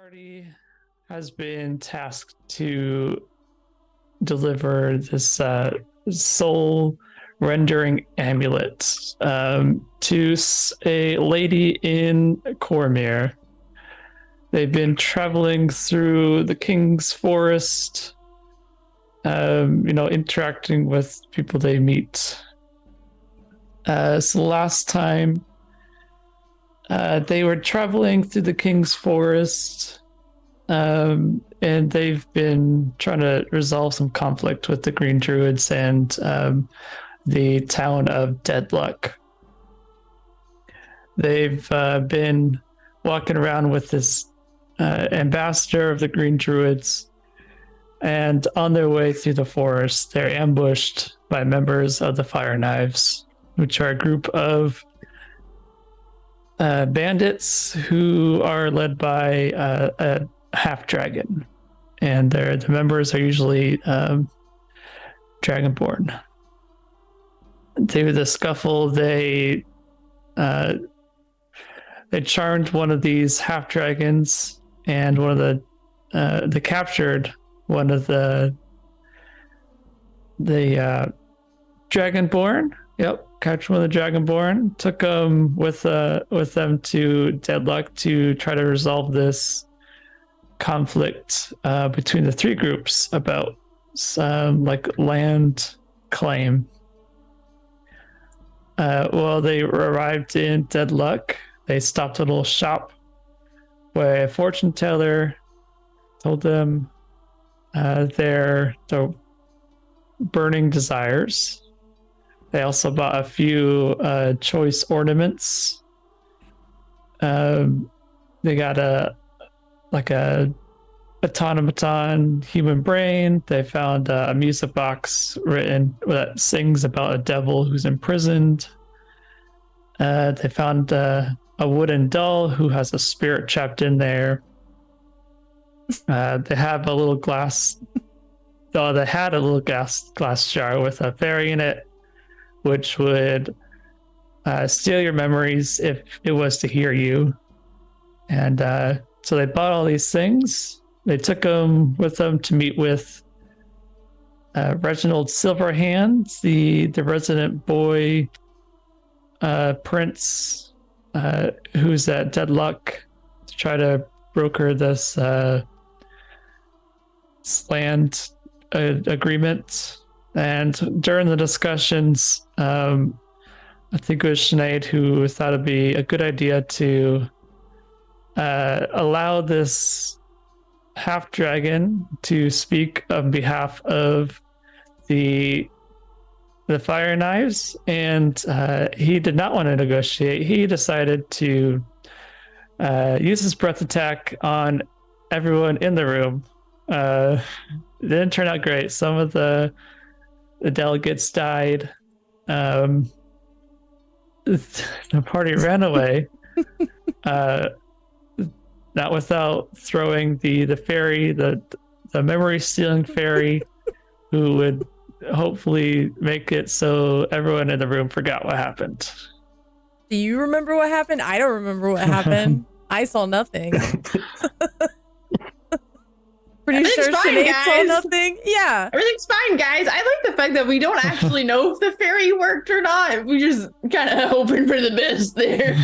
party has been tasked to deliver this soul rendering amulet to a lady in Cormyr. They've been traveling through the King's Forest, interacting with people they meet. So last time they were traveling through the King's Forest, and they've been trying to resolve some conflict with the Green Druids and the town of Deadluck. They've been walking around with this ambassador of the Green Druids, and on their way through the forest, they're ambushed by members of the Fire Knives, which are a group of bandits who are led by a half dragon, and the members are usually dragonborn. Through the scuffle, they charmed one of these half dragons, and one of they captured one of the dragonborn. Yep, captured one of the dragonborn. Took them with them to Deadluck to try to resolve this conflict between the three groups about some land claim. Well, they arrived in Deadluck. They stopped at a little shop where a fortune teller told them their burning desires. They also bought a few choice ornaments. They got a automaton human brain. They found a music box written that sings about a devil who's imprisoned. They found a wooden doll who has a spirit trapped in there. They have a little glass. They had a little glass jar with a fairy in it, which would steal your memories if it was to hear you. And so they bought all these things. They took them with them to meet with Reginald Silverhand, the resident boy prince who's at Deadluck, to try to broker this land agreement. And during the discussions, I think it was Sinead who thought it'd be a good idea to allow this half dragon to speak on behalf of the Fire Knives, and he did not want to negotiate. He decided to use his breath attack on everyone in the room. It didn't turn out great. Some of the delegates died. The party ran away. Not without throwing the fairy, the memory stealing fairy, who would hopefully make it so everyone in the room forgot what happened. Do you remember what happened? I don't remember what happened. I saw nothing. Pretty sure Sinead saw nothing. Yeah. Everything's fine, guys. I like the fact that we don't actually know if the fairy worked or not. We just kind of hoping for the best there.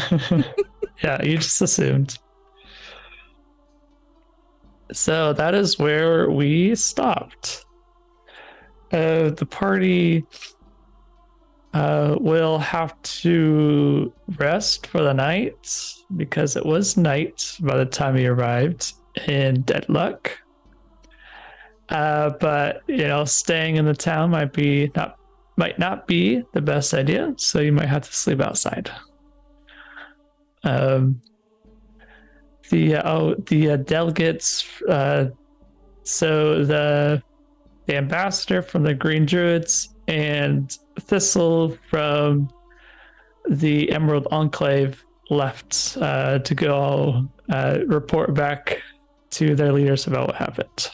Yeah, you just assumed. So that is where we stopped. The party will have to rest for the night because it was night by the time we arrived in Deadluck. But staying in the town might not be the best idea, so you might have to sleep outside. The delegates. So the ambassador from the Green Druids and Thistle from the Emerald Enclave left to go report back to their leaders about what happened.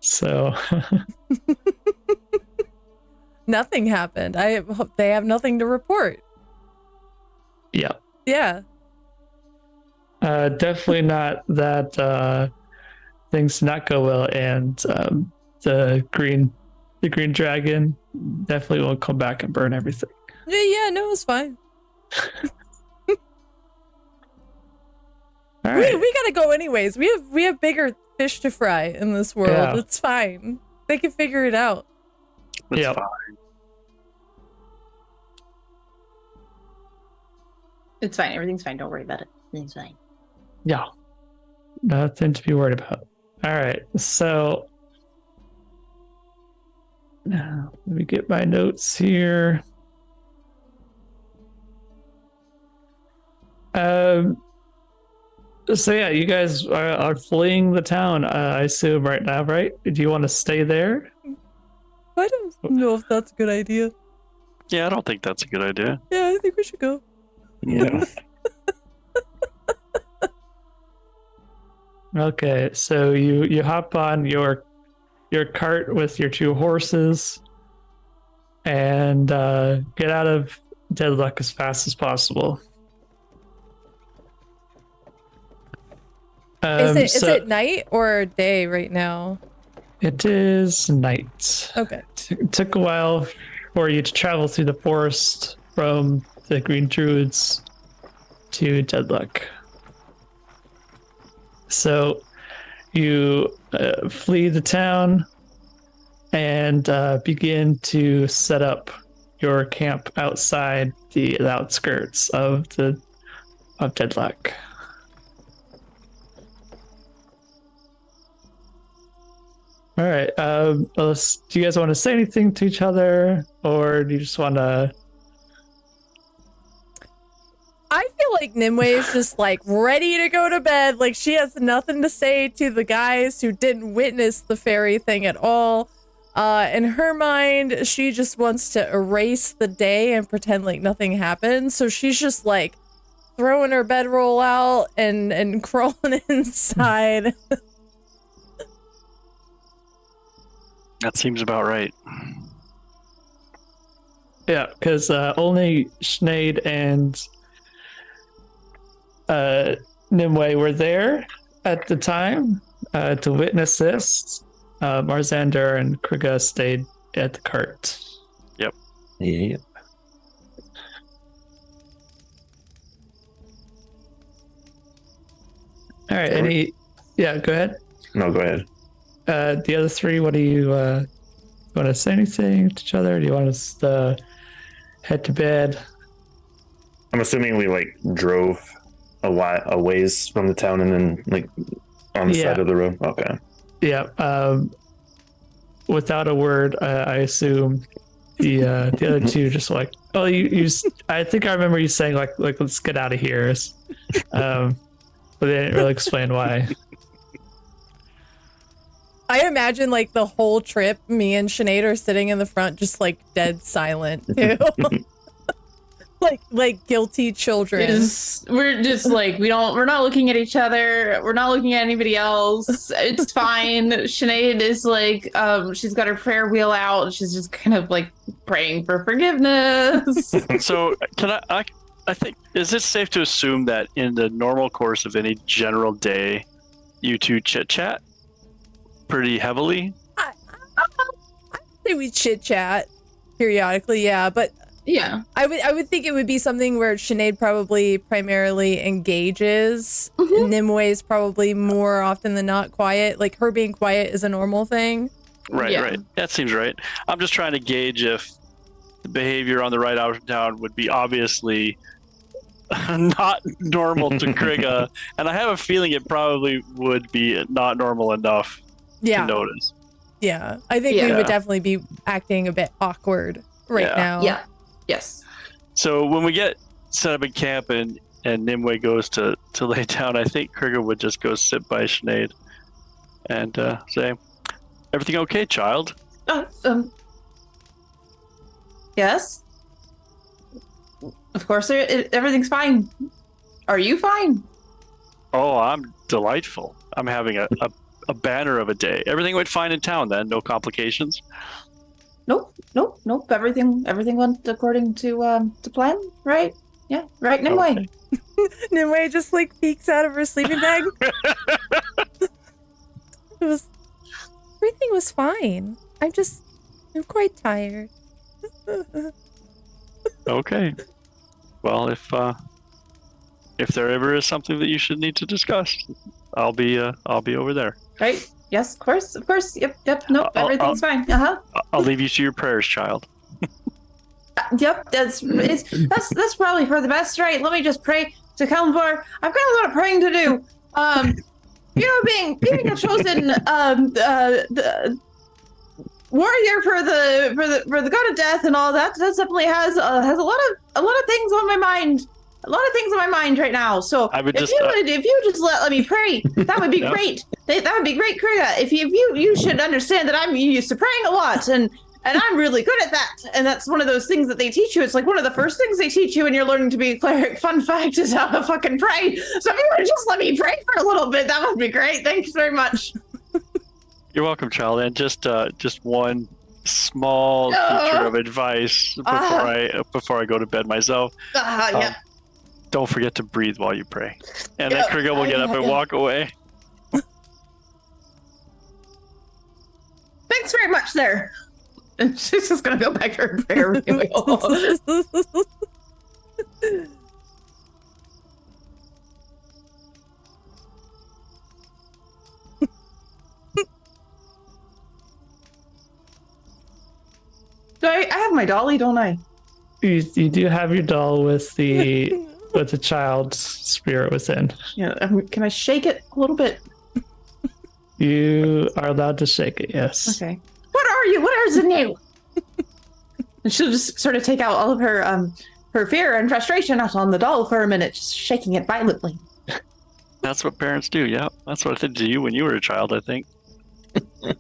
So nothing happened. I hope they have nothing to report. Yeah. Yeah. Definitely not that things did not go well, and the green dragon definitely won't come back and burn everything. Yeah, no, it's fine. All right. We gotta go anyways. We have bigger fish to fry in this world. Yeah. It's fine. They can figure it out. It's Yeah. fine. It's fine. Everything's fine. Don't worry about it. Everything's fine. Yeah. Nothing to be worried about. All right. So now let me get my notes here. So yeah, you guys are fleeing the town, I assume right now, right? Do you want to stay there? I don't know if that's a good idea. Yeah, I don't think that's a good idea. Yeah, I think we should go. Yeah. Okay, so you hop on your cart with your 2 horses and get out of Deadlock as fast as possible. Is it night or day right now? It is night. Okay. It took a while for you to travel through the forest from the Green Druids to Deadlock. So you flee the town and begin to set up your camp outside the outskirts of Deadlock. All right. Do you guys want to say anything to each other, or do you just want to? I feel like Nimue is just like ready to go to bed. Like she has nothing to say to the guys who didn't witness the fairy thing at all. In her mind, she just wants to erase the day and pretend like nothing happened. So she's just like throwing her bedroll out and crawling inside. That seems about right. Yeah, because only Sinead and Nimue were there at the time to witness this. Marzander and Krigga stayed at the cart. Yep. Yeah. All right. Yeah, go ahead. No, go ahead. The other 3, what do you want to say anything to each other? Do you want us to head to bed? I'm assuming we like drove a ways from the town and then like on the side of the road. Okay. Yeah. Without a word, I assume the other 2 just like, oh, I think I remember you saying like let's get out of here. But they didn't really explain why. I imagine like the whole trip, me and Sinead are sitting in the front, just like dead silent too. like guilty children. We're just like we're not looking at each other. We're not looking at anybody else. It's fine. Sinead is like she's got her prayer wheel out and she's just kind of like praying for forgiveness. So can I think, is it safe to assume that in the normal course of any general day, you 2 chit chat pretty heavily? I say we chit chat periodically, yeah, but Yeah. I would think it would be something where Sinead probably primarily engages. Mhm. Nimue is probably more often than not quiet. Like her being quiet is a normal thing. Right, Yeah. right. That seems right. I'm just trying to gauge if the behavior on the ride out of town would be obviously not normal to Krigga, and I have a feeling it probably would be not normal enough Yeah. to notice. Yeah. I think we Yeah. would definitely be acting a bit awkward right Yeah. now. Yeah. Yes. So when we get set up in camp and Nimue goes to lay down, I think Krigga would just go sit by Sinead and say, "Everything okay, child?" Yes. Of course, everything's fine. Are you fine? Oh, I'm delightful. I'm having a banner of a day. Everything went fine in town then, no complications. Nope. Everything went according to plan, right? Yeah, right, Nimue. Nimue just like peeks out of her sleeping bag. Everything was fine. I'm quite tired. Okay. Well, if there ever is something that you should need to discuss, I'll be over there. Right? Yes, of course. Yep. Nope, everything's fine. I'll leave you to your prayers, child. Yep, that's probably for the best, right? Let me just pray to Kalmvar. I've got a lot of praying to do. Being a chosen the warrior for the god of death and all that definitely has a lot of things on my mind. A lot of things on my mind right now. So if you just let me pray, that would be great. That would be great, Krigga. If you should understand that I'm used to praying a lot and I'm really good at that. And that's one of those things that they teach you. It's like one of the first things they teach you when you're learning to be a cleric. Fun fact is how to fucking pray. So if you would just let me pray for a little bit, that would be great. Thanks very much. You're welcome, child. And just one small feature of advice before I go to bed myself. Yeah. Don't forget to breathe while you pray. And then Krigga will get up and walk away. Thanks very much there. And she's just going to go back to her prayer. I have my dolly, don't I? You do have your doll with the child's spirit within. Yeah. Can I shake it a little bit? You are allowed to shake it, yes. Okay. What are you? What is new? And she'll just sort of take out all of her fear and frustration out on the doll for a minute, just shaking it violently. That's what parents do, yeah. That's what they did to you when you were a child, I think.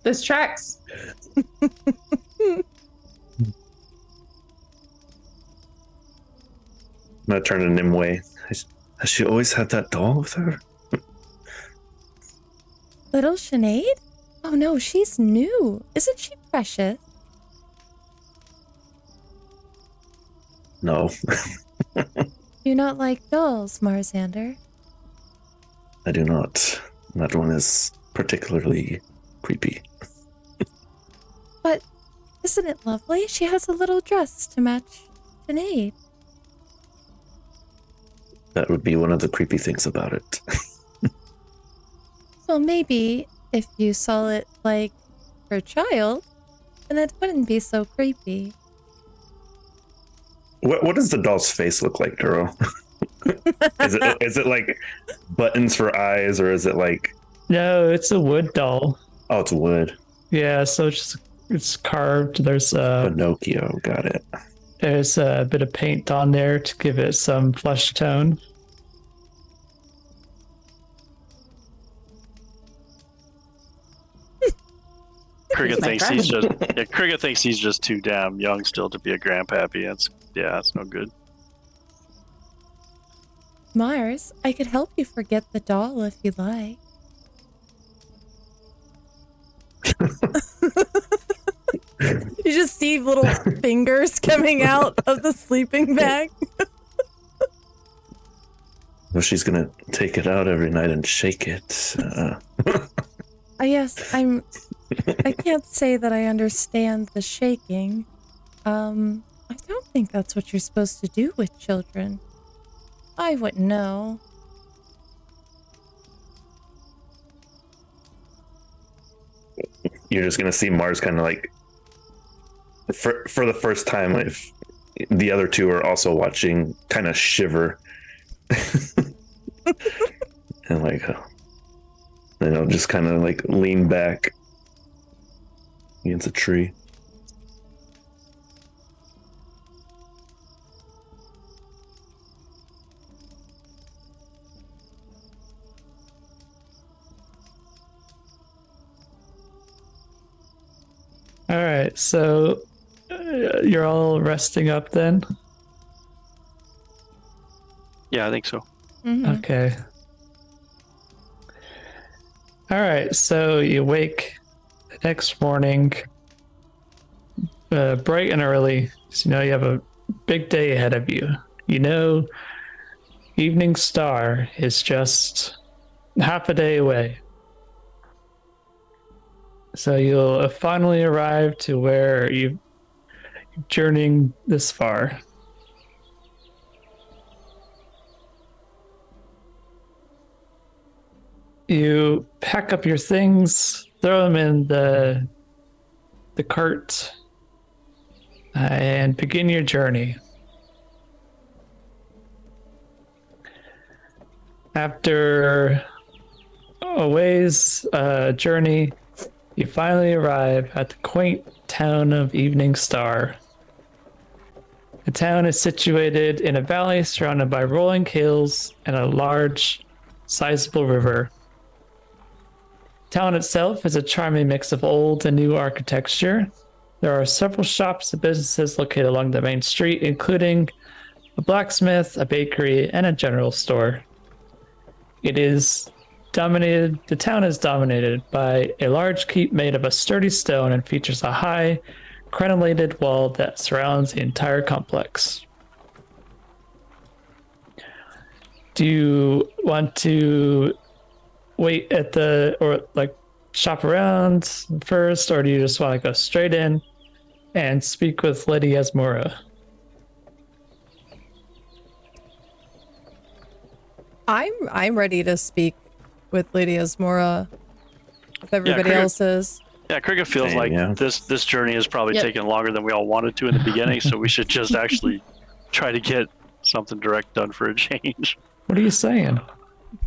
This tracks. I'm gonna turn to Nimue. Has she always had that doll with her? Little Sinead? Oh no, she's new. Isn't she precious? No. You not like dolls, Marzander? I do not. That one is particularly creepy. But isn't it lovely? She has a little dress to match Sinead. That would be one of the creepy things about it. Well, maybe if you saw it like her child, then it wouldn't be so creepy. What does the doll's face look like, Duro? Is it like buttons for eyes, or is it like? No, it's a wood doll. Oh, it's wood. Yeah, so it's carved. There's Pinocchio, got it. There's a bit of paint on there to give it some flesh tone. Krigga thinks he's just too damn young still to be a grandpappy. That's no good. Mars, I could help you forget the doll if you like. You just see little fingers coming out of the sleeping bag. Well, she's gonna take it out every night and shake it. Yes, I can't say that I understand the shaking. I don't think that's what you're supposed to do with children. I wouldn't know. You're just gonna see Mars kind of like, for the first time, if the other two are also watching, kind of shiver. And like, then I'll just kind of like lean back against a tree. All right, so you're all resting up then? Yeah, I think so. Mm-hmm. Okay. All right, so you wake the next morning bright and early, because you know you have a big day ahead of you. You know, Evening Star is just half a day away. So you'll finally arrive to where you've journeying this far. You pack up your things, throw them in the cart, and begin your journey. After a ways journey, you finally arrive at the quaint town of Evening Star. The town is situated in a valley surrounded by rolling hills and a large, sizable river. The town itself is a charming mix of old and new architecture. There are several shops and businesses located along the main street, including a blacksmith, a bakery, and a general store. The town is dominated by a large keep made of a sturdy stone and features a high, crenellated wall that surrounds the entire complex. Do you want to wait at shop around first, or do you just want to go straight in and speak with Lady Asmora? I'm ready to speak with Lady Asmora if everybody else is. Yeah, Krigga feels like this journey has probably taken longer than we all wanted to in the beginning, so we should just actually try to get something direct done for a change. What are you saying?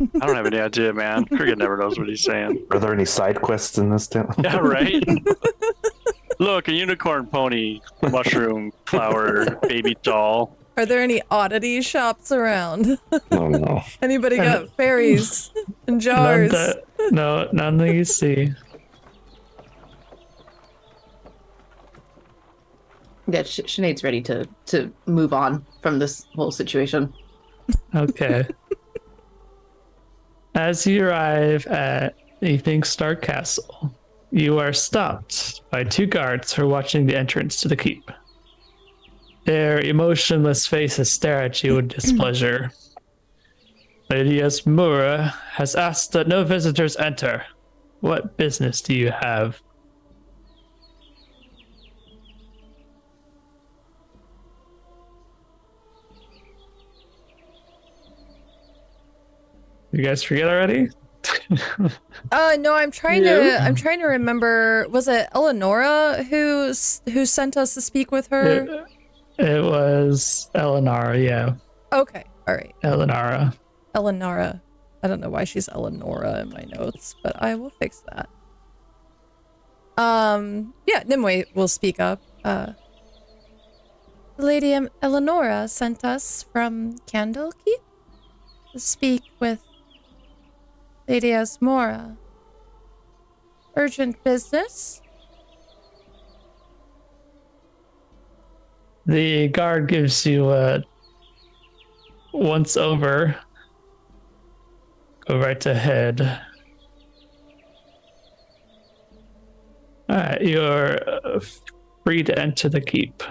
I don't have any idea, man. Krigga never knows what he's saying. Are there any side quests in this town? Yeah, right? Look, a unicorn pony, mushroom, flower, baby doll. Are there any oddity shops around? Oh no. Anybody got fairies and jars? None that you see. Yeah, Sinead's ready to move on from this whole situation. Okay. As you arrive at Evening Star Castle, you are stopped by two guards who are watching the entrance to the keep. Their emotionless faces stare at you with displeasure. Lady Asmora has asked that no visitors enter. What business do you have? You guys forget already? No, I'm trying to remember. Was it Eleonora who sent us to speak with her? It was Eleonora, yeah. Okay, all right. Eleonora. I don't know why she's Eleonora in my notes, but I will fix that. Yeah, Nimue will speak up. Lady Eleonora sent us from Candlekeep to speak with Lady Asmora. Urgent business? The guard gives you a once over. Go right ahead. Alright, you're free to enter the keep.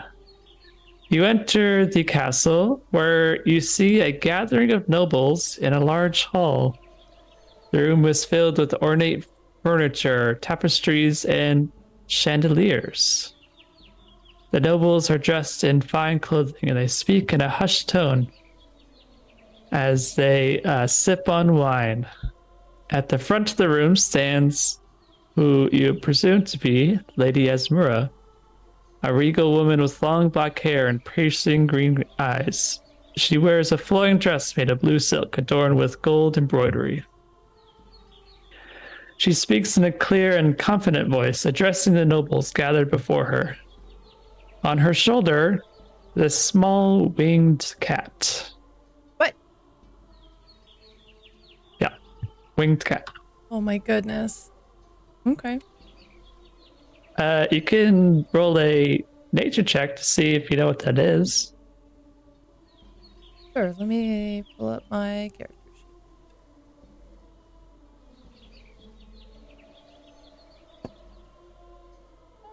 You enter the castle where you see a gathering of nobles in a large hall. The room was filled with ornate furniture, tapestries, and chandeliers. The nobles are dressed in fine clothing and they speak in a hushed tone as they sip on wine. At the front of the room stands who you presume to be Lady Asmora, a regal woman with long black hair and piercing green eyes. She wears a flowing dress made of blue silk adorned with gold embroidery. She speaks in a clear and confident voice, addressing the nobles gathered before her. On her shoulder, the small winged cat. What? Yeah, winged cat. Oh my goodness. Okay. You can roll a nature check to see if you know what that is. Sure, let me pull up my character sheet.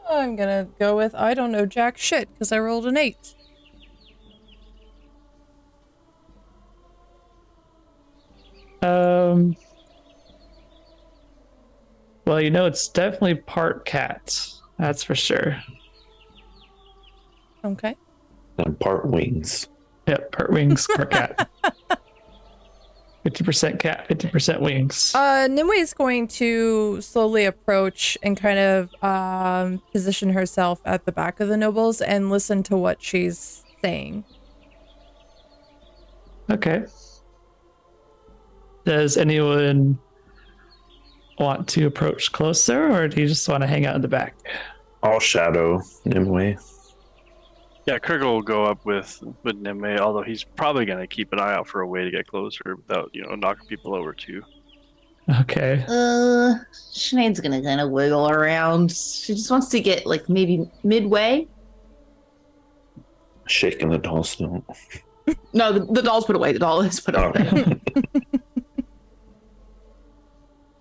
I'm gonna go with I don't know jack shit because I rolled an 8. Well, it's definitely part cat. That's for sure. Okay. And part wings. Yep, part wings, part cat. 50% cat, 50% wings. Nimue is going to slowly approach and kind of position herself at the back of the nobles and listen to what she's saying. Okay. Does anyone want to approach closer, or do you just want to hang out in the back? I'll shadow Nimue. Yeah, Krigga will go up with Nimue, although he's probably going to keep an eye out for a way to get closer without, knocking people over too. Okay. Sinead's gonna kind of wiggle around. She just wants to get like maybe midway. Shaking the doll still. No, the doll's put away. The doll is put away.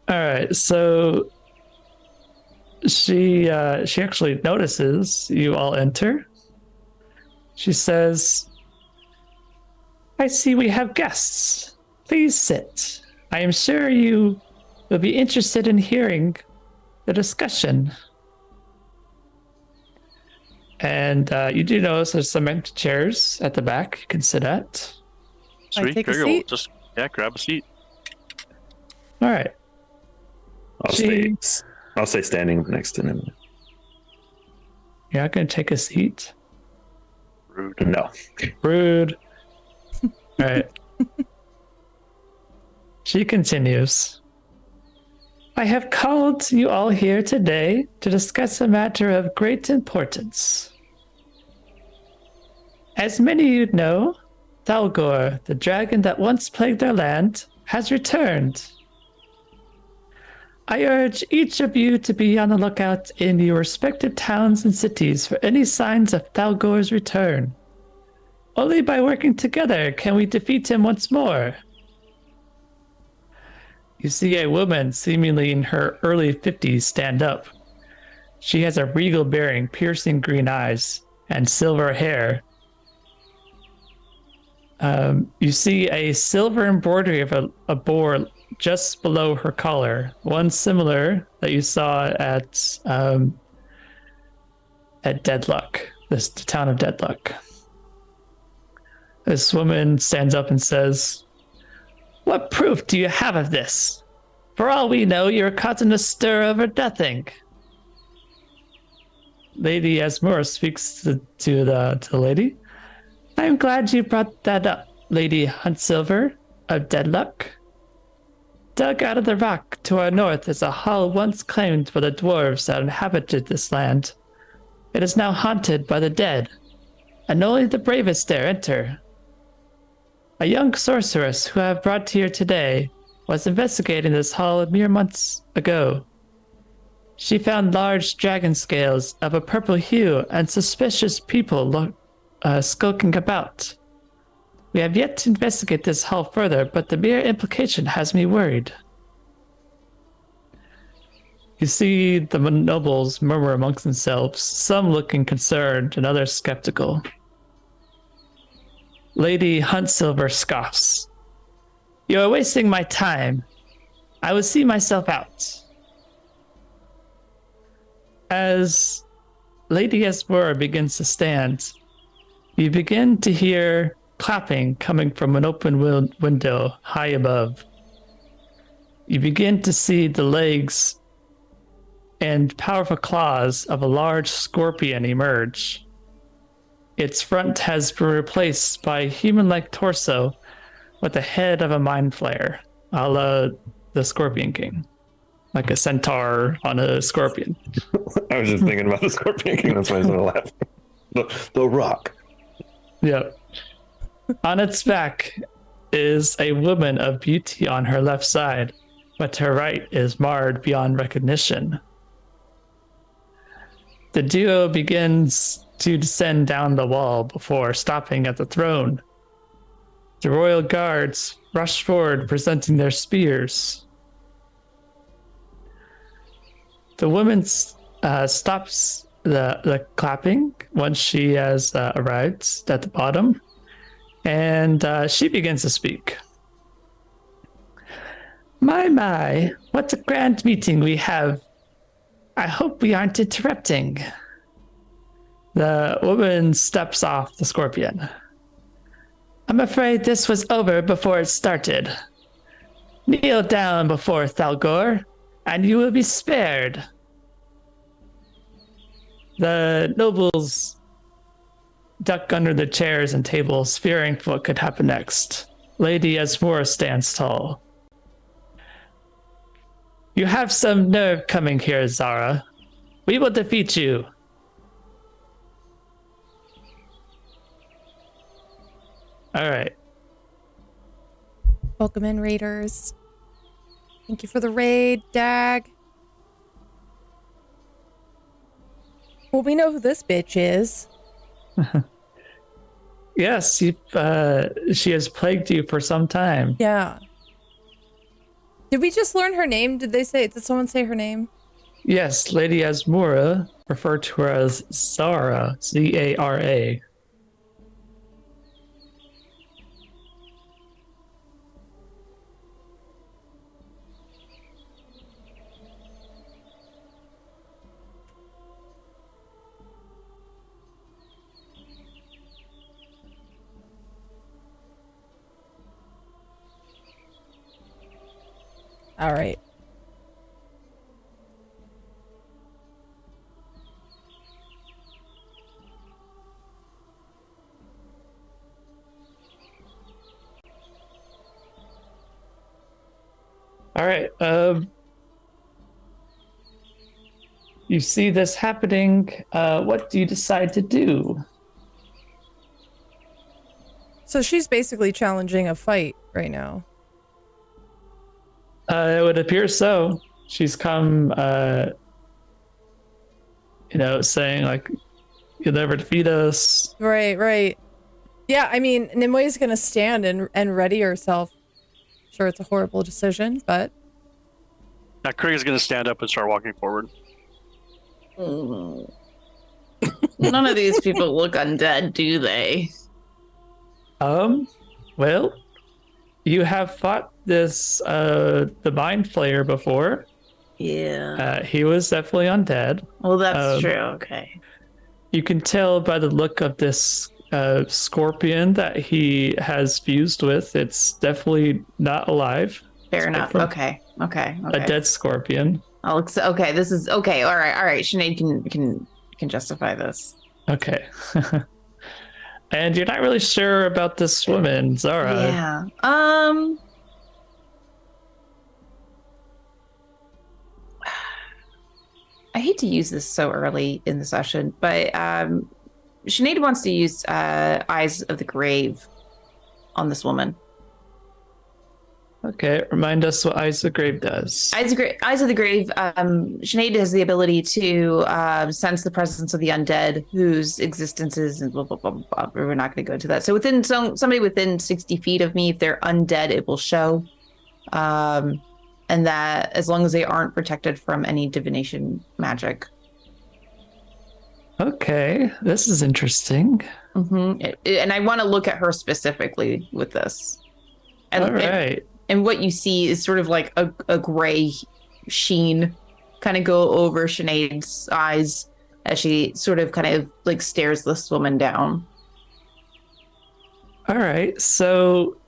All right, so she actually notices you all enter. She says, "I see we have guests. Please sit. I am sure you will be interested in hearing the discussion." And you do notice there's some empty chairs at the back you can sit at. Sweet, take a Krigga will seat? just grab a seat. All right. I'll stay standing next to Nimue. You're not going to take a seat? Rude. No. Rude. All right. She continues. "I have called you all here today to discuss a matter of great importance. As many of you know, Thalgor, the dragon that once plagued our land, has returned. I urge each of you to be on the lookout in your respective towns and cities for any signs of Thalgor's return. Only by working together can we defeat him once more." You see a woman seemingly in her early 50s stand up. She has a regal bearing, piercing green eyes, and silver hair. You see a silver embroidery of a boar just below her collar, one similar that you saw at Deadlock, the town of Deadlock. This woman stands up and says, "What proof do you have of this? For all we know, you're causing a stir over nothing." Lady Asmura speaks to the lady. "I am glad you brought that up, Lady Huntsilver of Deadlock. Dug out of the rock to our north is a hall once claimed by the dwarves that inhabited this land. It is now haunted by the dead, and only the bravest dare enter. A young sorceress who I have brought here today was investigating this hall mere months ago. She found large dragon scales of a purple hue and suspicious people skulking about. We have yet to investigate this hall further, but the mere implication has me worried." You see the nobles murmur amongst themselves, some looking concerned and others skeptical. Lady Huntsilver scoffs. "You are wasting my time. I will see myself out." As Lady Esmura begins to stand, you begin to hear clapping coming from an open window high above. You begin to see the legs and powerful claws of a large scorpion emerge. Its front has been replaced by a human-like torso with the head of a mind flayer, a la the Scorpion King. Like a centaur on a scorpion. I was just thinking about the Scorpion King. That's why I started laughing. The Rock. Yep. On its back is a woman of beauty on her left side, but her right is marred beyond recognition. The duo begins to descend down the wall before stopping at the throne. The royal guards rush forward, presenting their spears. The woman stops the clapping once she has arrived at the bottom, and she begins to speak. My, what a grand meeting we have. I hope we aren't interrupting. The woman steps off the scorpion. I'm afraid this was over before it started. Kneel down before Thalgor, and you will be spared. The nobles duck under the chairs and tables, fearing what could happen next. Lady Asmora stands tall. You have some nerve coming here, Zara. We will defeat you. All right. Welcome in, raiders. Thank you for the raid, Dag. Well, we know who this bitch is. Yes, she has plagued you for some time. Yeah. Did we just learn her name? Did someone say her name? Yes, Lady Asmora, referred to her as Zara, Zara. All right. All right. You see this happening. What do you decide to do? So she's basically challenging a fight right now. It would appear so. She's come, saying like, "You'll never defeat us." Right. Yeah, I mean, Nimwe's gonna stand and ready herself. Sure, it's a horrible decision, but Now Krigga's going to stand up and start walking forward. None of these people look undead, do they? Well, you have fought this the Mind Flayer before. Yeah. He was definitely undead. Well, that's true. Okay. You can tell by the look of this scorpion that he has fused with. It's definitely not alive. Fair enough. Okay. A dead scorpion. Okay. This is okay. All right. Sinead can justify this. Okay. And you're not really sure about this woman, Zara. Yeah. I hate to use this so early in the session, but Sinead wants to use Eyes of the Grave on this woman. Okay, remind us what Eyes of the Grave does. Eyes of the Grave, Sinead has the ability to sense the presence of the undead whose existences and blah, blah, blah, blah, blah. We're not going to go into that. So somebody within 60 feet of me, if they're undead, it will show. And that as long as they aren't protected from any divination magic. Okay, this is interesting. Mm-hmm. And I want to look at her specifically with this. And, all right. And what you see is sort of like a gray sheen kind of go over Sinead's eyes as she sort of kind of like stares this woman down. All right, so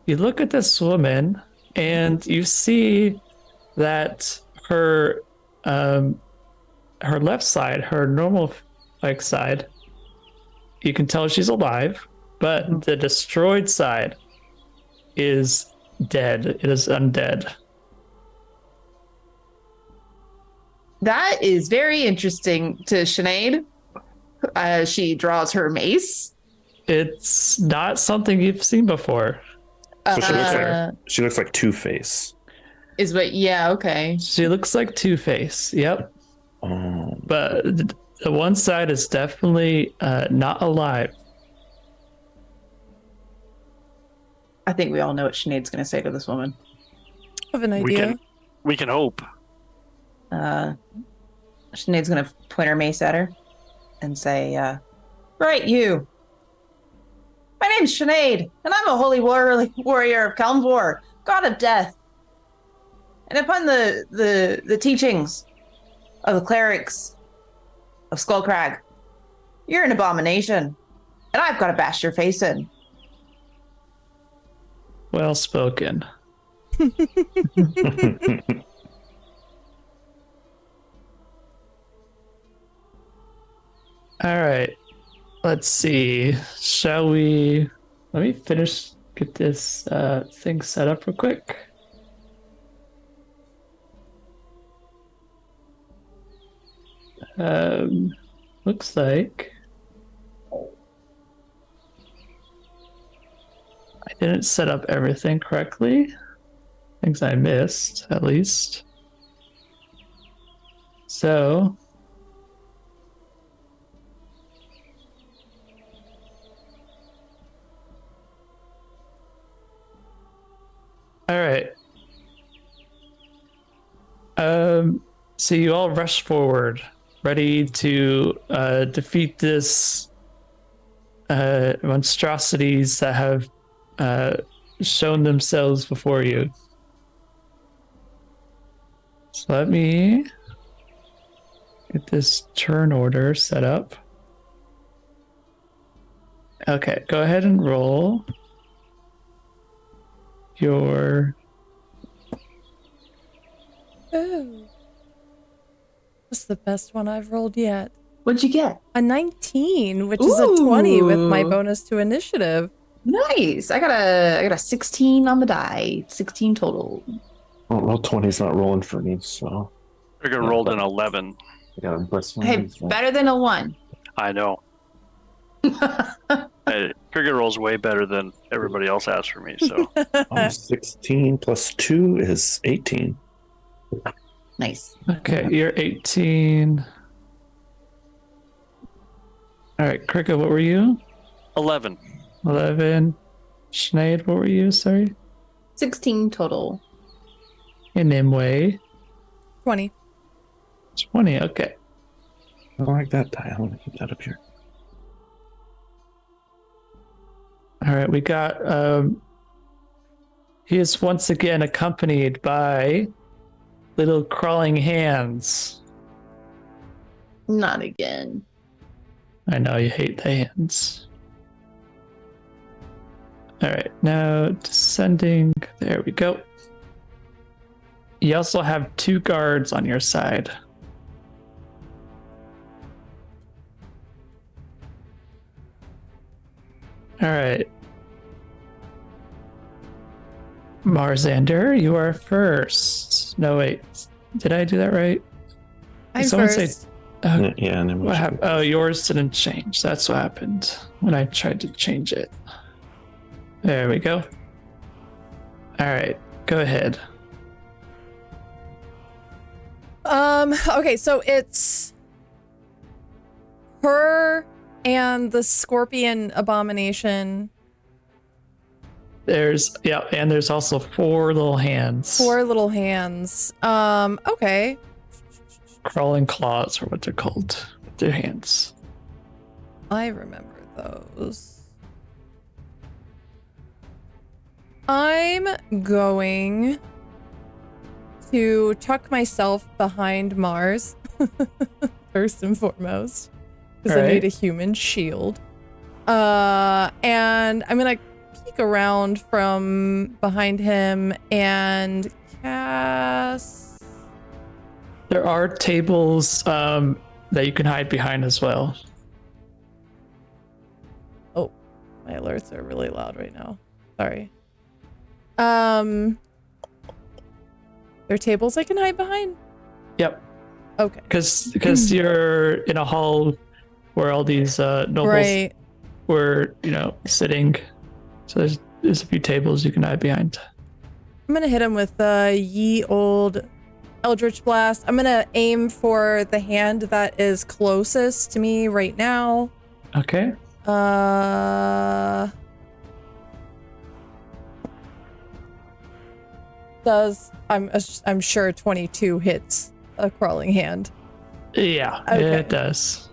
you look at this woman and you see that her left side, her normal side, you can tell she's alive, but the destroyed side is dead. It is undead. That is very interesting to Sinead. She draws her mace. It's not something you've seen before. So she looks like Two-Face. Is what? Yeah. Okay. She looks like Two-Face. Yep. Oh. But the one side is definitely not alive. I think we all know what Sinead's going to say to this woman. I have an idea. We can hope. Sinead's going to point her mace at her and say, right, you. My name's Sinead, and I'm a holy warrior of Kalmvor, god of death. and upon the teachings of the clerics of Skullcrag, you're an abomination, and I've got to bash your face in. Well spoken. All right. Let's see. Shall we? Let me get this thing set up real quick. Looks like I didn't set up everything correctly. Things I missed, at least. So all right. So you all rush forward, ready to defeat this monstrosities that have shown themselves before you. So let me get this turn order set up. Okay, go ahead and roll your... Ooh. That's the best one I've rolled yet. What'd you get? A 19, which is a 20 with my bonus to initiative. Nice. I got a 16 on the die. 16 total. Well, 20's not rolling for me, so. Krigga rolled an 11. I got a plus one. Hey, better than a 1. I know. Hey, Krigga rolls way better than everybody else has for me, so. 16 plus 2 is 18. Nice. Okay, you're 18. All right, Krigga, what were you? 11. 11. Sinead, what were you? Sorry. 16 total. And Nimue. 20. 20. Okay. I don't like that die. I want to keep that up here. All right, we got. He is once again accompanied by little crawling hands. Not again. I know you hate the hands. All right, now descending. There we go. You also have 2 guards on your side. All right. Marzander, you are first. No, wait. Did I do that right? I'm Someone first. say- Yeah, and then what happened? Oh, yours didn't change. That's what happened when I tried to change it. There we go. All right, go ahead. Okay, so it's her and the scorpion abomination. And there's also 4 little hands. 4 little hands. Okay. Crawling claws, or what they're called. With their hands. I remember those. I'm going to tuck myself behind Mars, first and foremost, because I need a human shield. And I'm gonna peek around from behind him and cast. There are tables that you can hide behind as well. Oh, my alerts are really loud right now. Sorry. There are tables I can hide behind? Yep. Okay. Because you're in a hall where all these nobles were, sitting. So there's a few tables you can hide behind. I'm gonna hit him with the ye old Eldritch Blast. I'm gonna aim for the hand that is closest to me right now. Okay. I'm sure 22 hits a crawling hand. Yeah, okay. It does.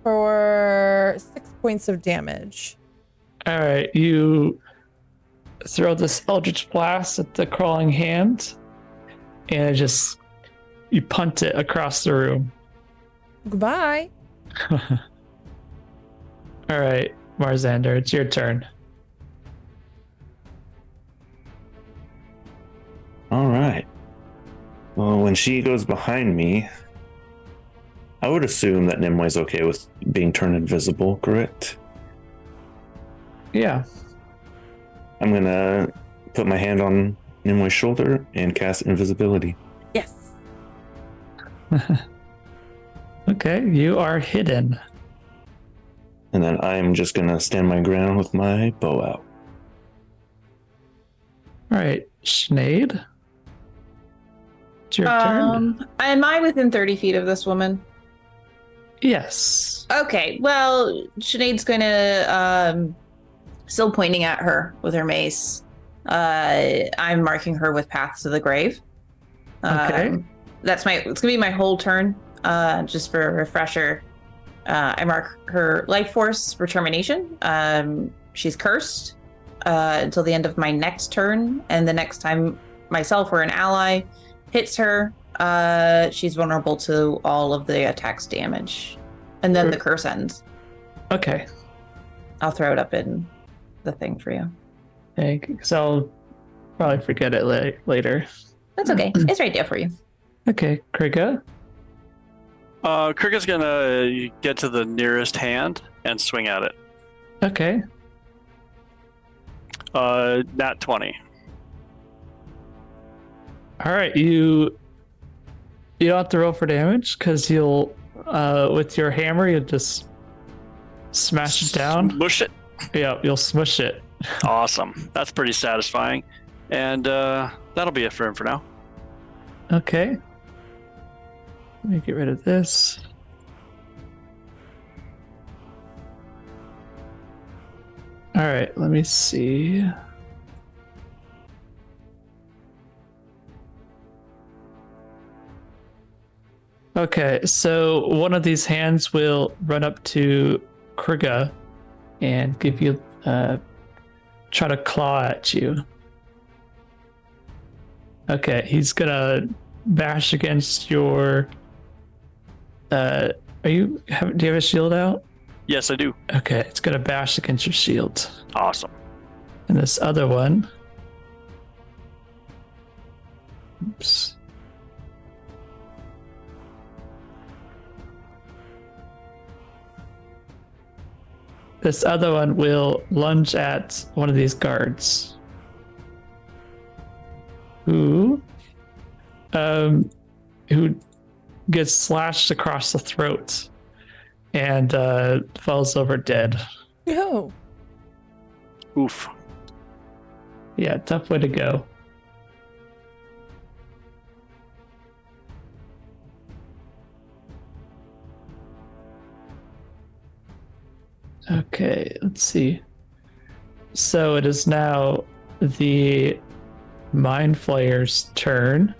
For 6 points of damage. All right, you throw this Eldritch Blast at the crawling hand, and you punt it across the room. Goodbye. All right, Marzander, it's your turn. All right. Well, when she goes behind me, I would assume that Nimwe's okay with being turned invisible, correct? Yeah. I'm gonna put my hand on Nimwe's shoulder and cast invisibility. Yes. Okay, you are hidden. And then I'm just gonna stand my ground with my bow out. All right, Sinead. It's your turn. Am I within 30 feet of this woman? Yes. Okay, well, Sinead's gonna still pointing at her with her mace. I'm marking her with Paths to the Grave. Okay. It's gonna be my whole turn. Just for a refresher. I mark her life force for termination. She's cursed until the end of my next turn, and the next time myself or an ally hits her, she's vulnerable to all of the attack's damage. And then the curse ends. Okay. I'll throw it up in the thing for you. Okay, because I'll probably forget it later. That's okay. It's right there for you. Okay, Krigga. Krigga's gonna get to the nearest hand and swing at it. Okay. Nat 20. All right, you don't have to roll for damage because you'll with your hammer you'll just smash it down. Smush it. Yeah, you'll smush it. Awesome. That's pretty satisfying. And that'll be it for him for now. Okay. Let me get rid of this. All right, let me see. Okay, so one of these hands will run up to Krigga and give you try to claw at you. Okay, he's gonna bash against your do you have a shield out? Yes, I do. Okay, it's gonna bash against your shield. Awesome. And this other one. Oops. This other one will lunge at one of these guards. Who gets slashed across the throat and falls over dead. No. Oof. Yeah, tough way to go. Okay, let's see. So it is now the Mind Flayer's turn.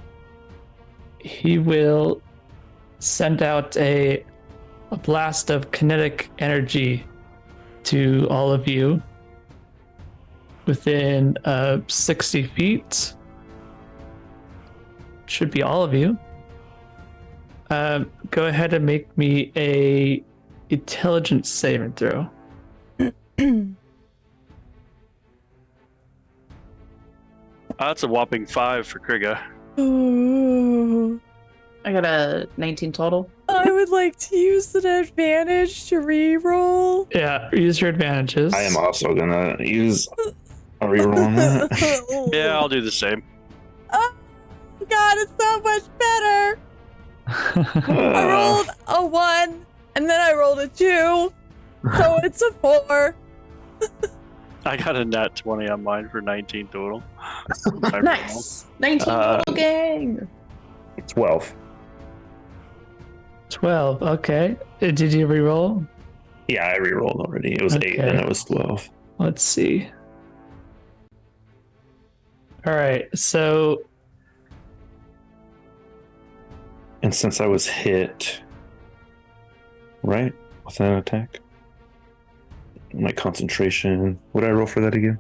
He will send out a blast of kinetic energy to all of you within 60 feet. Should be all of you. Go ahead and make me a intelligence saving throw. That's a whopping 5 for Krigga. Ooh. I got a 19 total. I would like to use an advantage to reroll. Yeah, use your advantages. I am also gonna use a reroll on that. Yeah, I'll do the same. Oh, God, it's so much better. I rolled a 1, and then I rolled a 2, so it's a 4. I got a nat 20 on mine for 19 total. Nice. 19 total gang. 12. 12, okay. Did you reroll? Yeah, I rerolled already. It was 8 Okay. and it was 12. Let's see. All right, so And since I was hit, right, with an attack, my concentration. What did I roll for that again?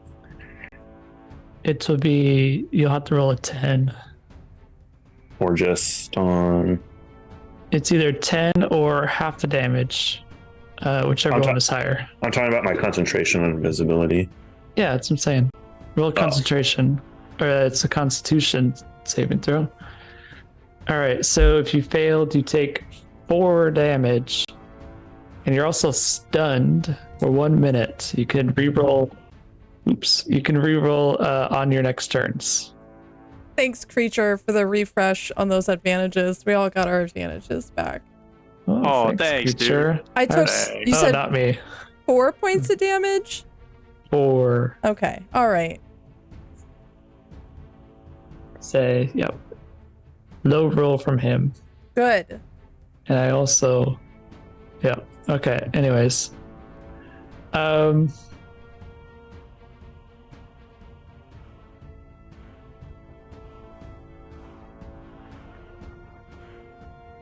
It will be, you'll have to roll a 10. Or just on. It's either 10 or half the damage, whichever one is higher. I'm talking about my concentration and invisibility. Yeah, that's what I'm saying. Roll concentration, or it's a Constitution saving throw. All right, so if you failed, you take 4 damage, and you're also stunned for 1 minute. You can reroll. You can reroll on your next turns. Thanks, creature, for the refresh on those advantages. We all got our advantages back. Oh, thanks, creature. dude. I took. You said not me. 4 points of damage. 4. Okay. All right. Say, yep. Low roll from him. Good. And I also, yeah. Okay. Anyways,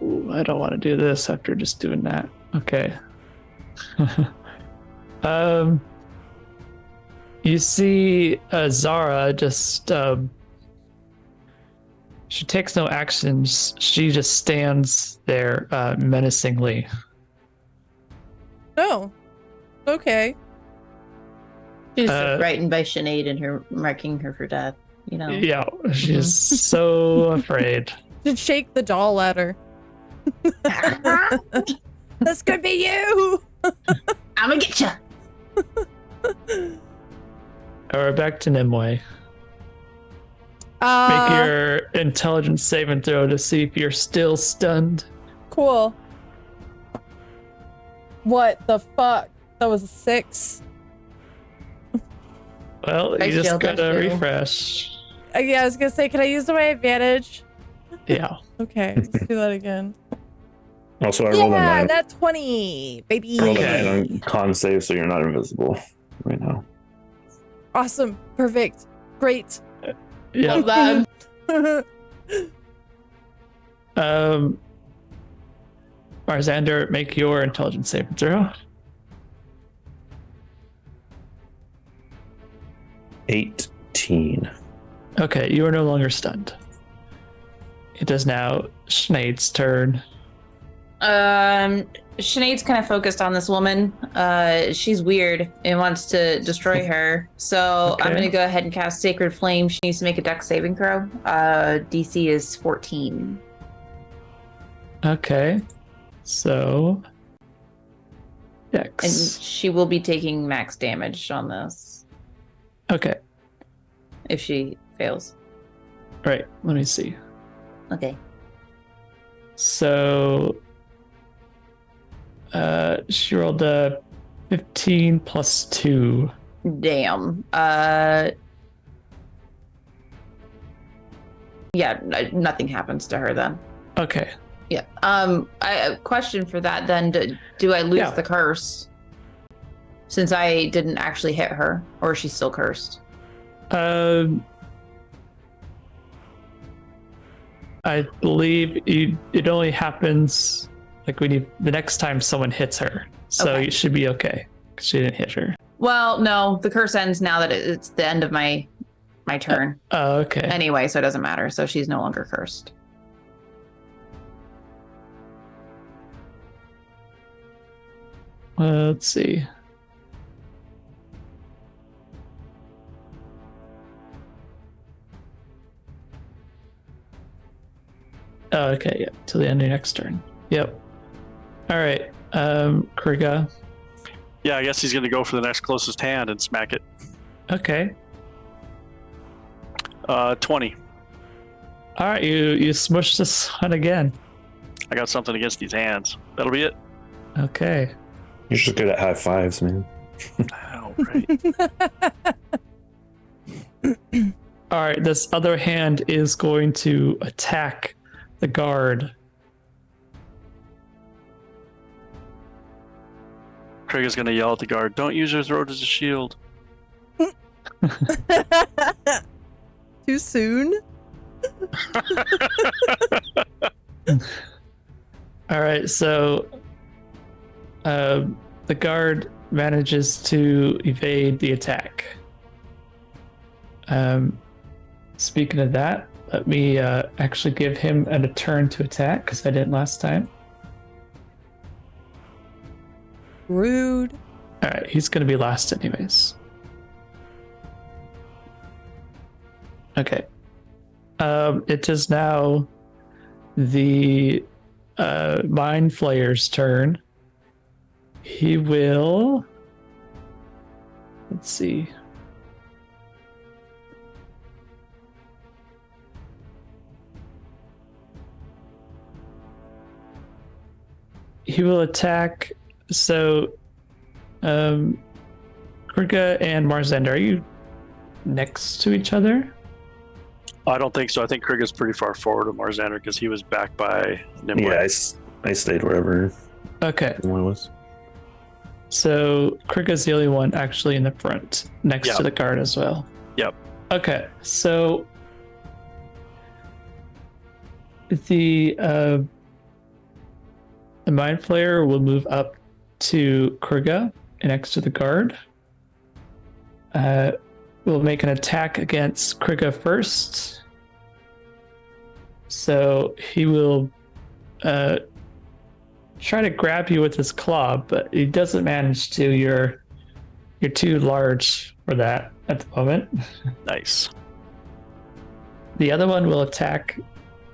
ooh, I don't want to do this after just doing that. Okay. You see Zara just she takes no actions. She just stands there menacingly. Oh. Okay. She's frightened by Sinead and her marking her for death, you know. Yeah, she's so afraid. Should shake the doll at her. This could be you. I'm gonna get you. All right, back to Nimue. Make your intelligence saving throw to see if you're still stunned. Cool. What the fuck? That was a 6. Well, you I just failed that gotta too. refresh. Yeah, I was gonna say, can I use my advantage? Yeah. Okay, let's do that again. Also, I rolled a Yeah, 9. that 20, baby. Rolled a Okay. 9 on con save, so you're not invisible right now. Awesome. Perfect. Great. Yeah. Love that. Marzander, make your intelligence saving throw. 18. Okay, you are no longer stunned. It is now Sinead's turn. Sinead's kind of focused on this woman. She's weird and wants to destroy her. So I'm Okay. gonna go ahead and cast Sacred Flame. She needs to make a Dex saving throw. DC is 14. Okay. So And Dex. she will be taking max damage on this Okay. if she fails. Right. Let me see. Okay. So she rolled a 15 plus 2. Damn. Yeah, nothing happens to her then. Okay. Yeah. A question for that then. Do I lose Yeah. the curse? Since I didn't actually hit her, or is she still cursed? I believe it only happens like the next time someone hits her. So Okay. you should be okay because she didn't hit her. Well, no, the curse ends now that it's the end of my turn. Oh, okay. Anyway, so it doesn't matter. So she's no longer cursed. Let's see. Oh, okay, yep. Till the end of your next turn. Yep. All right. Krigga. Yeah, I guess he's gonna go for the next closest hand and smack it. Okay. 20. All right, you smush this one again. I got something against these hands. That'll be it. Okay. You're just good at high fives, man. Oh, right. All right, this other hand is going to attack the guard. Krigga's gonna yell at the guard, "Don't use your throat as a shield." Too soon? All right, so the guard manages to evade the attack. Speaking of that, let me actually give him a turn to attack because I didn't last time. Rude. All right, he's going to be last anyways. Okay. It is now the Mind Flayer's turn. He will... Let's see. He will attack. So, Krigga and Marzander, are you next to each other? I don't think so. I think Krigga's pretty far forward of Marzander because he was back by Nimue. Yeah, I stayed wherever Okay. I was. So Krigga's the only one actually in the front, next Yep. to the guard as well. Yep. Okay, so the Mind Flayer will move up to Krigga next to the guard. We'll make an attack against Krigga first. So he will try to grab you with his claw, but he doesn't manage to. You're too large for that at the moment. Nice. The other one will attack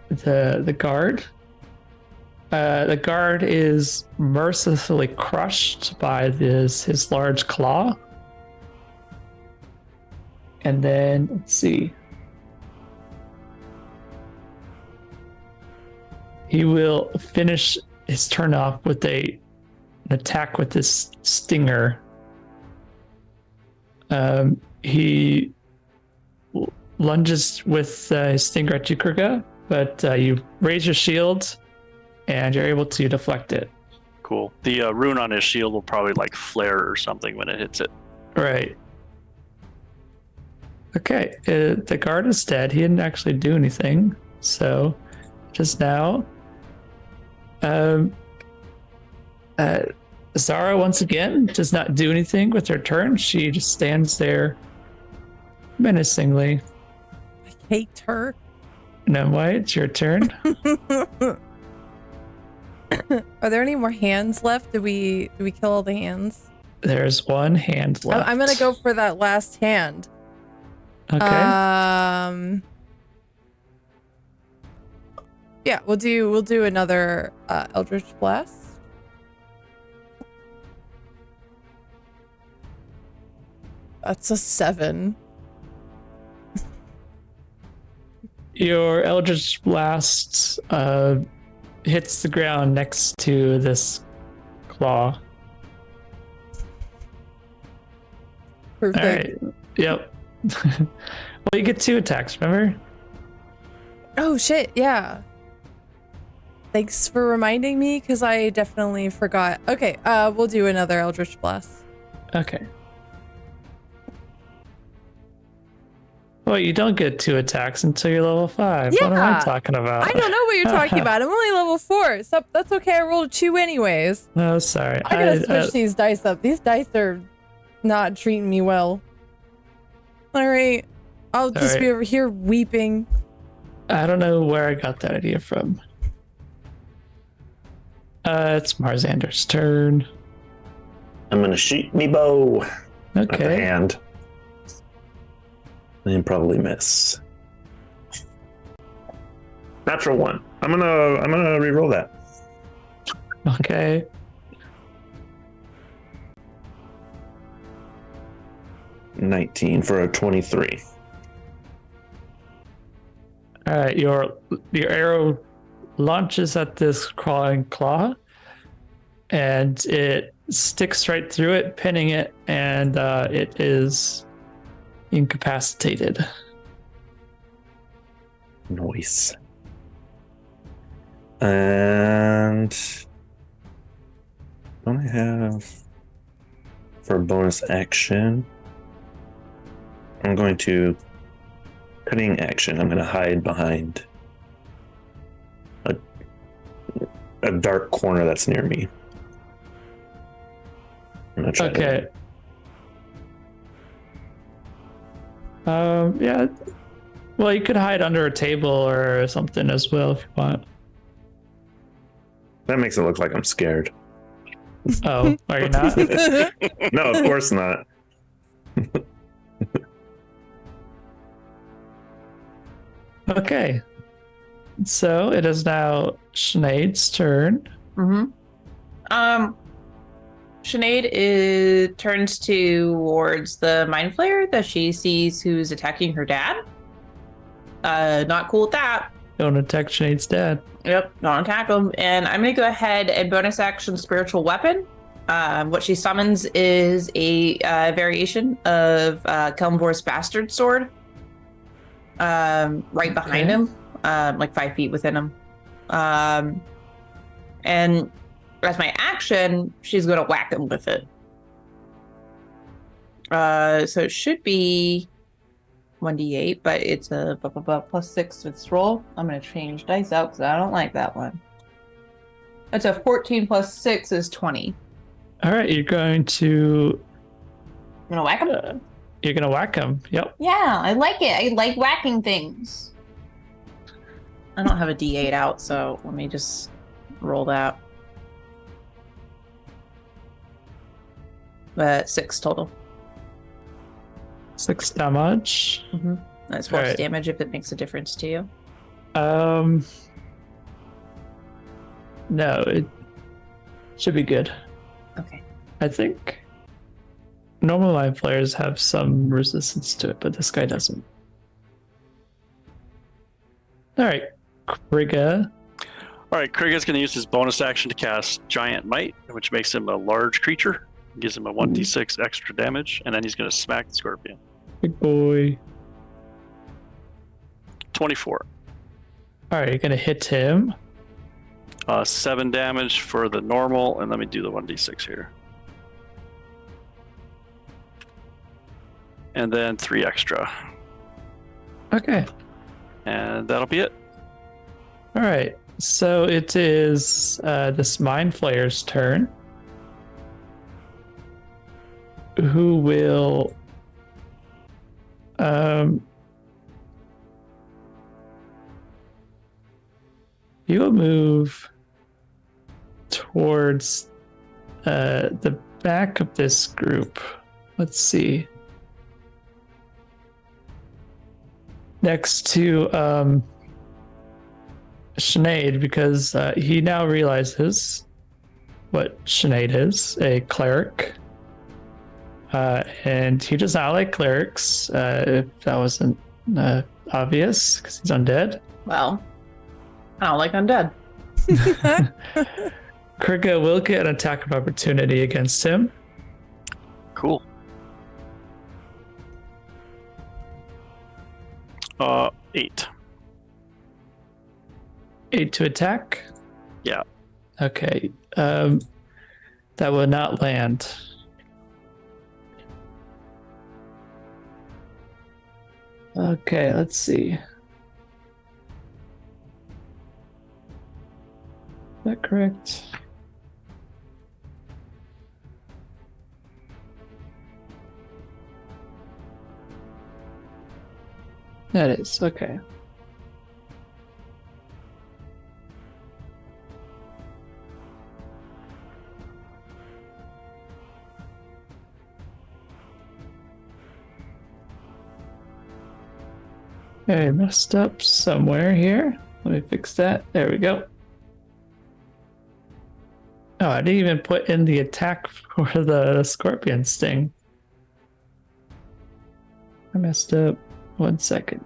the guard. The guard is mercilessly crushed by his large claw. And then, let's see. He will finish his turn off with an attack with this stinger. He lunges with his stinger at you, Krigga, but you raise your shield and you're able to deflect it. Cool. The rune on his shield will probably like flare or something when it hits it. Right. Okay, the guard is dead. He didn't actually do anything. So, just now, Zara once again does not do anything with her turn. She just stands there menacingly. I hate her. Nimue, it's your turn. Are there any more hands left? Did we kill all the hands? There's one hand left. I'm gonna go for that last hand. Okay. Yeah, we'll do another Eldritch Blast. That's a 7. Your Eldritch Blast hits the ground next to this claw. Perfect. All right. Yep. Well, you get 2 attacks, remember? Oh shit, yeah. Thanks for reminding me, because I definitely forgot. Okay, we'll do another Eldritch Blast. Okay. Well, you don't get 2 attacks until you're level 5. What am I Yeah. talking about? I don't know what you're talking about. I'm only level 4, so that's okay. I rolled a 2 anyways. Oh, sorry. I gotta switch these dice up. These dice are not treating me well. All right, I'll just be over here weeping. I don't know where I got that idea from. It's Marzander's turn. I'm gonna shoot me bow at the Okay. hand. And probably miss. Natural 1. I'm gonna re-roll that. Okay. $19 for a 23. All right. Your arrow launches at this crawling claw, and it sticks right through it, pinning it, and it is incapacitated. Nice. And don't I have for a bonus action? I'm going to cutting action. I'm going to hide behind a dark corner that's near me. I'm gonna try Okay. Yeah. Well, you could hide under a table or something as well if you want. That makes it look like I'm scared. Oh, are you not? No, of course not. Okay. So it is now Sinead's turn. Sinead turns towards the mind flayer that she sees who's attacking her dad. Not cool with that. Don't attack Sinead's dad. Yep, don't attack him. And I'm gonna go ahead and bonus action spiritual weapon. What she summons is a variation of Kelmvor's bastard sword. Right behind him, like 5 feet within him. And as my action, she's gonna whack him with it. So it should be 1d8, but it's a +6 with this roll. I'm gonna change dice out because I don't like that one. That's a 14 plus 6 is 20. All right, you're going to I'm gonna whack him. you're gonna whack him. Yep. Yeah, I like it. I like whacking things. I don't have a d8 out, so let me just roll that. 6 total. 6 damage. That's force Alright. damage if it makes a difference to you. No, it should be good. Okay. I think normal mind flayers have some resistance to it, but this guy doesn't. All right, Krigga. All right, Krigga's going to use his bonus action to cast Giant Might, which makes him a large creature. Gives him a 1d6 extra damage, and then he's going to smack the scorpion. Big boy. 24. All right, you're gonna hit him. 7 damage for the normal, and let me do the 1d6 here. And then 3 extra. Okay. And that'll be it. All right. So it is this mind flayer's turn. Who will he will move towards the back of this group. Let's see. Next to Sinead, because he now realizes what Sinead is, a cleric. And he does not like clerics, if that wasn't obvious, because he's undead. Well, I don't like undead. Krigga will get an attack of opportunity against him. Cool. 8. 8 to attack? Yeah. Okay. That will not land. Okay, let's see. Is that correct? That is, okay. Okay, messed up somewhere here. Let me fix that. There we go. Oh, I didn't even put in the attack for the scorpion sting. I messed up. 1 second.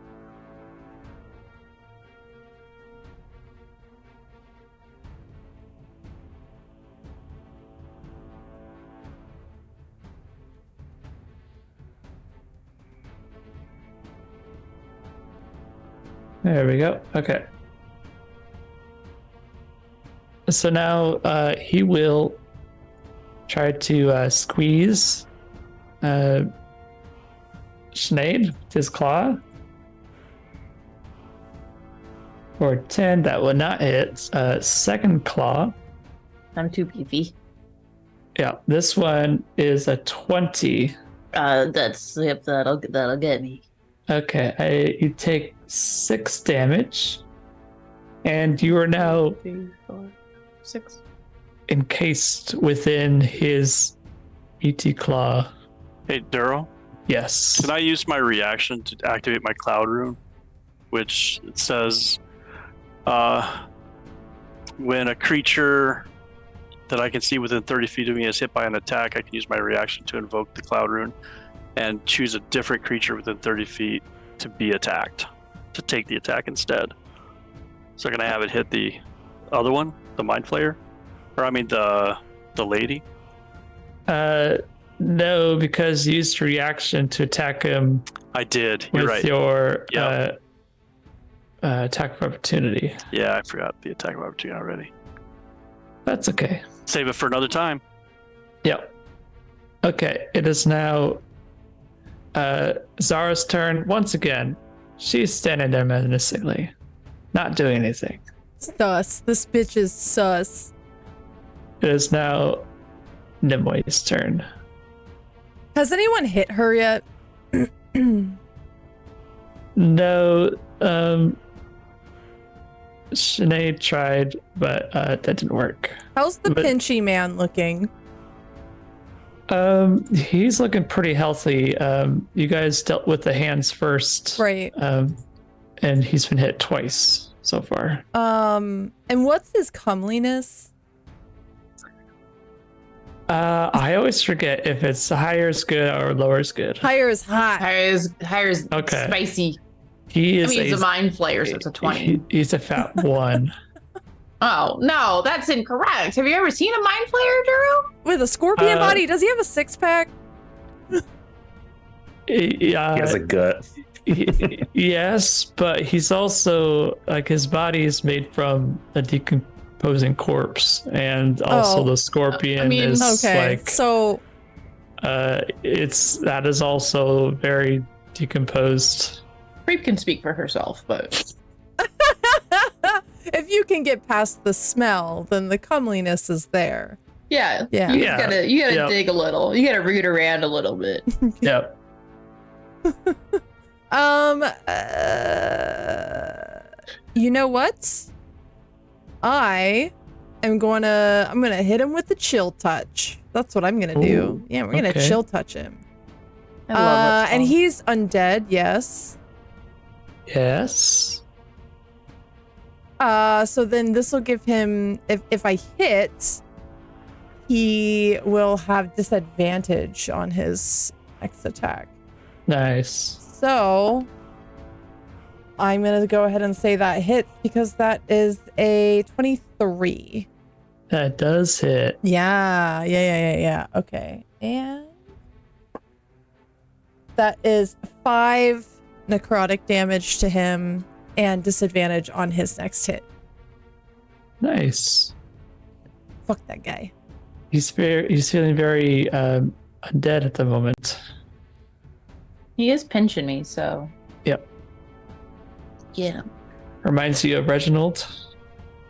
There we go. Okay. So now he will try to squeeze Sinead with his claw. For 10, that would not hit. Second claw. I'm too beefy. Yeah, this one is a 20. That'll get me. Okay, you take 6 damage, and you are now 3, 4, 6. encased within his meaty claw. Hey, Daryl, Yes. can I use my reaction to activate my cloud rune? Which it says, when a creature that I can see within 30 feet of me is hit by an attack, I can use my reaction to invoke the cloud rune and choose a different creature within 30 feet to be attacked, to take the attack instead. So can I have it hit the other one, the Mind Flayer? Or I mean the lady? No, because you used reaction to attack him I did. You're with right. your Yeah. attack of opportunity. Yeah, I forgot the attack of opportunity already. That's okay. Save it for another time. Yep. Okay, it is now Zara's turn once again. She's standing there menacingly, not doing anything. Sus. This bitch is sus. It is now Nimue*'s turn. Has anyone hit her yet? No, Sinead tried, but that didn't work. How's the But- pinchy man looking? He's looking pretty healthy. You guys dealt with the hands first, Right. and he's been hit twice so far. And what's his comeliness? I always forget if it's higher is good or lower is good. Higher is hot. Higher is Okay. spicy. He I is mean, it's a mind flayer, so it's a 20. He's a fat one. Oh, no, that's incorrect. Have you ever seen a mind flayer, Duro? With a scorpion Uh, body, does he have a 6-pack? He has a gut. Yes, but he's also like his body is made from a decomposing corpse, and also Oh. the scorpion I mean, is Okay, like so that is also very decomposed. Creep can speak for herself, but if you can get past the smell, then the comeliness is there. yeah, Yeah. you Yeah. gotta Yep. dig a little. You gotta root around a little bit. Yep. You know what? I'm gonna hit him with the chill touch. That's what I'm gonna do. Ooh, Yeah, we're gonna okay. chill touch him. I love that And song. he's undead, yes. Yes. So then this will give him, if I hit, he will have disadvantage on his next attack. Nice. So I'm gonna go ahead and say that hits because that is a 23. That does hit. Yeah. Okay. And that is 5 necrotic damage to him and disadvantage on his next hit. Nice. Fuck that guy. He's feeling very undead at the moment. He is pinching me, so Yep. yeah. Reminds you of Reginald.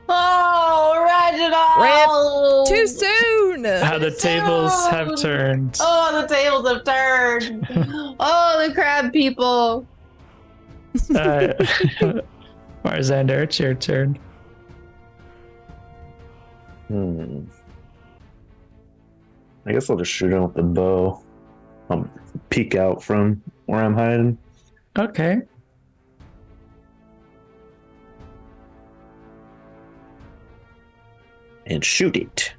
Oh, Reginald! Too soon. How the tables have turned. Oh, the tables have turned. Oh, the crab people. Marzander, it's your turn. I guess I'll just shoot him with the bow. I'll peek out from where I'm hiding. Okay. And shoot it.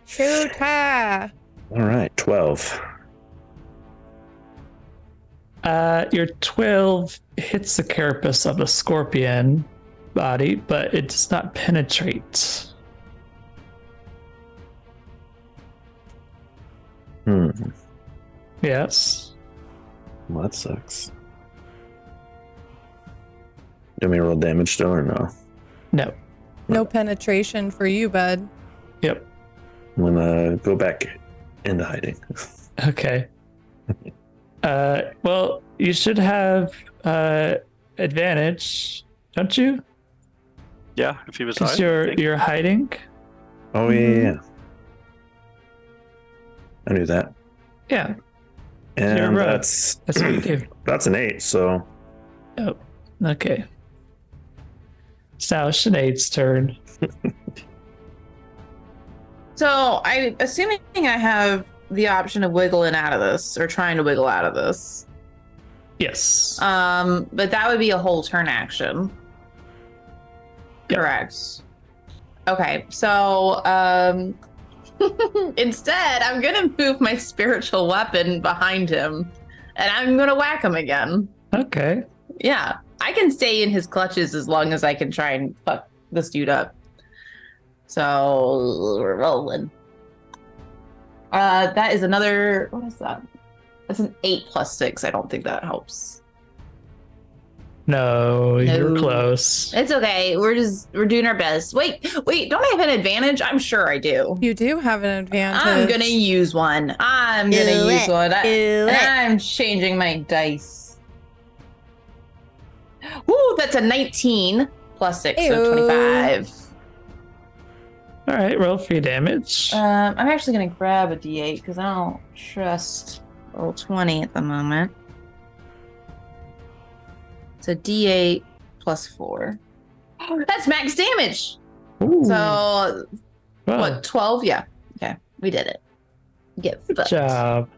Shoot her. All right, 12. Your 12 hits the carapace of the scorpion body, but it does not penetrate. Yes. Well, that sucks. Do me roll damage still or no? No. No penetration for you, bud. Yep. I'm gonna go back into hiding. Okay. Well, you should have advantage, don't you? Yeah, if he was Because hiding, I think. you're hiding. Oh yeah, yeah. I knew that. Yeah, And You're right. that's that's what you do. that's an 8. So Oh, okay. It's now Sinead's turn. So I assuming I have the option of wiggling out of this or trying to wiggle out of this. Yes. But that would be a whole turn action. Yeah. Correct. Okay, so instead I'm gonna move my spiritual weapon behind him and I'm gonna whack him again. Okay. Yeah. I can stay in his clutches as long as I can try and fuck this dude up. So we're rolling. That is another, what is that? That's an 8 plus 6. I don't think that helps. No, you're No. close. It's okay. We're doing our best. Wait, don't I have an advantage? I'm sure I do. You do have an advantage. I'm gonna use one. I'm gonna Do use it. one. Do it. I'm changing my dice. Woo, that's a 19 plus 6, Ew. so 25. All right, roll for your damage. I'm actually gonna grab a D8 because I don't trust roll 20 at the moment. It's a D8 plus 4. That's max damage. Ooh, So well, what? 12? Yeah. Okay, we did it. Get good fucked. job.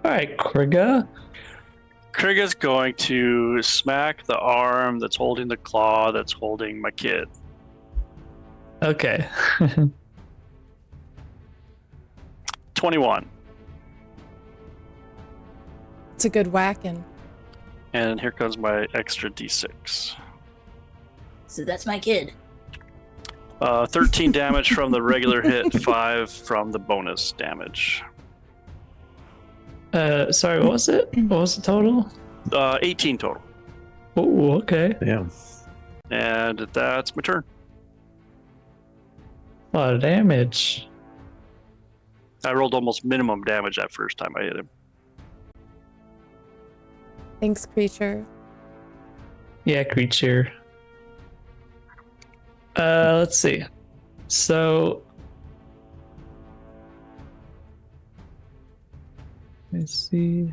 All right, Krigga. Krigga's going to smack the arm that's holding the claw that's holding my kid. Okay. 21. It's a good whacking. And here comes my extra d6. So that's my kid. 13 damage from the regular hit, 5 from the bonus damage. Sorry, what was it? What was the total? 18 total. Oh, okay. yeah. And that's my turn. A lot of damage. I rolled almost minimum damage that first time I hit him. Thanks, creature. Yeah, creature. Let's see. So let me see.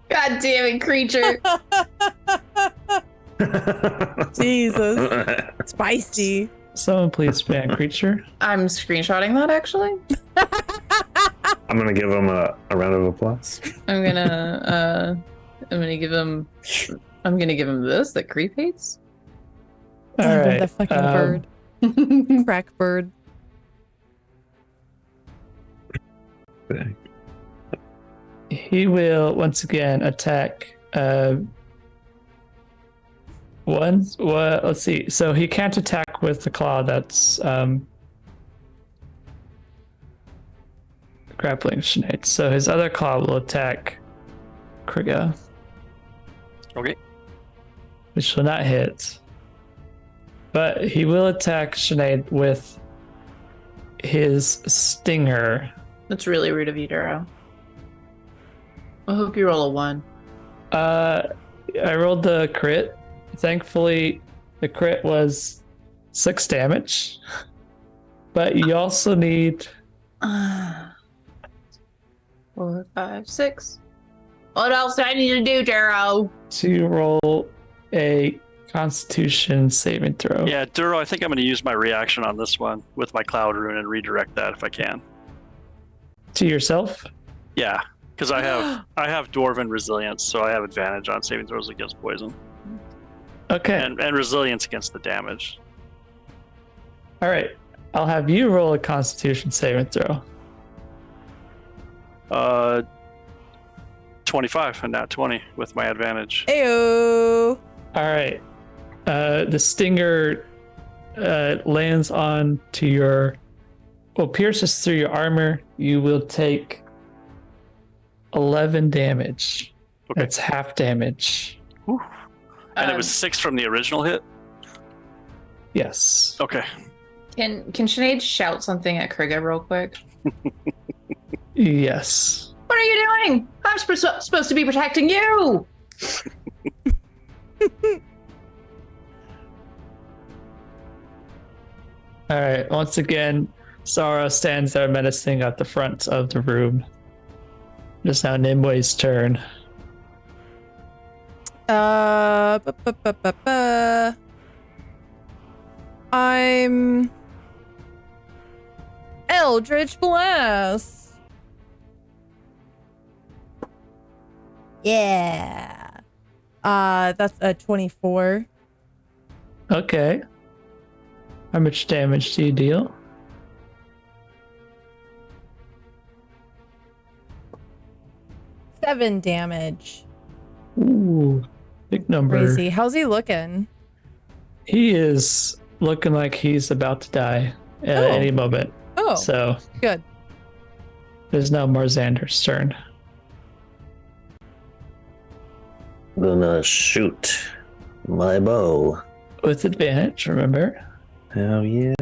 God damn it, creature. Jesus. Spicy. Someone please ban creature. I'm screenshotting that actually. I'm gonna give him a round of applause. I'm gonna give him this that creep hates. All Damn it, right. the fucking bird. Crack bird. Okay. He will once again attack one. Well, let's see. So he can't attack with the claw that's grappling Sinead. So his other claw will attack Krigga, Okay. which will not hit. But he will attack Sinead with his stinger. That's really rude of you, Duro. I hope you roll a 1. I rolled the crit. Thankfully, the crit was 6 damage. But you also need 4, 5, 6. What else do I need to do, Duro? to roll a Constitution saving throw. Yeah, Duro, I think I'm going to use my reaction on this one with my Cloud Rune and redirect that if I can. To yourself? Yeah, because I have Dwarven Resilience, so I have advantage on saving throws against poison. Okay. And Resilience against the damage. All right. I'll have you roll a Constitution saving throw. 25 and not 20 with my advantage. Ayo. All right. The stinger lands on to your, well, pierces through your armor. You will take 11 damage. Okay. That's half damage. And it was 6 from the original hit? Yes. Okay. Can Sinead shout something at Krigga real quick? Yes. What are you doing? I'm supposed to be protecting you. All right. Once again, Zara stands there menacing at the front of the room. Just now Nimwe's turn. I'm Eldritch Blast. Yeah. That's a 24. Okay. How much damage do you deal? Seven damage. Ooh, big number. Crazy. How's he looking? He is looking like he's about to die at Oh. any moment. Oh, So good. there's now Marzander's turn. Gonna shoot my bow. With advantage, remember? Hell yeah.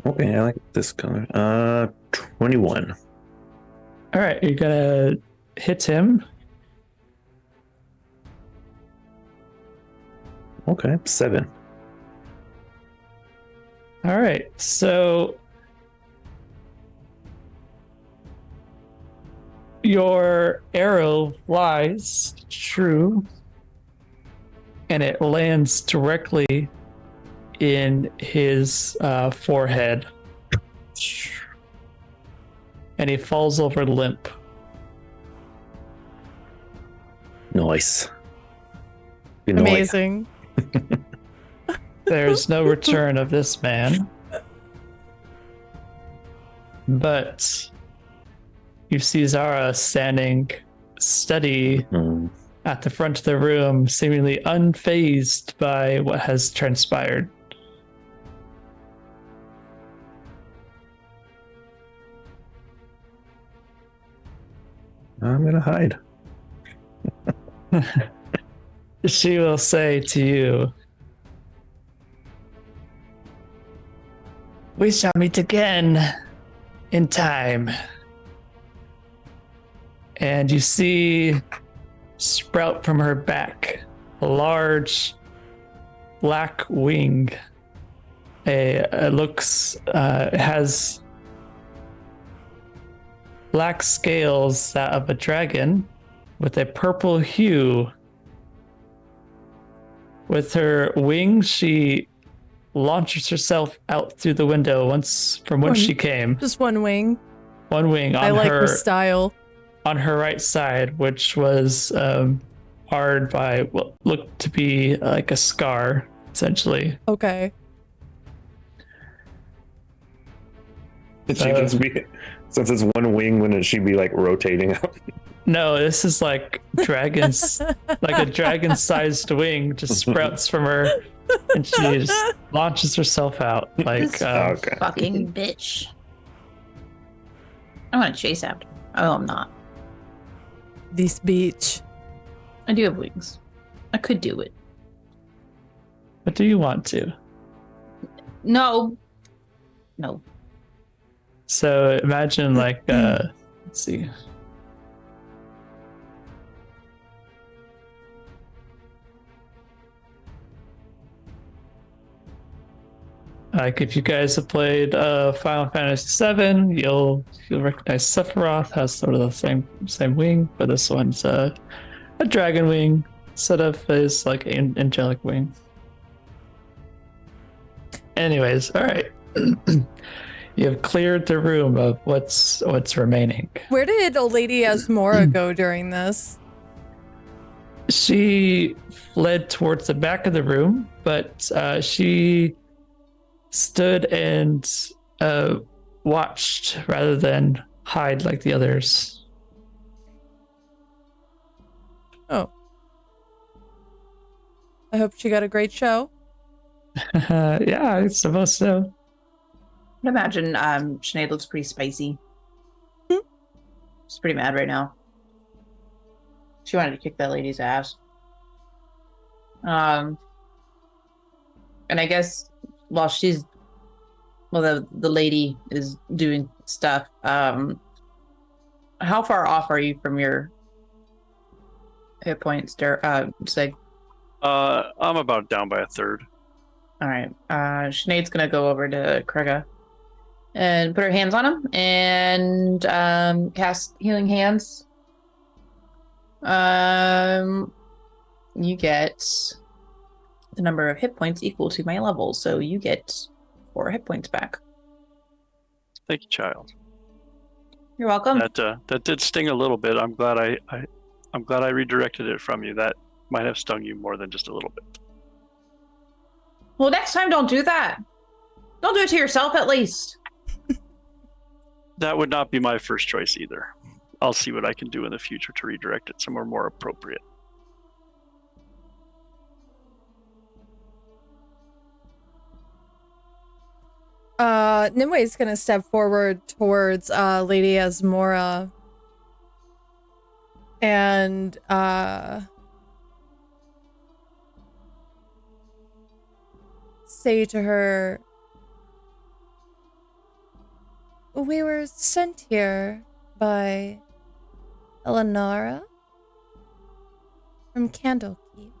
Okay, I like this color. 21. All right, you're gonna hit him. Okay, 7. All right, so your arrow flies true, and it lands directly in his forehead, and he falls over limp. Nice. Good night. Amazing. There's no return of this man, but you see Zara standing steady Hmm. at the front of the room, seemingly unfazed by what has transpired. I'm gonna hide. She will say to you, "We shall meet again in time." And you see sprout from her back a large black wing. It looks has black scales, that of a dragon, with a purple hue. With her wings, she launches herself out through the window once from whence she came. Just one wing. One wing on I like her her style. on her right side, which was marred by what looked to be like a scar, essentially. Okay. Did she just be, since it's one wing, wouldn't she be like rotating out? No, this is like dragons, like a dragon-sized wing just sprouts from her, and she just launches herself out. Like, This Okay. fucking bitch. I want to chase after her. Oh, I'm not. This beach. I do have wings. I could do it. what do you want to? No. No. So imagine like, let's see. Like if you guys have played Final Fantasy VII, you'll recognize Sephiroth has sort of the same wing, but this one's a dragon wing set of his like angelic wing. Anyways, all right. You have cleared the room of what's remaining. Where did old lady Asmora go during this? She fled towards the back of the room, but she stood and watched rather than hide like the others. Oh. I hope she got a great show. Yeah, I suppose so. I imagine Sinead looks pretty spicy. She's pretty mad right now. She wanted to kick that lady's ass. And I guess while the lady is doing stuff, how far off are you from your hit points, Sig? I'm about down by a third. All right. Sinead's gonna go over to Krigga and put her hands on him and cast Healing Hands. You get the number of hit points equal to my level, so you get 4 hit points back. Thank you, child. You're welcome. That did sting a little bit. I'm glad I'm glad I redirected it from you. That might have stung you more than just a little bit. Well, next time, don't do that. Don't do it to yourself, at least. That would not be my first choice either. I'll see what I can do in the future to redirect it somewhere more appropriate. Nimue is gonna step forward towards Lady Asmora and say to her, "We were sent here by Eleonora from Candlekeep.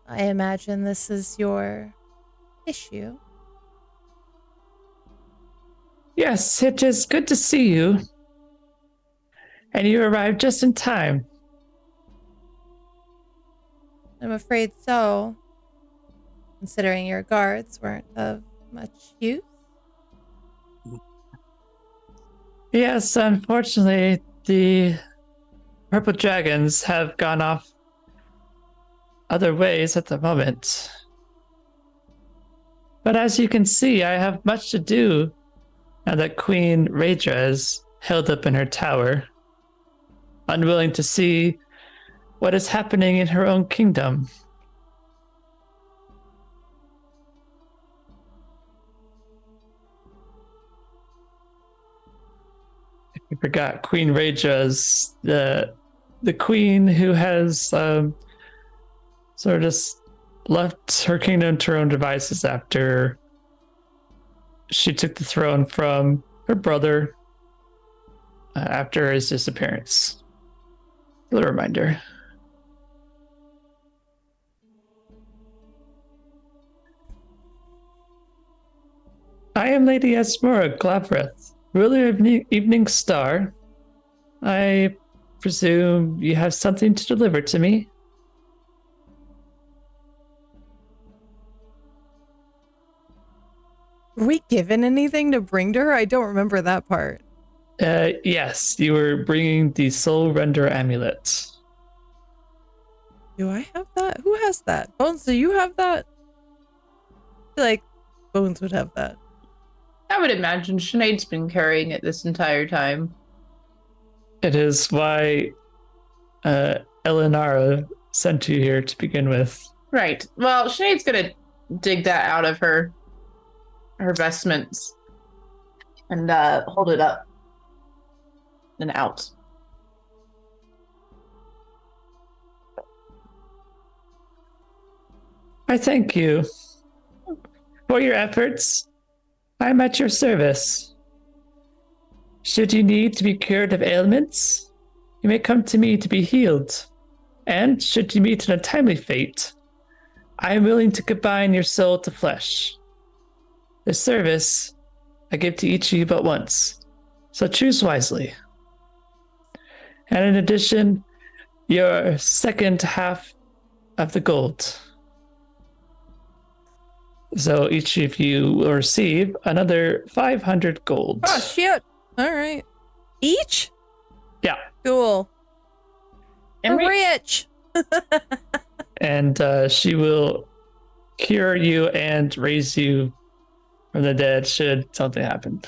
I imagine this is your issue." Yes, it is good to see you. And you arrived just in time. I'm afraid so, considering your guards weren't of much use. Yes, unfortunately, the purple dragons have gone off other ways at the moment. But as you can see, I have much to do now that Queen Raedra is held up in her tower, unwilling to see what is happening in her own kingdom. If you forgot, Queen Raedra's the queen who has sort of just left her kingdom to her own devices after she took the throne from her brother after his disappearance. A little reminder. I am Lady Asmora Glavreth, ruler of Evening Star. I presume you have something to deliver to me? Were we given anything to bring to her? I don't remember that part. Yes, you were bringing the Soul Render amulet. Do I have that? Who has that? Bones, do you have that? I feel like Bones would have that. I would imagine Sinead's been carrying it this entire time. It is why Eleonora sent you here to begin with. Right. Well, Sinead's gonna dig that out of her vestments and hold it up and out. I thank you for your efforts. I'm at your service. Should you need to be cured of ailments, you may come to me to be healed. And should you meet an untimely fate, I am willing to combine your soul to flesh. This service I give to each of you but once, so choose wisely. And in addition, your second half of the gold. So each of you will receive another 500 gold. Oh, shit. All right. Each? Yeah. Cool. And We're rich. And she will cure you and raise you from the dead should something happen.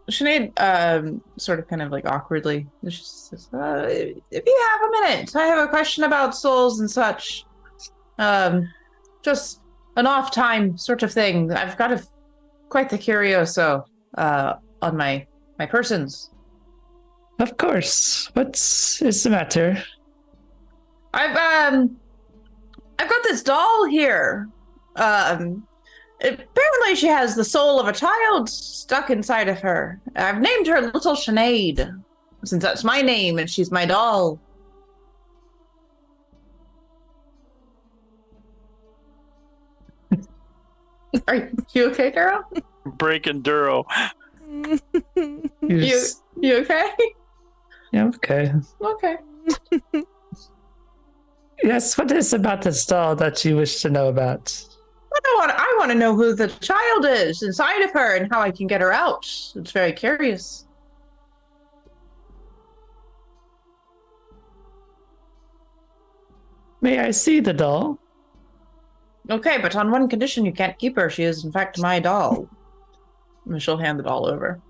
Sinead, sort of kind of like awkwardly, she says, if you have a minute, I have a question about souls and such. Just an off time sort of thing. I've got quite the curioso on my persons. Of course. What is the matter? I've got this doll here. Apparently, she has the soul of a child stuck inside of her. I've named her Little Sinead, since that's my name and she's my doll. Are you okay, girl? Breaking Duro. You okay? Yeah, okay. Okay. Yes, what is about this doll that you wish to know about? I want to know who the child is inside of her and how I can get her out. It's very curious. May I see the doll? Okay, but on one condition, you can't keep her. She is, in fact, my doll. And she'll hand the doll over.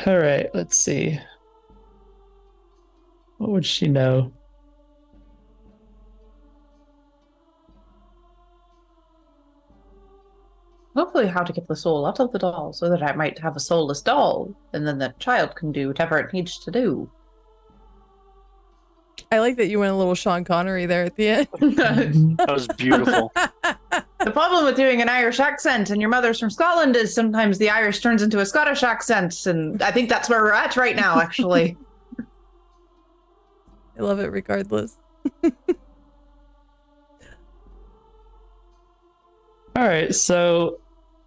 All right, let's see. What would she know? Hopefully, how to get the soul out of the doll so that I might have a soulless doll, and then the child can do whatever it needs to do. I like that you went a little Sean Connery there at the end. That was beautiful. The problem with doing an Irish accent and your mother's from Scotland is sometimes the Irish turns into a Scottish accent, and I think that's where we're at right now, actually. I love it regardless. All right, so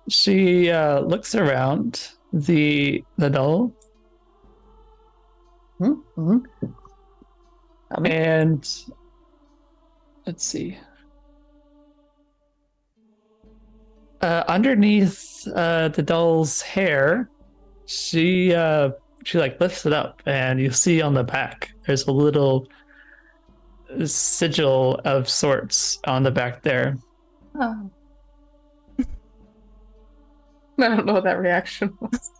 she looks around the doll, Mm-hmm. and let's see. Underneath the doll's hair, she like lifts it up, and you see on the back there's a little sigil of sorts on the back there. Oh. I don't know what that reaction was.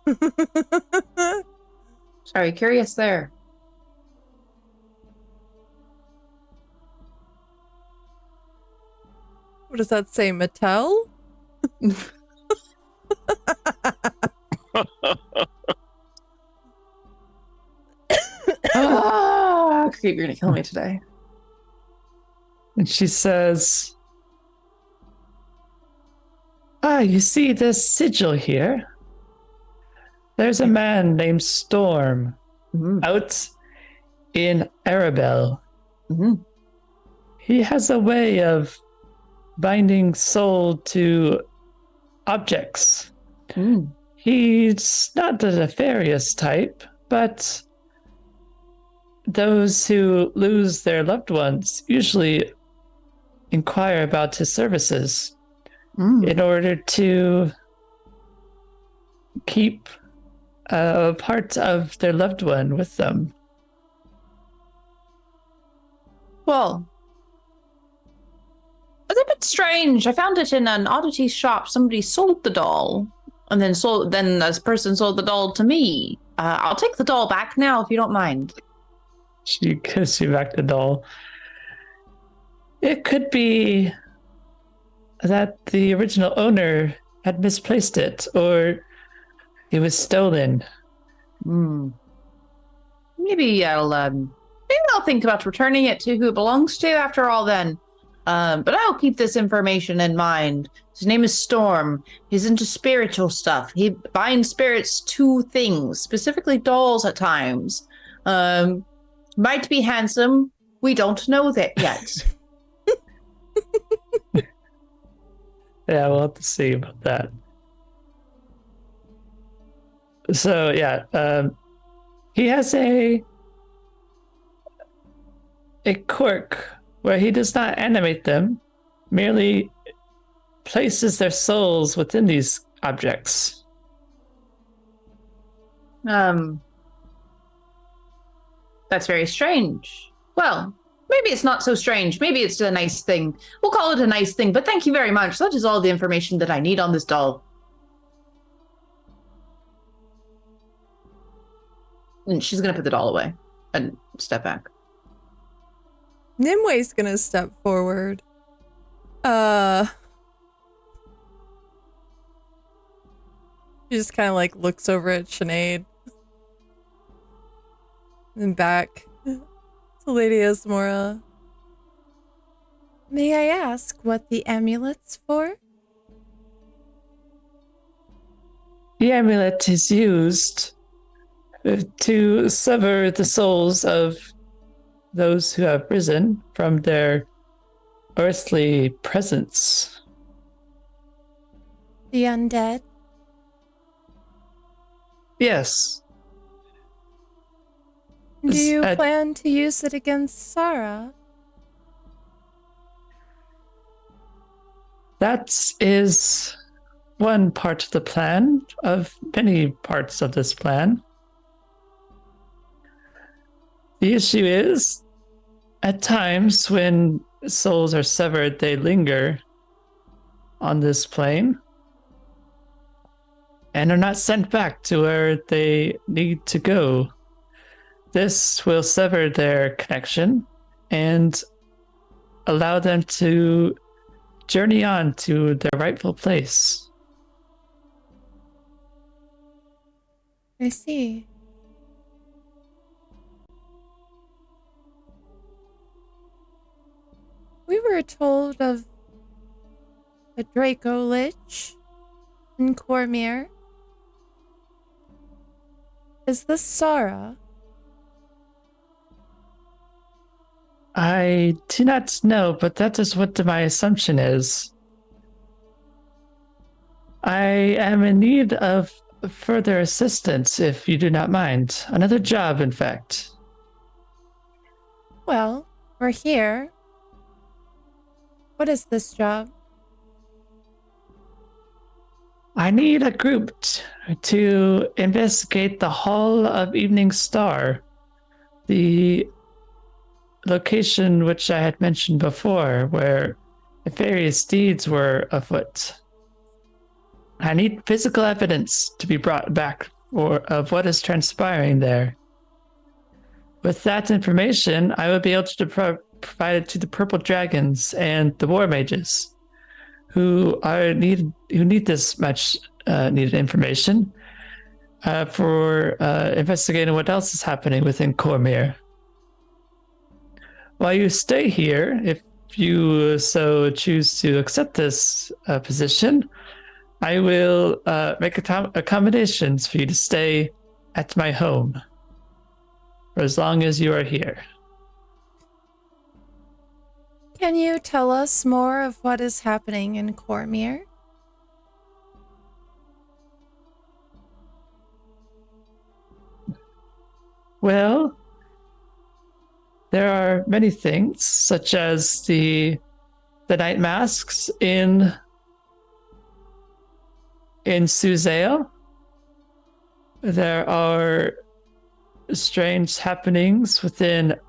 Sorry, curious there. What does that say, Mattel? You're gonna kill me today. And she says, you see this sigil here? There's a man named Storm out in Arabelle. Mm-hmm. He has a way of binding soul to objects. He's not the nefarious type, but those who lose their loved ones usually inquire about his services in order to keep a part of their loved one with them. Well, it's a bit strange. I found it in an oddity shop. Somebody sold the doll, and then this person sold the doll to me. I'll take the doll back now if you don't mind. She gives you back the doll. It could be that the original owner had misplaced it, or it was stolen. Maybe I'll think about returning it to who it belongs to after all then. But I'll keep this information in mind. His name is Storm. He's into spiritual stuff. He binds spirits to things, specifically dolls at times. Might be handsome. We don't know that yet. Yeah, we'll have to see about that. So yeah, he has a quirk where he does not animate them, merely places their souls within these objects. That's very strange. Well, maybe it's not so strange. Maybe it's a nice thing. We'll call it a nice thing, but thank you very much. That is all the information that I need on this doll. And she's going to put the doll away and step back. Nimwe's gonna step forward. She just kind of like looks over at Sinead. And back to Lady Ismora. May I ask what the amulet's for? The amulet is used to sever the souls of those who have risen from their earthly presence. The undead? Yes. Do you plan to use it against Sarah? That is one part of the plan, of many parts of this plan. The issue is, at times when souls are severed, they linger on this plane and are not sent back to where they need to go. This will sever their connection and allow them to journey on to their rightful place. I see. We were told of a Draco Lich in Cormyr. Is this Sarah? I do not know, but that is what my assumption is. I am in need of further assistance, if you do not mind. Another job, in fact. Well, we're here. What is this job? I need a group to investigate the Hall of Evening Star, the location which I had mentioned before, where various deeds were afoot. I need physical evidence to be brought back of what is transpiring there. With that information, I will be able to provide it to the Purple Dragons and the War Mages, who need this much needed information for investigating what else is happening within Cormyr. While you stay here, if you so choose to accept this position, I will make accommodations for you to stay at my home for as long as you are here. Can you tell us more of what is happening in Cormyr? Well, there are many things, such as the night masks in Suzale. There are strange happenings within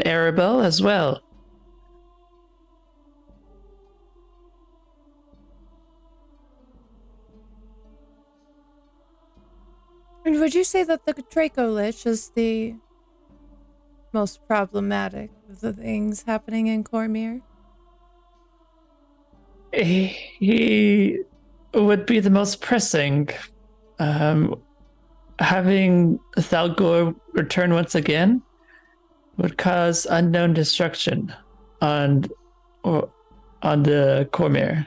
Arabelle as well. And would you say that the Draco Lich is the most problematic of the things happening in Cormyr? He would be the most pressing. Having Thalgor return once again would cause unknown destruction on the Cormyr,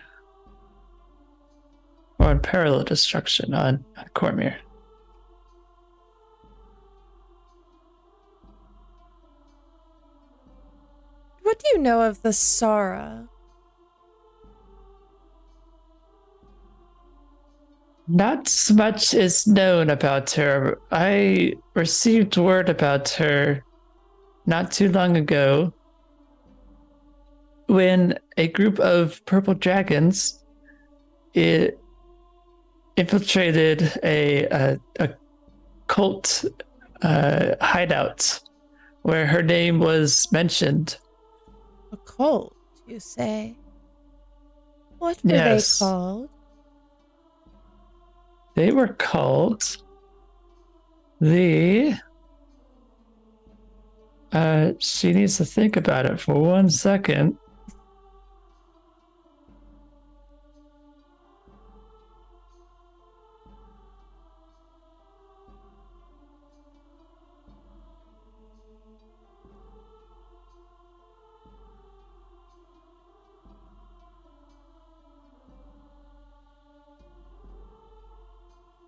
or unparalleled destruction on Cormyr. What do you know of the Sara? Not much is known about her. I received word about her not too long ago when a group of purple dragons infiltrated a cult hideout where her name was mentioned. A cult, you say? What were Yes. they called? They were called the She needs to think about it for 1 second.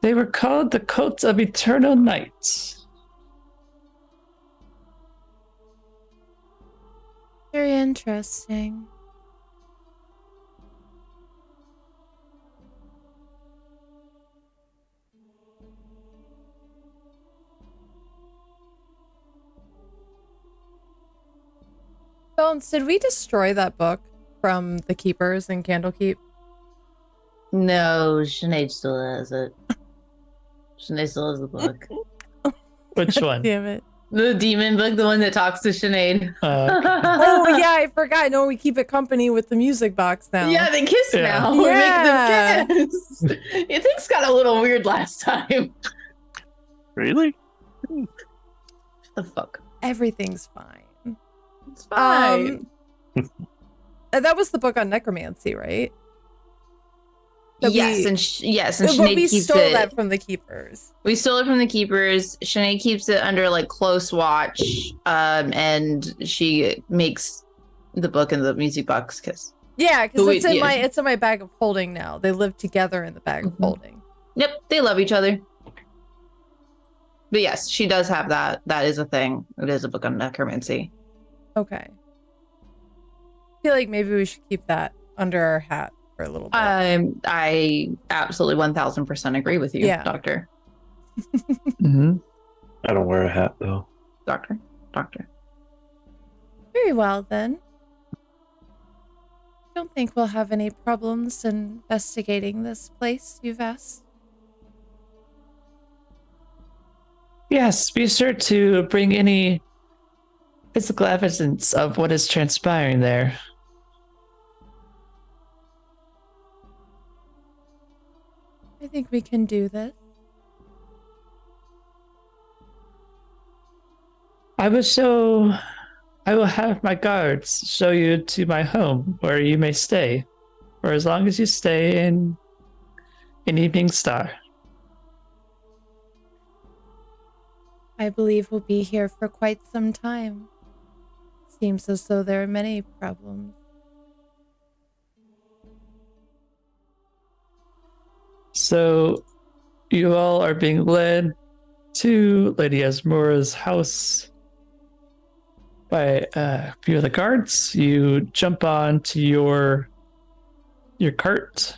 They were called the Coats of Eternal Night. Very interesting. Bones, did we destroy that book from the Keepers in Candlekeep? No, Sinead still has it. Sinead still has the book. Which one? Damn it. The demon book, the one that talks to Sinead. Oh, yeah, I forgot. No, we keep it company with the music box now. Yeah, they kiss Yeah. now. We're Yeah. making them kiss. Things got a little weird last time. Really? What the fuck? Everything's fine. It's fine. That was the book on necromancy, right? Yes, we- and But Sinead we keeps stole it. that from the Keepers. We stole it from the Keepers. Sinead keeps it under like close watch, and she makes the book and the music box kiss. Yeah, because But it's in yeah. my bag of holding now. They live together in the bag of Mhm. holding. Yep, they love each other. But yes, she does have that. That is a thing. It is a book on necromancy. Okay. I feel like maybe we should keep that under our hat for a little bit. I absolutely 1000% agree with you, Yeah. Doctor. Mm-hmm. I don't wear a hat though. Doctor. Very well, then. Don't think we'll have any problems investigating this place you've asked. Yes, be sure to bring any physical evidence of what is transpiring there. I think we can do this. I will have my guards show you to my home where you may stay, for as long as you stay in Evening Star. I believe we'll be here for quite some time. Seems as though there are many problems. So, you all are being led to Lady Asmora's house by a few of the guards. You jump on to your cart.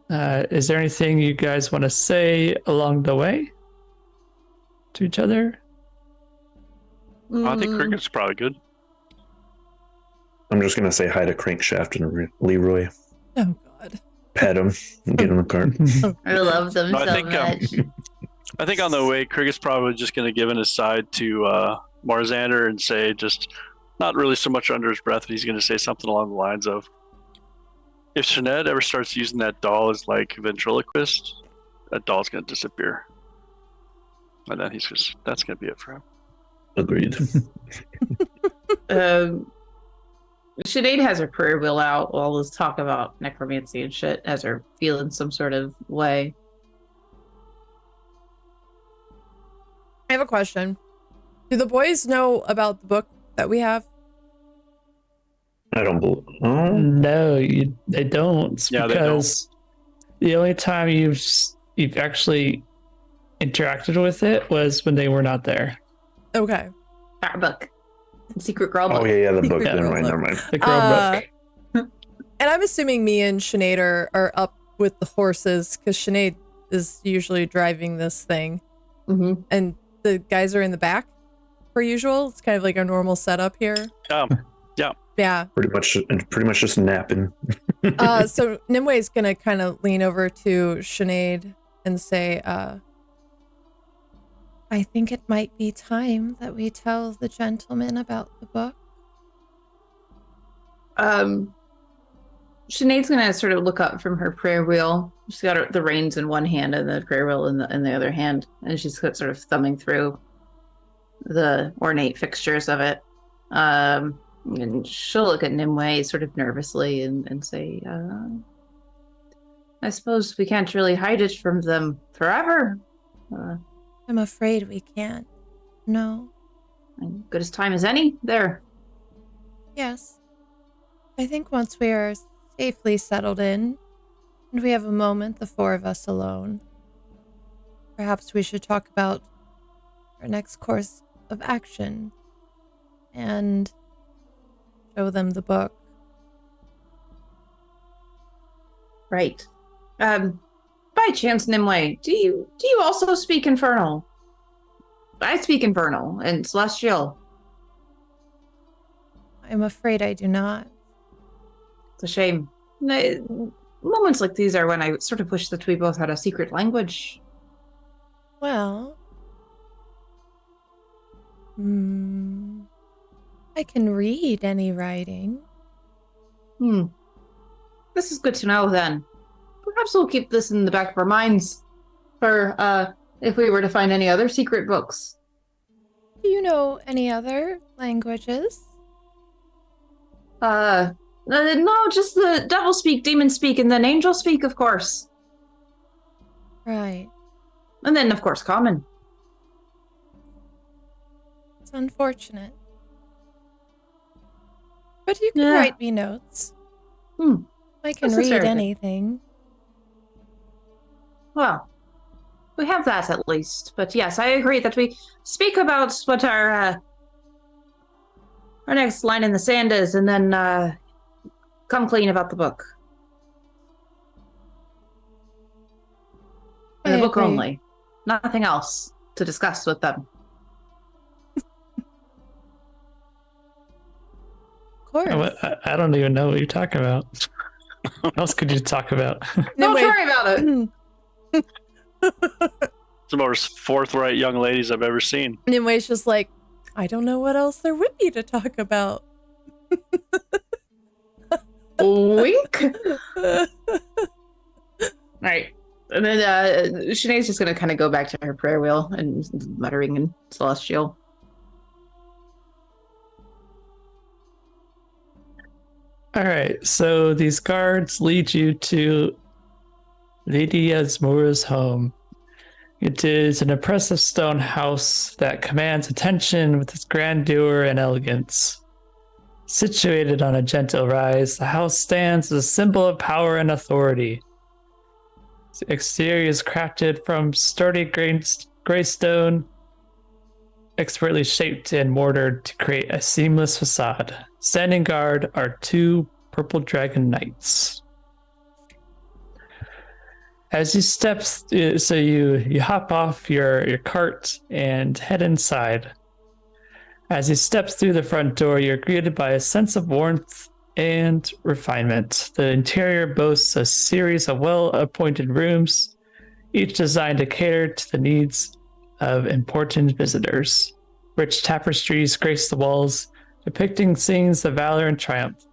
Is there anything you guys want to say along the way to each other? I think cricket's probably good. I'm just gonna say hi to Crankshaft and Leroy. Oh, God. Pet him and get in the cart. I love them No, I so think, much. I think on the way, Krigga's probably just going to give an aside to Marzander and say, just not really so much under his breath, but he's going to say something along the lines of, if Sinead ever starts using that doll as like ventriloquist, that doll's going to disappear. And then that's going to be it for him. Agreed. Sinead has her prayer wheel out while let's talk about necromancy and shit, has her feeling some sort of way. I have a question. Do the boys know about the book that we have? I don't believe. No, they don't. Yeah, they because the only time you've actually interacted with it was when they were not there. Okay. Our book. Secret girl book. Oh yeah, the book. Yeah, Never the mind. book. Never mind. The girl book. And I'm assuming me and Sinead are up with the horses because Sinead is usually driving this thing. Mm-hmm. And the guys are in the back per usual. It's kind of like our normal setup here. Yeah. Pretty much just napping. So Nimue is gonna kind of lean over to Sinead and say, I think it might be time that we tell the gentleman about the book. Sinead's gonna sort of look up from her prayer wheel. She's got the reins in one hand and the prayer wheel in the other hand, and she's sort of thumbing through. the ornate fixtures of it. And she'll look at Nimue sort of nervously and say, I suppose we can't really hide it from them forever. I'm afraid we can't. No. Good as time as any. There. Yes. I think once we are safely settled in, and we have a moment, the four of us alone, perhaps we should talk about our next course of action and show them the book. Right. By chance, Nimue, do you also speak Infernal? I speak Infernal and Celestial. I'm afraid I do not. It's a shame. Moments like these are when I sort of wish that we both had a secret language. Well, I can read any writing. This is good to know then. Perhaps we'll keep this in the back of our minds for if we were to find any other secret books. Do you know any other languages? No, just the devil speak, demon speak, and then angel speak, of course. Right. And then, of course, common. It's unfortunate. But you can Yeah. write me notes. I can This is read very good. anything. Well, we have that at least. But yes, I agree that we speak about what our next line in the sand is, and then come clean about the book. And I the book agree. only. Nothing else to discuss with them. Of course. I don't even know what you're talking about. What else could you talk about? Don't Wait. worry about it. It's the most forthright young ladies I've ever seen. Nimue's just like, I don't know what else there would be to talk about. Wink. Right. And then Shanae's just going to kind of go back to her prayer wheel and muttering in Celestial. All right, so these guards lead you to Lady Asmura's home. It is an impressive stone house that commands attention with its grandeur and elegance. Situated on a gentle rise, the house stands as a symbol of power and authority. The exterior is crafted from sturdy gray stone, expertly shaped and mortared to create a seamless facade. Standing guard are two purple dragon knights. As you step, so you hop off your cart and head inside. As you step through the front door, you're greeted by a sense of warmth and refinement. The interior boasts a series of well-appointed rooms, each designed to cater to the needs of important visitors. Rich tapestries grace the walls, depicting scenes of valor and triumph,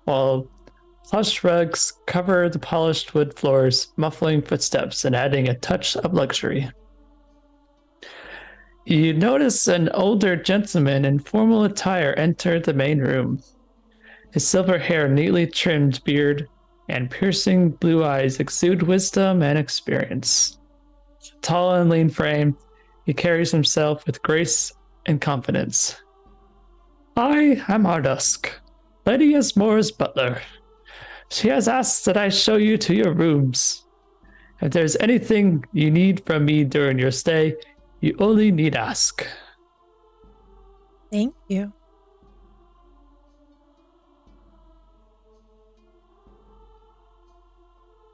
while plush rugs cover the polished wood floors, muffling footsteps and adding a touch of luxury. You notice an older gentleman in formal attire enter the main room. His silver hair, neatly trimmed beard, and piercing blue eyes exude wisdom and experience. Tall and lean frame, he carries himself with grace and confidence. I am Ardusk, Lady Asmura's butler. She has asked that I show you to your rooms. If there's anything you need from me during your stay, you only need ask. Thank you.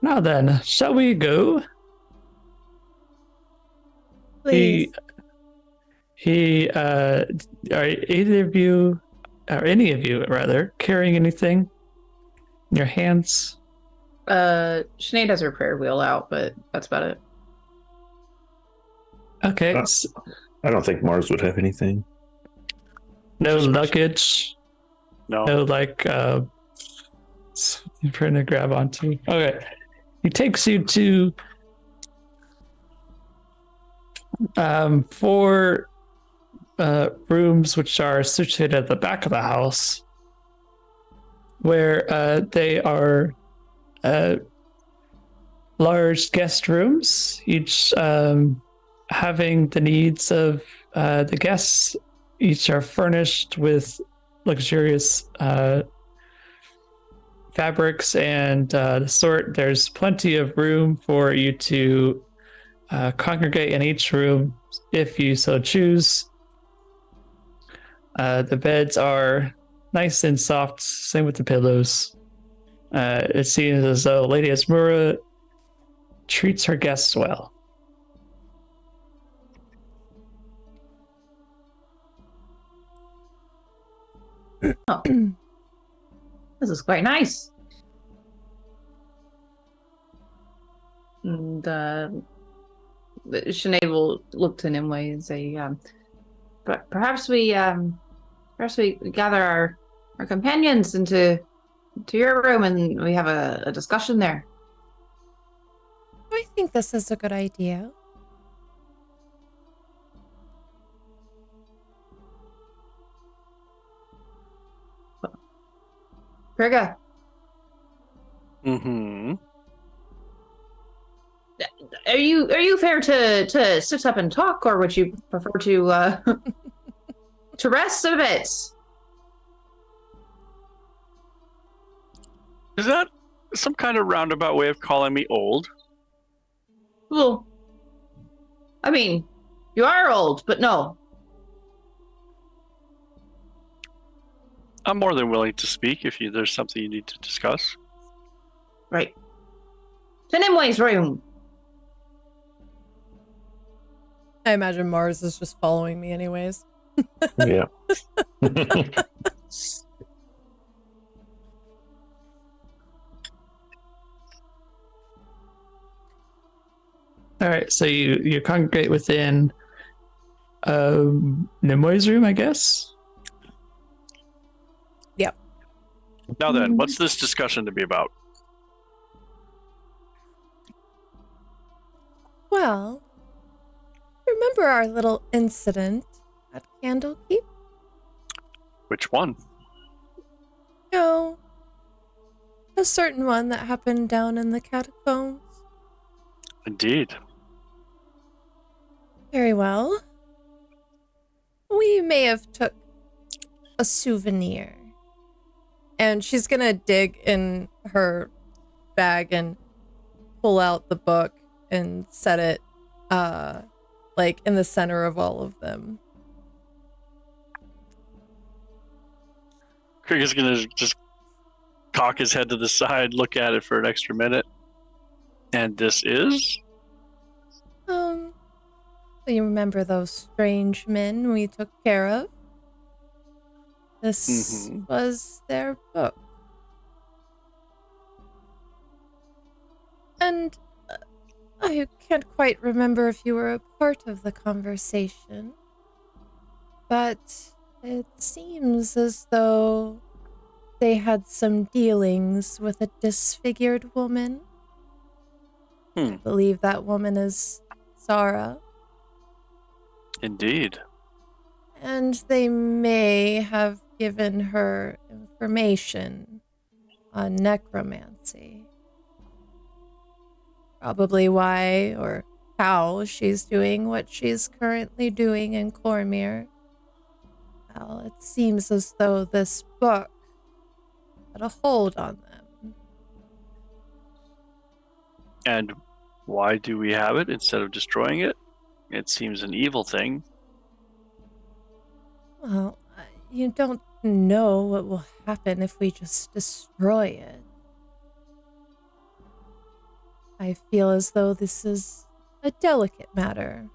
Now then, shall we go? Please. Are either of you, or any of you rather, carrying anything in your hands? Sinead has her prayer wheel out, but that's about it. Okay. I don't think Mars would have anything. No luggage. No. No, like, you're trying to grab onto. Okay. He takes you to 4 rooms which are situated at the back of the house, where they are large guest rooms, each having the needs of the guests. Each are furnished with luxurious fabrics and the sort. There's plenty of room for you to congregate in each room if you so choose. The beds are nice and soft, same with the pillows. It seems as though Lady Asmura treats her guests well. Oh. This is quite nice. And Sinead will look to Nimue and say, perhaps we gather our companions into your room and we have a discussion there. I think this is a good idea. Krigga, Mm-hmm. are you fair to sit up and talk, or would you prefer to to rest a bit? Is that some kind of roundabout way of calling me old? Well, I mean, you are old, but no. I'm more than willing to speak if there's something you need to discuss. Right. To Nimue's room. I imagine Mars is just following me anyways. Yeah. All right, so you congregate within Nimoy's room, I guess. Now then, what's this discussion to be about? Well, remember our little incident at Candlekeep? Which one? No, a certain one that happened down in the catacombs. Indeed. Very well. We may have took a souvenir. And she's gonna dig in her bag and pull out the book and set it like in the center of all of them. Krigga's gonna just cock his head to the side, look at it for an extra minute. And this is? You remember those strange men we took care of? This was their book. And I can't quite remember if you were a part of the conversation, but it seems as though they had some dealings with a disfigured woman. I believe that woman is Zara. Indeed. And they may have given her information on necromancy. Probably why or how she's doing what she's currently doing in Cormyr. Well, it seems as though this book had a hold on them. And why do we have it instead of destroying it? It seems an evil thing. Well, you don't know what will happen if we just destroy it. I feel as though this is a delicate matter.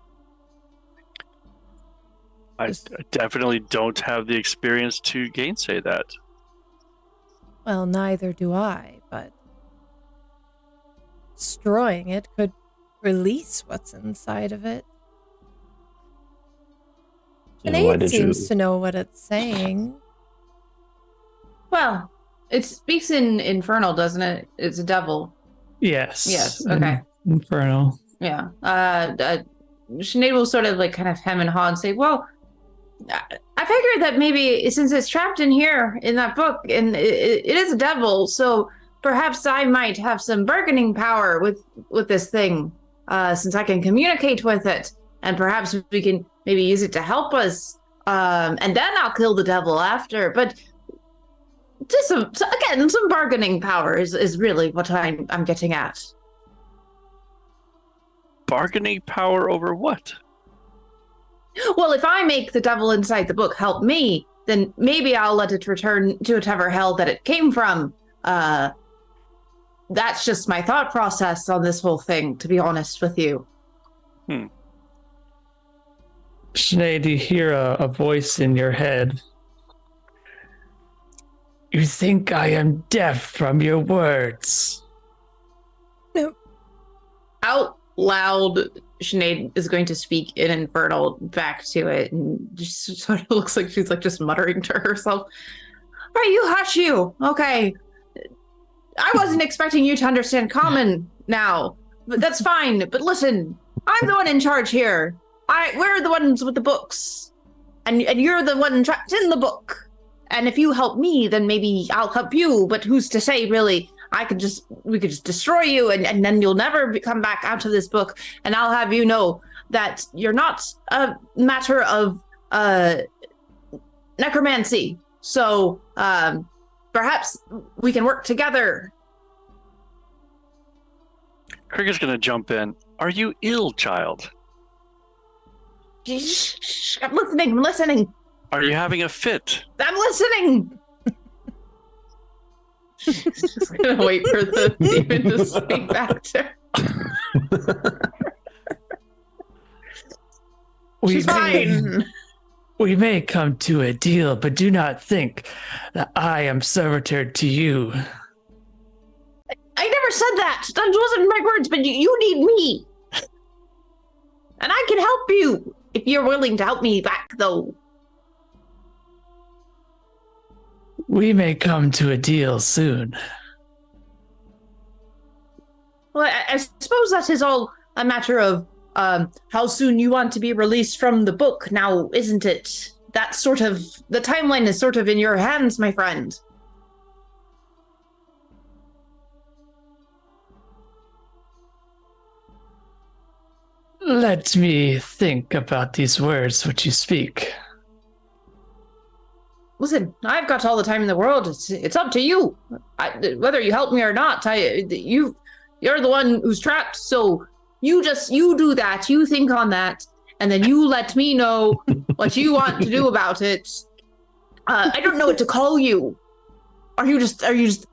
I definitely don't have the experience to gainsay that. Well, neither do I, but destroying it could release what's inside of it. Sinead seems to know what it's saying. Well, it speaks in Infernal, doesn't it? It's a devil. Yes. Yes. Okay. Infernal. Yeah. Sinead will sort of like kind of hem and haw and say, well, I figured that maybe since it's trapped in here in that book, and it is a devil, so perhaps I might have some bargaining power with this thing, since I can communicate with it, and perhaps we can maybe use it to help us, and then I'll kill the devil after. But just some bargaining power is really what I'm getting at. Bargaining power over what? Well, if I make the devil inside the book help me, then maybe I'll let it return to whatever hell that it came from. That's just my thought process on this whole thing, to be honest with you. Sinead, you hear a voice in your head. You think I am deaf from your words? No. Out loud, Sinead is going to speak in Infernal back to it, and just sort of looks like she's like just muttering to herself. Right, you hush you. Okay. I wasn't expecting you to understand Common now, but that's fine. But listen, I'm the one in charge here. We're the ones with the books, and you're the one trapped in the book. And if you help me, then maybe I'll help you. But who's to say, really? We could just destroy you, and then you'll never come back out of this book. And I'll have you know that you're not a matter of necromancy. So perhaps we can work together. Krigga's gonna jump in. Are you ill, child? Shh, I'm listening. Are you having a fit? I'm listening. Just gonna wait for the demon to speak back to her. She's fine. We may come to a deal, but do not think that I am servitor to you. I never said that. That wasn't my words, but you need me. And I can help you if you're willing to help me back, though. We may come to a deal soon. Well, I suppose that is all a matter of how soon you want to be released from the book now, isn't it? That's sort of, the timeline is sort of in your hands, my friend. Let me think about these words which you speak. Listen, I've got all the time in the world. It's up to you. Whether you help me or not, you're the one who's trapped. So you do that. You think on that, and then you let me know what you want to do about it. I don't know what to call you. Are you just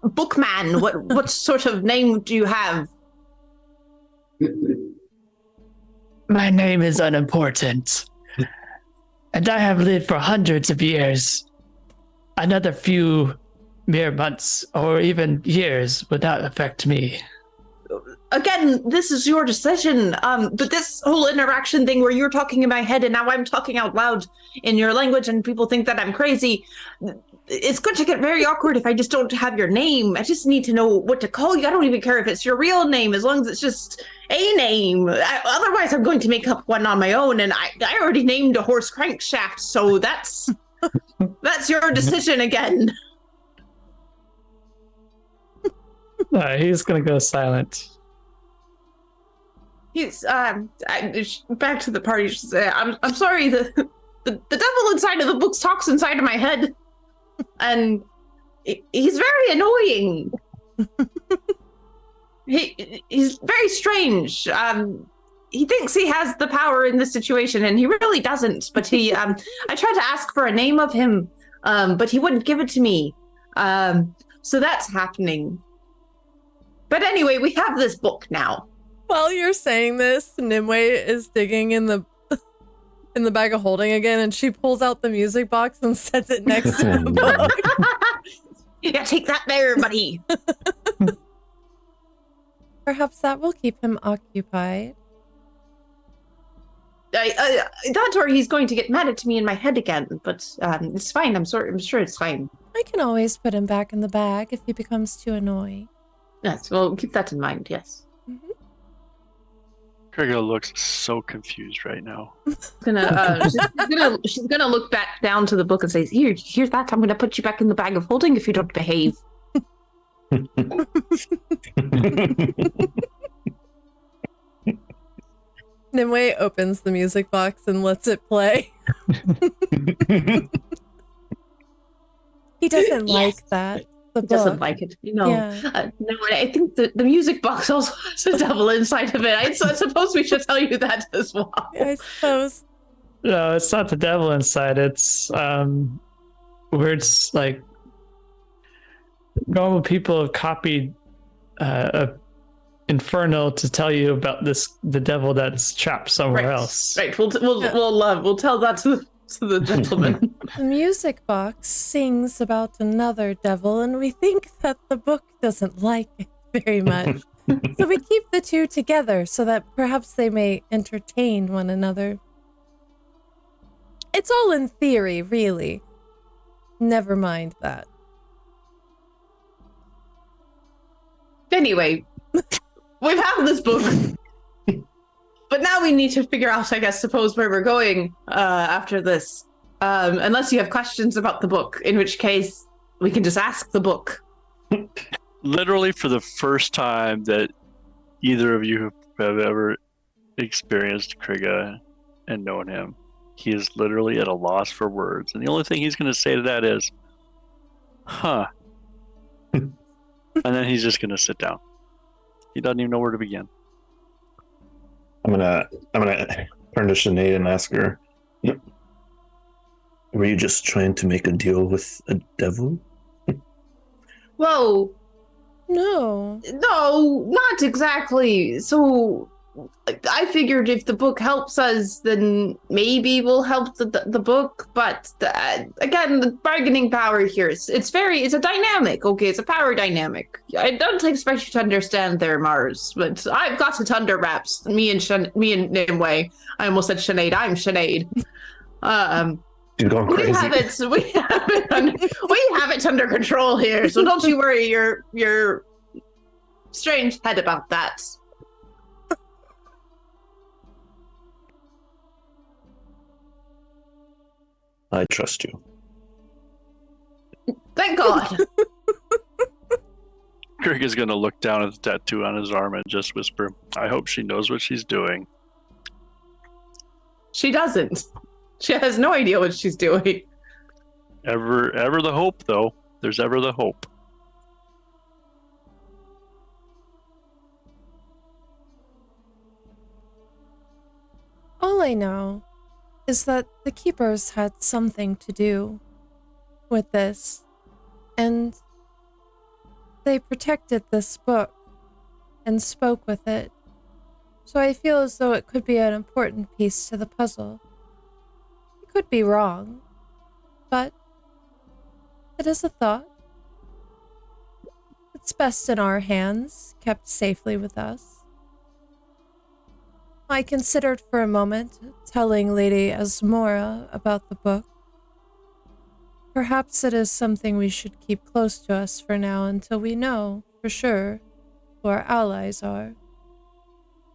Bookman? What sort of name do you have? My name is unimportant, and I have lived for hundreds of years. Another few mere months or even years would not affect me. Again, this is your decision. But this whole interaction thing where you're talking in my head and now I'm talking out loud in your language and people think that I'm crazy, it's going to get very awkward if I just don't have your name. I just need to know what to call you. I don't even care if it's your real name, as long as it's just a name. Otherwise, I'm going to make up one on my own, and I already named a horse Crankshaft, so that's your decision again. He's gonna go silent. He's back to the party. I'm sorry. The devil inside of the books talks inside of my head, and he's very annoying. He's very strange. He thinks he has the power in this situation, and he really doesn't. But he, I tried to ask for a name of him, but he wouldn't give it to me. So that's happening. But anyway, we have this book now. While you're saying this, Nimue is digging in the bag of holding again, and she pulls out the music box and sets it next to the book. Yeah, take that there, buddy. Perhaps that will keep him occupied. I thought or he's going to get mad at me in my head again, but it's fine. I'm sure it's fine. I can always put him back in the bag if he becomes too annoying. Yes, well, keep that in mind, yes. Mm-hmm. Krigga looks so confused right now. She's gonna look back down to the book and say, "Here, here's that. I'm gonna put you back in the bag of holding if you don't behave." Nimue opens the music box and lets it play. He doesn't like that. The He doesn't book. like it. No, Yeah. no. I think the music box also has a devil inside of it. I suppose we should tell you that as well. I suppose. No, it's not the devil inside. It's words like normal people have copied Infernal to tell you about the devil that's trapped somewhere else. Right. We'll tell that to the gentleman. The music box sings about another devil, and we think that the book doesn't like it very much. So we keep the two together so that perhaps they may entertain one another. It's all in theory, really. Never mind that. Anyway, we've had this book. But now we need to figure out, I suppose, where we're going after this. Unless you have questions about the book, in which case we can just ask the book. Literally, for the first time that either of you have ever experienced Krigga and known him, he is literally at a loss for words. And the only thing he's going to say to that is, huh. And then he's just going to sit down. He doesn't even know where to begin. I'm gonna turn to Sinead and ask her, were you just trying to make a deal with a devil? Whoa. No. No, not exactly. So I figured if the book helps us, then maybe we'll help the book. But again, the bargaining power here, it's a dynamic. Okay, it's a power dynamic. I don't expect you to understand there, Mars, but I've got it under wraps. Me and Nimue. I almost said Sinead. I'm Sinead. You're going crazy. We have it under control here. So don't you worry your strange head about that. I trust you. Thank God. Krigga's going to look down at the tattoo on his arm and just whisper, I hope she knows what she's doing. She doesn't. She has no idea what she's doing. Ever the hope, though. There's ever the hope. All I know is that the keepers had something to do with this, and they protected this book and spoke with it. So I feel as though it could be an important piece to the puzzle. It could be wrong, but it is a thought. It's best in our hands, kept safely with us. I considered for a moment telling Lady Asmora about the book. Perhaps it is something we should keep close to us for now until we know, for sure, who our allies are.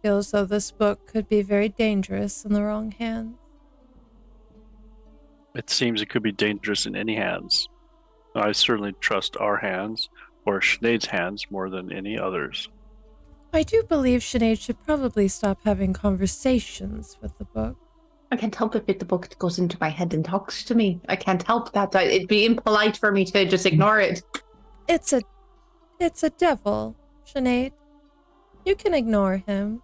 Feels though this book could be very dangerous in the wrong hands. It seems it could be dangerous in any hands. I certainly trust our hands, or Sinead's hands, more than any others. I do believe Sinead should probably stop having conversations with the book. I can't help it if the book goes into my head and talks to me. I can't help that. It'd be impolite for me to just ignore it. It's a devil, Sinead. You can ignore him.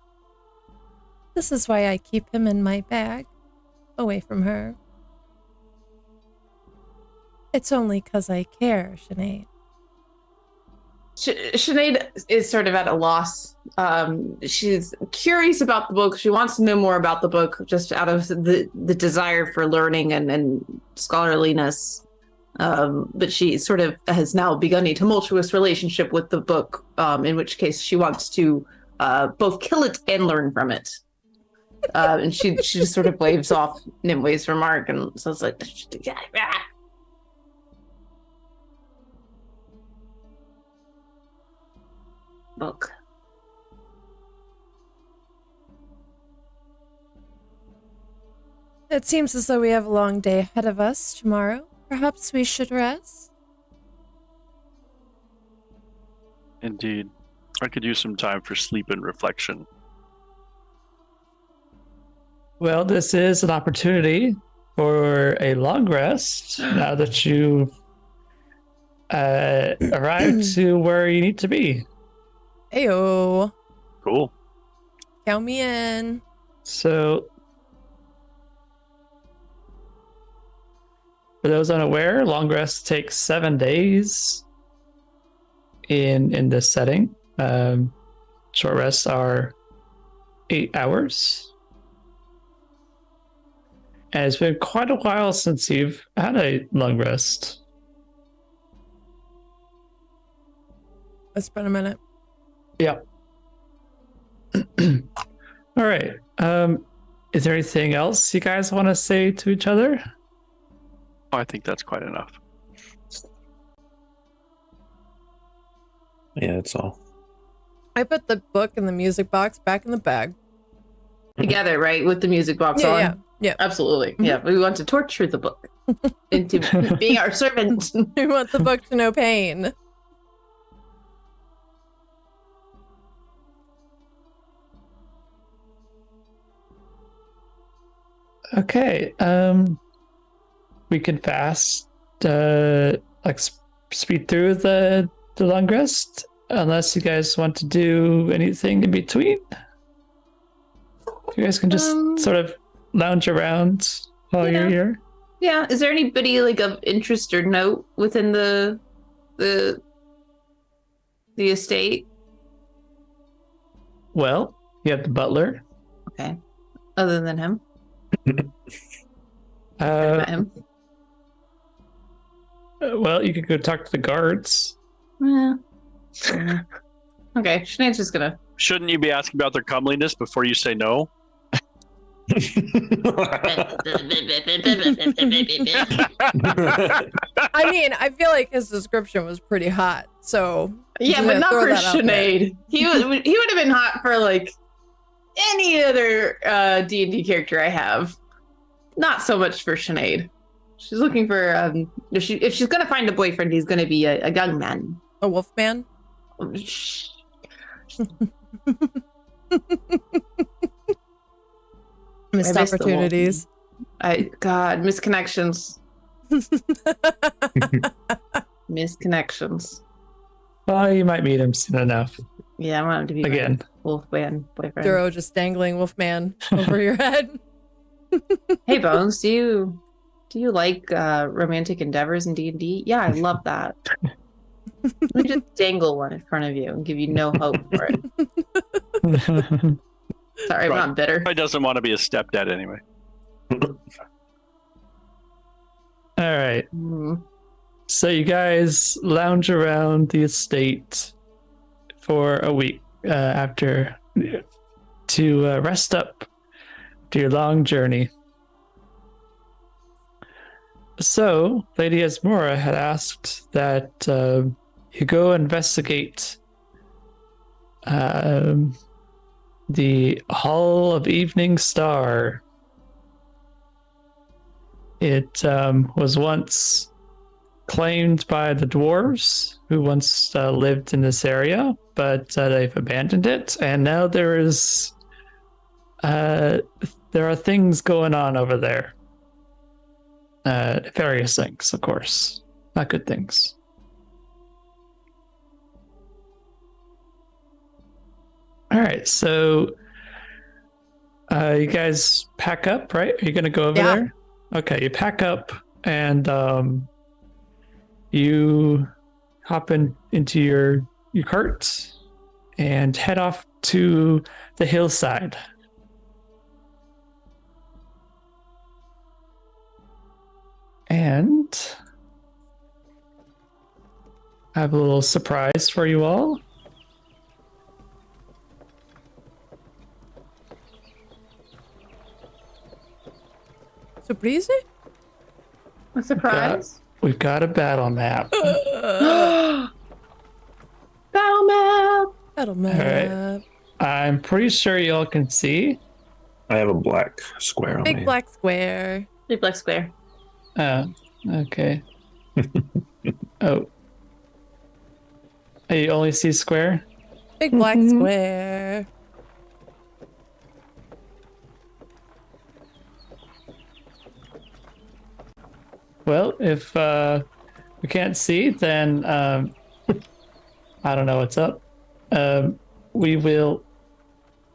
This is why I keep him in my bag, away from her. It's only 'cause I care, Sinead. Sinead is sort of at a loss. She's curious about the book. She wants to know more about the book just out of the desire for learning and scholarliness. But she sort of has now begun a tumultuous relationship with the book, in which case she wants to both kill it and learn from it. And she just sort of waves off Nimue's remark and says like, book. It seems as though we have a long day ahead of us tomorrow. Perhaps we should rest? Indeed. I could use some time for sleep and reflection. Well, this is an opportunity for a long rest now that you've arrived to where you need to be. Ayo. Cool. Count me in. So, for those unaware, long rest takes 7 days in this setting. Short rests are 8 hours. And it's been quite a while since you've had a long rest. It's been a minute. Yeah. All right. Is there anything else you guys want to say to each other? I think that's quite enough. Yeah, that's all. I put the book and the music box back in the bag. Together, right? With the music box on. Yeah. Absolutely. Mhm. Yeah. We want to torture the book into being our servant. We want the book to know pain. Okay. We can fast, speed through the long rest, unless you guys want to do anything in between. You guys can just sort of lounge around while you're here. Yeah. Is there anybody like of interest or note within the estate? Well, you have the butler. Okay. Other than him? Uh, Not him. well, you could go talk to the guards. Yeah. Okay. Sinead's just gonna. Shouldn't you be asking about their comeliness before you say no? I mean, I feel like his description was pretty hot, so Yeah, I'm but gonna not throw for that out there. Sinead. He would have been hot for like any other D&D character I have. Not so much for Sinead. She's looking for if she's gonna find a boyfriend, he's gonna be a young man. A wolf man. Shh. Missed I missed the wolf. opportunities. God, misconnections. Misconnections. Well, you might meet him soon enough. Yeah, I want him to be Again. my wolf man boyfriend. Duro just dangling wolf man over your head. Hey Bones, do you like romantic endeavors in D&D? Yeah, I love that. Let me just dangle one in front of you and give you no hope for it. Sorry, I'm Right. not bitter. He doesn't want to be a stepdad anyway. All right. Mm. So you guys lounge around the estate for a week after to rest up to your long journey. So, Lady Esmora had asked that you go investigate the Hall of Evening Star. It was once claimed by the dwarves who once lived in this area, but they've abandoned it, and now there are things going on over there. Various things, of course, not good things. All right, so you guys pack up, right? Are you gonna go over Yeah. there? Okay, you pack up and you hop into your cart and head off to the hillside. And I have a little surprise for you all. Surprise? A surprise. We've got a battle map. Battle map. Battle map. I'm pretty sure y'all can see. I have a black square on Big me. black square. Big black square. Oh, okay. Oh. You only see square? Big black square. Well, if we can't see, then I don't know what's up. We will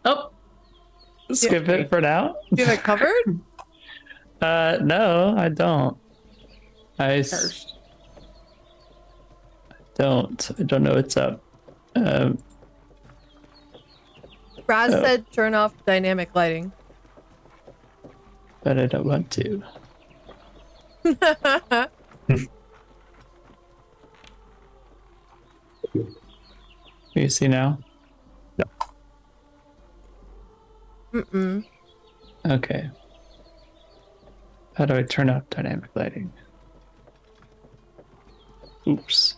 Oh, skip it for now. Do you have it covered? No, I don't. first. I don't know what's up. Raz Oh. said turn off dynamic lighting. But I don't want to. You see now? Mm-mm. Okay. How do I turn off dynamic lighting? Oops.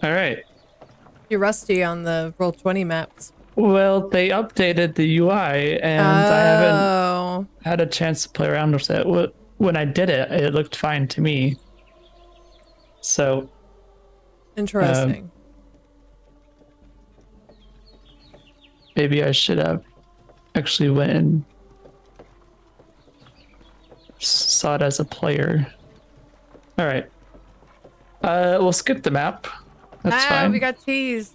All right. You're rusty on the Roll20 maps. Well, they updated the UI, and I haven't Oh. had a chance to play around with it. When I did it, it looked fine to me. So, Interesting. maybe I should have actually went and saw it as a player. All right. We'll skip the map. That's fine. We got teased.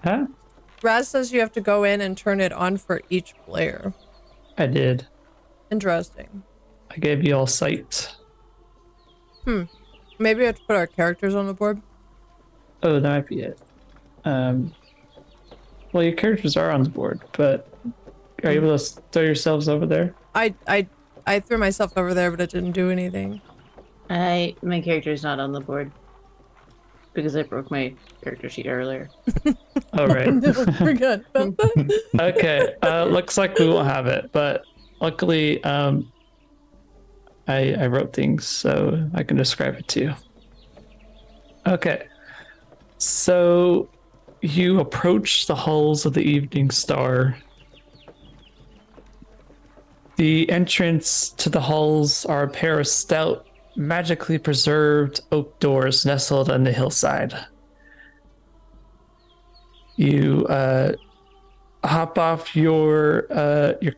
Huh? Raz says you have to go in and turn it on for each player. I did. Interesting. I gave you all sight. Maybe we have to put our characters on the board. Oh, that might be it. Well, your characters are on the board, but are you able to throw yourselves over there? I threw myself over there, but it didn't do anything. My character is not on the board because I broke my character sheet earlier. All right. Forgot about that. Okay. Looks like we won't have it, but luckily, I wrote things so I can describe it to you. Okay. So you approach the halls of the Evening Star. The entrance to the halls are a pair of stout, magically preserved oak doors nestled on the hillside. You hop off your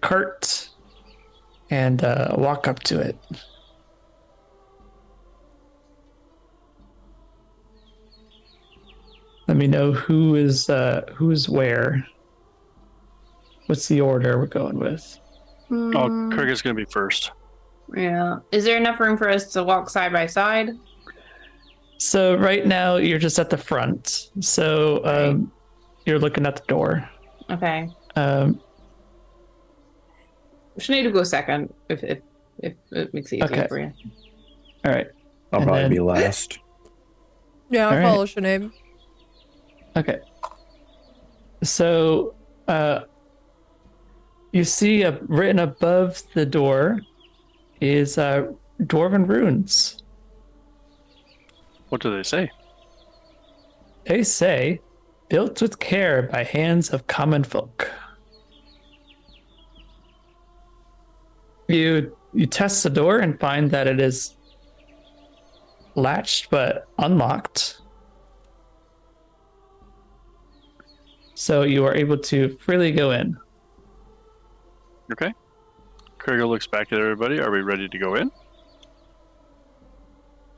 cart and walk up to it. Let me know who's where. What's the order we're going with? Oh, Krigga's gonna be first. Yeah. Is there enough room for us to walk side by side? So right now you're just at the front. So you're looking at the door. Okay. Um, Sinead will go second if it makes it easier Okay. for you. all right. I'll And probably then- be last. Yeah, I'll All right. follow Sinead. Okay. So you see written above the door is Dwarven runes. What do they say? They say, built with care by hands of common folk. You test the door and find that it is latched but unlocked. So you are able to freely go in. Okay. Krigga looks back at everybody. Are we ready to go in?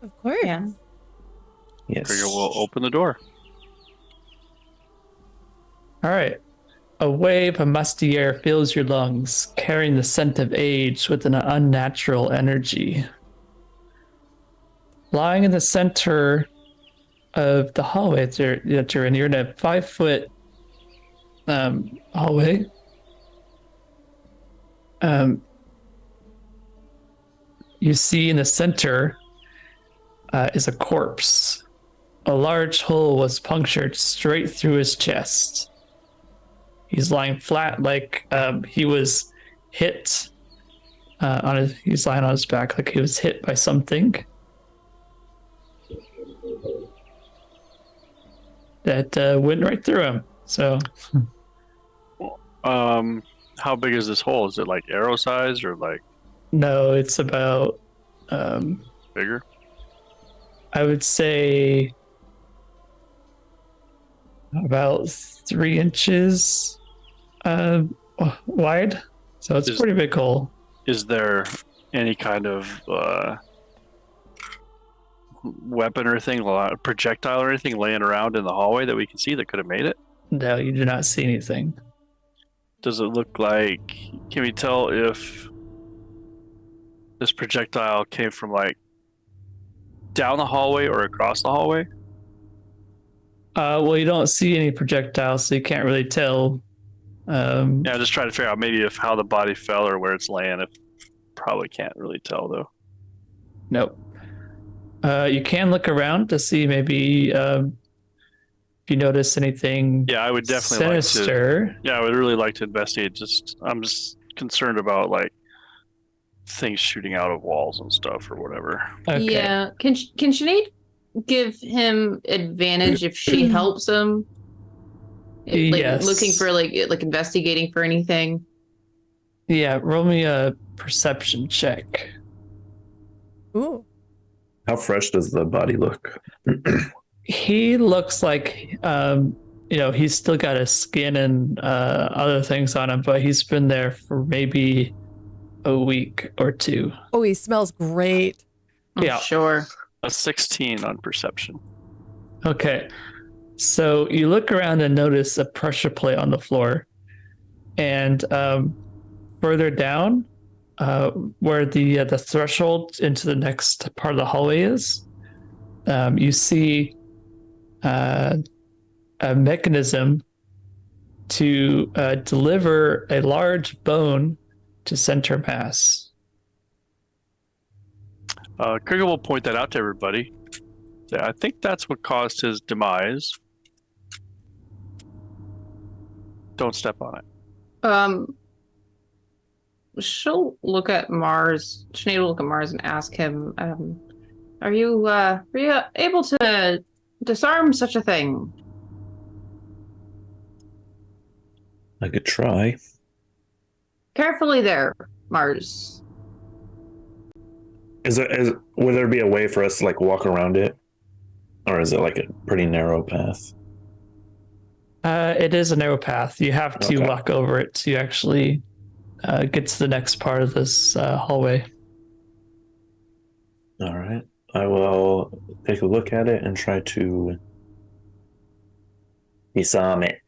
Of course. Yeah. Yes. Krigga will open the door. All right. A wave of musty air fills your lungs, carrying the scent of age with an unnatural energy. Lying in the center of the hallway that you're in, you're in a 5-foot hallway. You see in the center is a corpse. A large hole was punctured straight through his chest. He's lying flat, like he was hit he's lying on his back like he was hit by something. that went right through him. So How big is this hole? Is it like arrow size or like no, it's about bigger? I would say about 3 inches wide. So it's a pretty big hole. Is there any kind of weapon or anything, projectile or anything laying around in the hallway that we can see that could have made it? No, you do not see anything. Does it look like, can we tell if this projectile came from like down the hallway or across the hallway? Well, you don't see any projectiles, so you can't really tell. Yeah, I'm just trying to figure out maybe if how the body fell or where it's laying. If probably can't really tell though. Nope. You can look around to see maybe if you notice anything. Yeah, I would definitely sinister. like to. Yeah, I would really like to investigate. I'm just concerned about like things shooting out of walls and stuff or whatever. Okay. Yeah. Can Sinead give him advantage if she helps him? Like Yes. looking for like investigating for anything. Yeah, roll me a perception check. Ooh. How fresh does the body look? He looks like he's still got his skin and other things on him, but he's been there for maybe a week or two. Oh, he smells great. I'm Yeah. sure. A 16 on perception. Okay. So you look around and notice a pressure plate on the floor. And further down, where the threshold into the next part of the hallway is, you see a mechanism to deliver a large bone to center mass. Krigga will point that out to everybody. Yeah, I think that's what caused his demise. Don't step on it. She'll look at Mars. Sinead will look at Mars and ask him, are you able to disarm such a thing? I could try. Carefully there, Mars. Would there be a way for us to like walk around it? Or is it like a pretty narrow path? It is a narrow path. You have to Okay. walk over it to actually get to the next part of this hallway. All right. I will take a look at it and try to disarm it.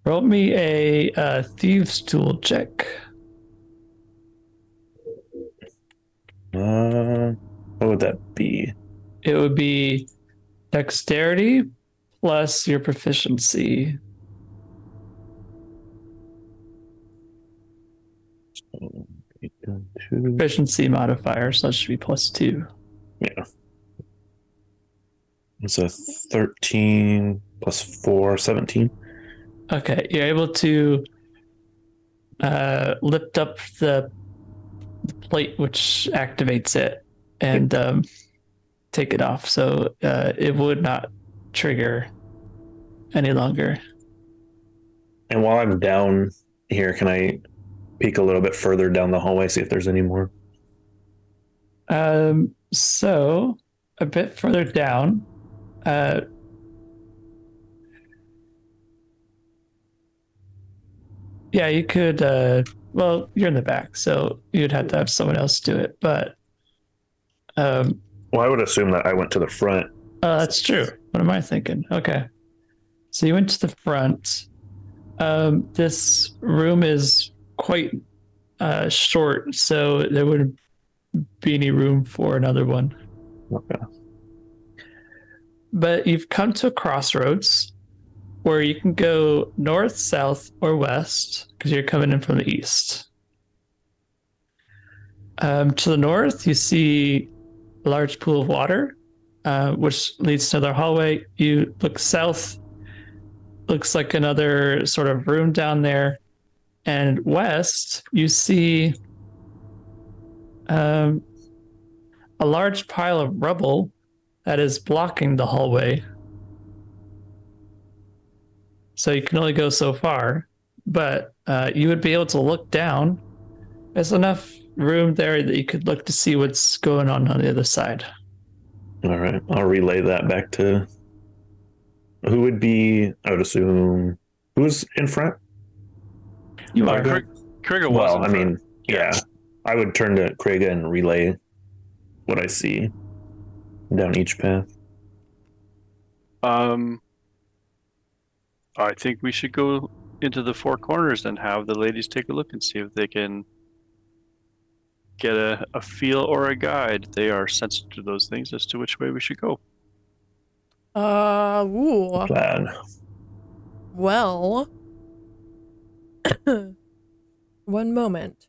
Roll me a thieves tool check. What would that be? It would be dexterity plus your proficiency. Proficiency modifier, so that should be +2. Yeah. It's a 13 plus 4, 17. Okay, you're able to lift up the plate which activates it and take it off, so it would not trigger any longer. And while I'm down here, can I peek a little bit further down the hallway, see if there's any more? So a bit further down, yeah, you could, well, you're in the back, so you'd have to have someone else do it, but Well, I would assume that I went to the front. that's true. What am I thinking? Okay. So you went to the front. This room is quite short, so there wouldn't be any room for another one. Okay. But you've come to a crossroads where you can go north, south, or west because you're coming in from the east. To the north, you see a large pool of water, which leads to another hallway. You look south, looks like another sort of room down there. And west, you see a large pile of rubble that is blocking the hallway. so you can only go so far. But you would be able to look down. There's enough room there that you could look to see what's going on the other side. All right, I'll relay that back to who would be. I would assume who's in front. You are. Krigga was. Well, I in front. mean, yeah, I would turn to Krigga and relay what I see down each path. I think we should go into the four corners and have the ladies take a look and see if they can get a feel or a guide. They are sensitive to those things as to which way we should go. Ooh. Plan. Well, one moment.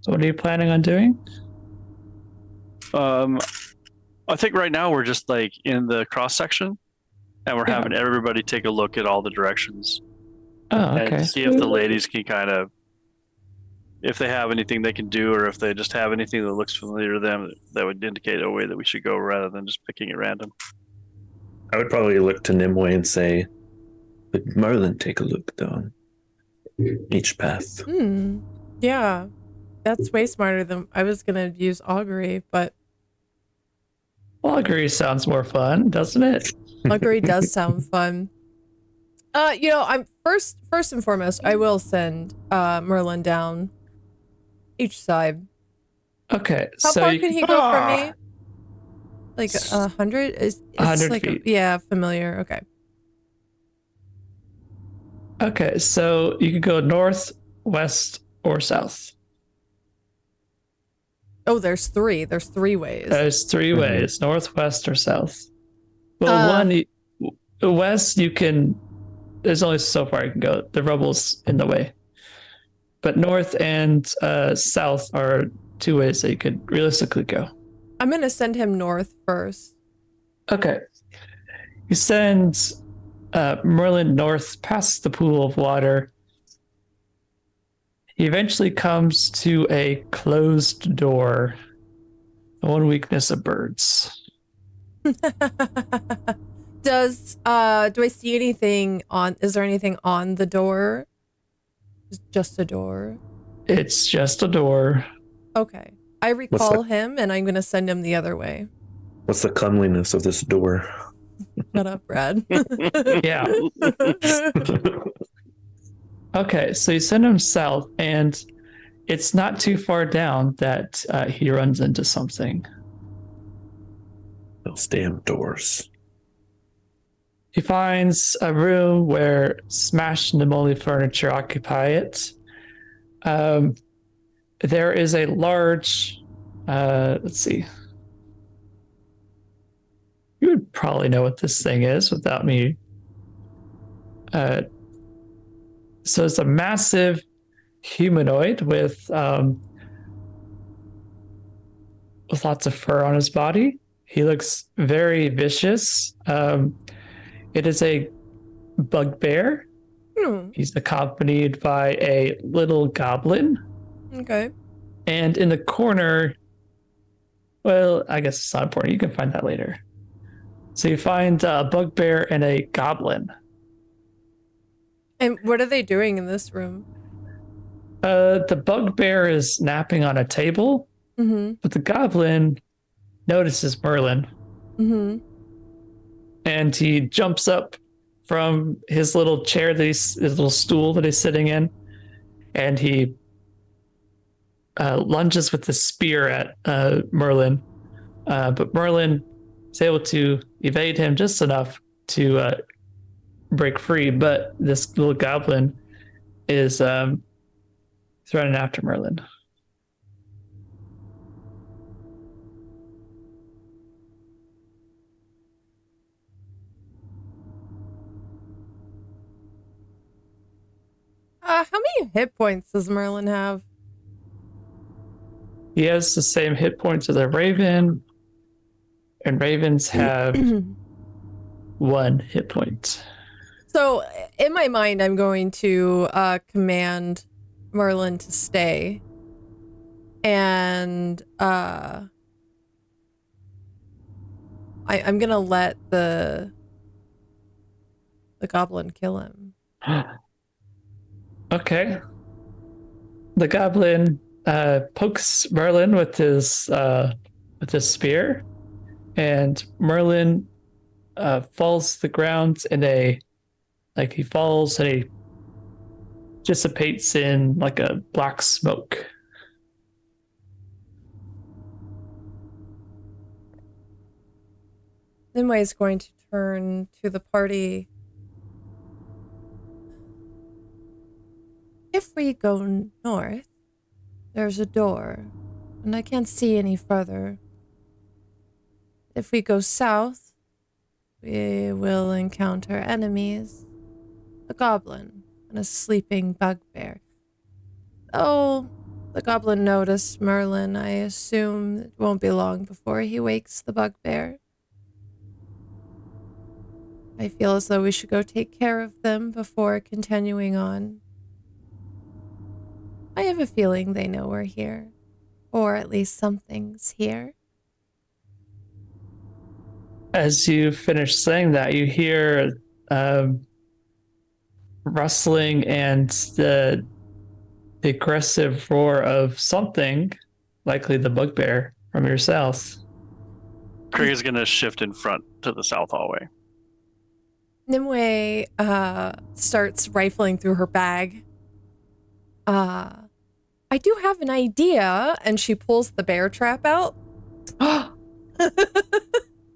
So what are you planning on doing? I think right now we're just like in the cross section, and we're having everybody take a look at all the directions Oh, okay. and see if the ladies can kind of, if they have anything they can do, or if they just have anything that looks familiar to them that would indicate a way that we should go rather than just picking at random. I would probably look to Nimue and say, "Would Merlin take a look down each path?" Yeah. That's way smarter than I was gonna use augury, but Augury sounds more fun, doesn't it? augury does sound fun. I'm first and foremost, I will send Merlin down each side. Okay, How so far can he go from me? Like 100? It's 100 like feet. Yeah, familiar. Okay. Okay, so you can go north, west, or south. Oh, there's three. There's three ways. There's three ways: north, west, or south. Well, west you can. There's only so far you can go. The rubble's in the way. But north and south are two ways that you could realistically go. I'm gonna send him north first. Okay. You send Merlin north past the pool of water. He eventually comes to a closed door. The one weakness of birds. Do I see anything on? Is there anything on the door? Just a door. It's just a door. Okay. I recall him, and I'm gonna send him the other way. What's the cleanliness of this door? Shut up, Brad. Yeah. Okay, so you send him south, and it's not too far down that he runs into something. Those damn doors. He finds a room where smashed and moldy furniture occupy it. There is a large, let's see. You would probably know what this thing is without me. So it's a massive humanoid with lots of fur on his body. He looks very vicious. It is a bugbear. He's accompanied by a little goblin. Okay. And in the corner, well, I guess it's not important. You can find that later. So you find a bugbear and a goblin. And what are they doing in this room? The bugbear is napping on a table, but the goblin notices Merlin. And he jumps up from his little chair his little stool that he's sitting in, and he lunges with the spear at Merlin. But Merlin is able to evade him just enough to break free. But this little goblin is running after Merlin. How many hit points does Merlin have? He has the same hit points as a raven, and ravens have 1 hit point. So in my mind, I'm going to command Merlin to stay. And I'm gonna let the goblin kill him. Okay. The goblin pokes Merlin with his spear, and Merlin falls to the ground he falls and he dissipates in like a black smoke. Nimue is going to turn to the party. If we go north, there's a door, and I can't see any further. If we go south, we will encounter enemies. A goblin and a sleeping bugbear. Oh, the goblin noticed Merlin. I assume it won't be long before he wakes the bugbear. I feel as though we should go take care of them before continuing on. I have a feeling they know we're here. Or at least something's here. As you finish saying that, you hear rustling and the aggressive roar of something, likely the bugbear, from your south. Krigga's gonna shift in front to the south hallway. Nimue starts rifling through her bag. I do have an idea, and she pulls the bear trap out. I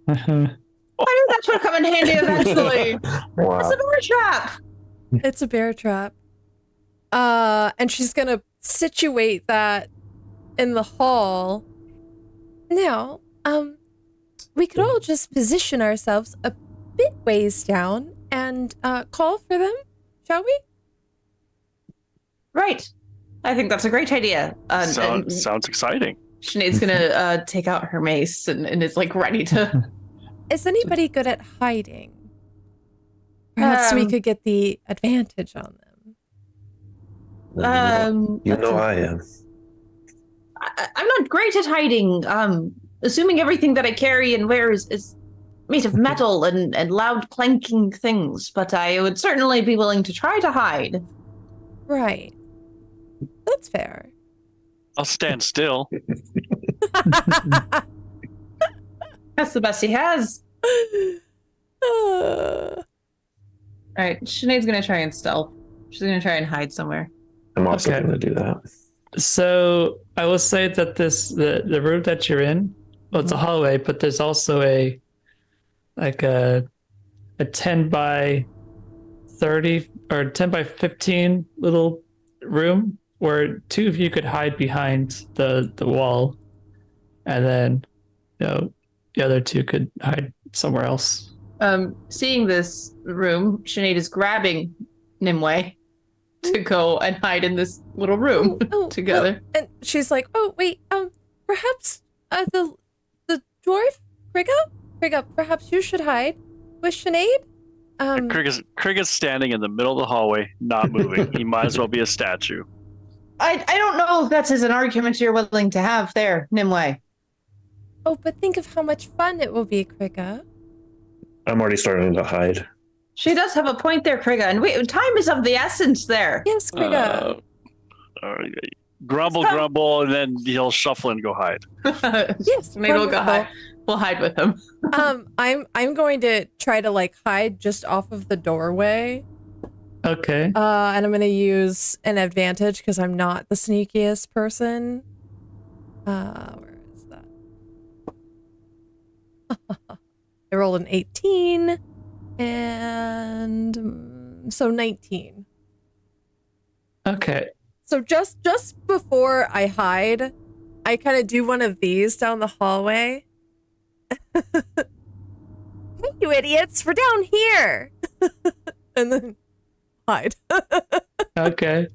knew that would come in handy eventually. Wow. It's a bear trap. It's a bear trap. And she's gonna situate that in the hall. Now, we could all just position ourselves a bit ways down and call for them, shall we? Right. I think that's a great idea. Sounds exciting. Sinead's gonna take out her mace and is like ready to. Is anybody good at hiding? Perhaps we could get the advantage on them. You know I am. I'm not great at hiding. Assuming everything that I carry and wear is made of metal and loud clanking things, but I would certainly be willing to try to hide. Right. That's fair. I'll stand still. That's the best he has. Uh, All right, Sinead's gonna try and stealth. She's gonna try and hide somewhere. I'm also Okay. going to do that. So I will say that the room that you're in, well, it's a hallway, but there's also a 10 by 30 or 10 by 15 little room where two of you could hide behind the wall, and then the other two could hide somewhere else. Seeing this room, Sinead is grabbing Nimue to go and hide in this little room together. and she's like, "Oh wait, perhaps the dwarf Krigga, perhaps you should hide with Sinead." Krigga's standing in the middle of the hallway, not moving. He might as well be a statue. I don't know if that's an argument you're willing to have there, Nimue. Oh, but think of how much fun it will be, Krigga. I'm already starting to hide. She does have a point there, Krigga, and time is of the essence there. Yes, Krigga. Grumble, and then he'll shuffle and go hide. Yes, maybe we'll go wonderful. hide. We'll hide with him. I'm going to try to hide just off of the doorway. Okay. And I'm going to use an advantage because I'm not the sneakiest person. Where is that? I rolled an 18 and so 19. Okay. So just before I hide, I kind of do one of these down the hallway. Hey, you idiots, we're down here. And then hide. Okay.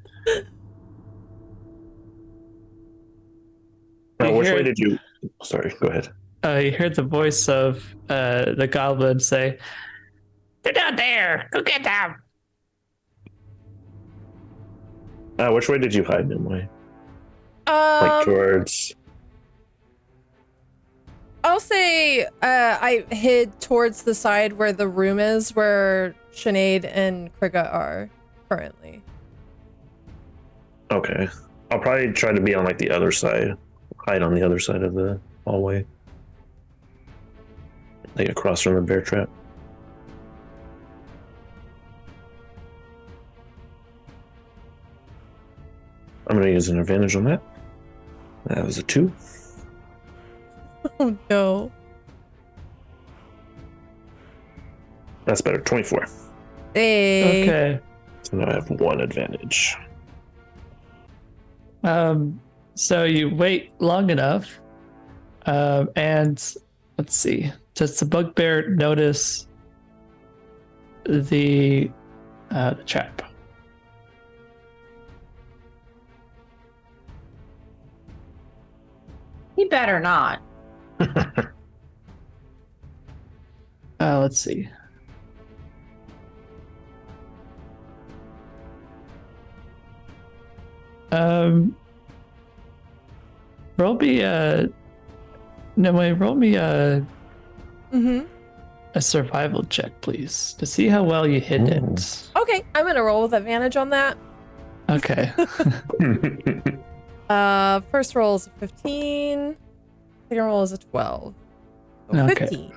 Now, You which hear- way did you... Sorry, go ahead. You heard the voice of the goblin say, They're down there. Go get them. Which way did you hide, Nimue? Like towards. I'll say I hid towards the side where the room is, where Sinead and Krigga are currently. Okay. I'll probably try to be on like the other side. Hide on the other side of the hallway. Like across from the bear trap. I'm going to use an advantage on that. That was a 2. Oh no. That's better. 24. Hey. Okay. So now I have 1 advantage. So you wait long enough, and let's see. Does the bugbear notice the trap? He better not. Let's see. Roll me no wait, roll me a survival check, please, to see how well you hid it. Okay, I'm gonna roll with advantage on that. Okay. First roll is a 15. Second roll is a 12. So Okay. 15.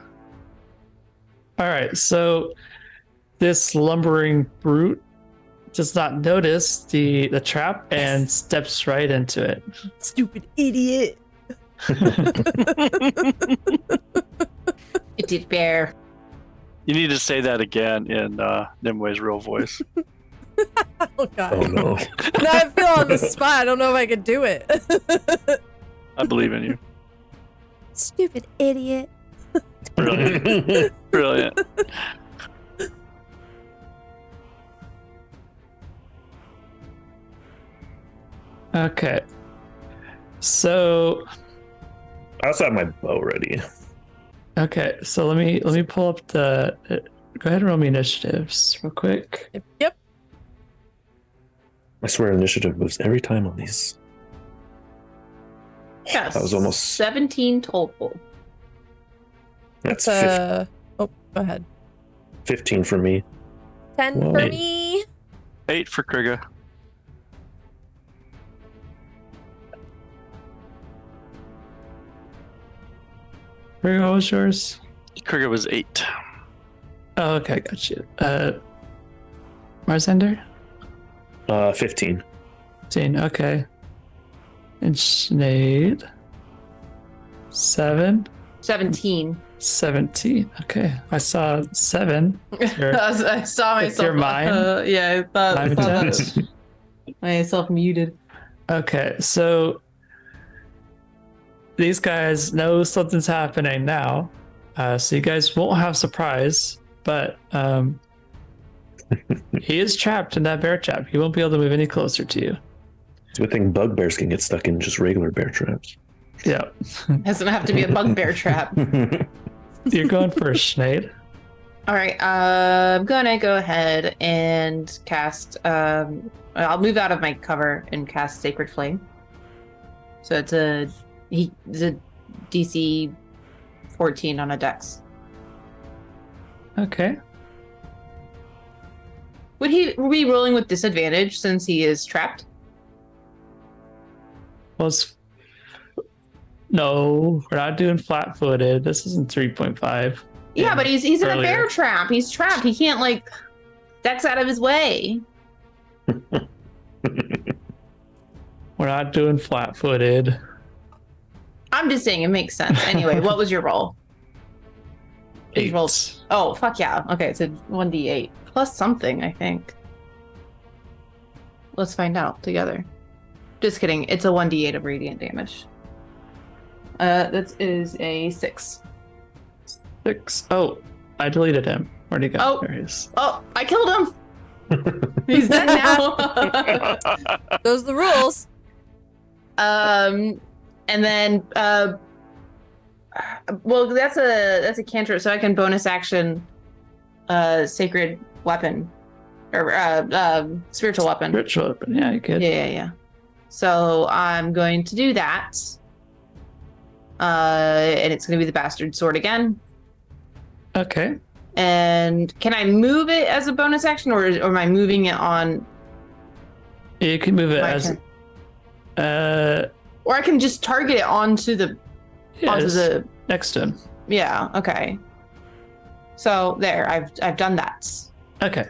All right, so this lumbering brute does not notice the trap and steps right into it. Stupid idiot. It did bear. You need to say that again in Nimue's real voice. Oh god. Oh no. Now I feel on the spot. I don't know if I could do it. I believe in you. Stupid idiot. Brilliant. Brilliant. Okay. So I also have my bow ready. okay, so let me pull up the go ahead and roll me initiatives real quick. Yep. I swear initiative moves every time on these. Yes. That was almost 17 total. That's Oh, go ahead. 15 for me. 10 Whoa. for me. 8 for Krigga. What was yours? Krigga was 8. Oh, okay, got you. Marzender? 15. 15, okay. And Sinead? 7? 17. 17. Okay. I saw 7. Your- I saw It's myself. your mind? Yeah, I thought Mind saw detect? that. Myself muted. Okay, so these guys know something's happening now. So you guys won't have surprise, but he is trapped in that bear trap. He won't be able to move any closer to you. It's a good thing bugbears can get stuck in just regular bear traps. Yeah. Doesn't have to be a bugbear trap. You're going for a Sinead. All right, I'm gonna go ahead and cast. I'll move out of my cover and cast Sacred Flame. So it's a DC 14 on a Dex. Okay. Would he be rolling with disadvantage since he is trapped? Well, no, we're not doing flat-footed. This isn't 3.5. Yeah, but he's in a earlier. bear trap. He's trapped. He can't like Dex out of his way. We're not doing flat-footed. I'm just saying it makes sense. Anyway, what was your roll? His 8. roll- Oh, fuck yeah. Okay, it's a 1d8 plus something, I think. Let's find out together. Just kidding. It's a 1d8 of radiant damage. That is a 6. 6. Oh, I deleted him. Where'd he go? Oh. There he is. Oh, I killed him. He's dead now. Those are the rules. And then well, that's a cantrip, so I can bonus action sacred weapon or spiritual weapon. Spiritual weapon. Yeah, you could. Yeah. So I'm going to do that. And it's going to be the bastard sword again. Okay. And can I move it as a bonus action, or am I moving it on? You can move it my as. turn? Or I can just target it onto the next to him. Yeah. Okay. So there, I've done that. Okay.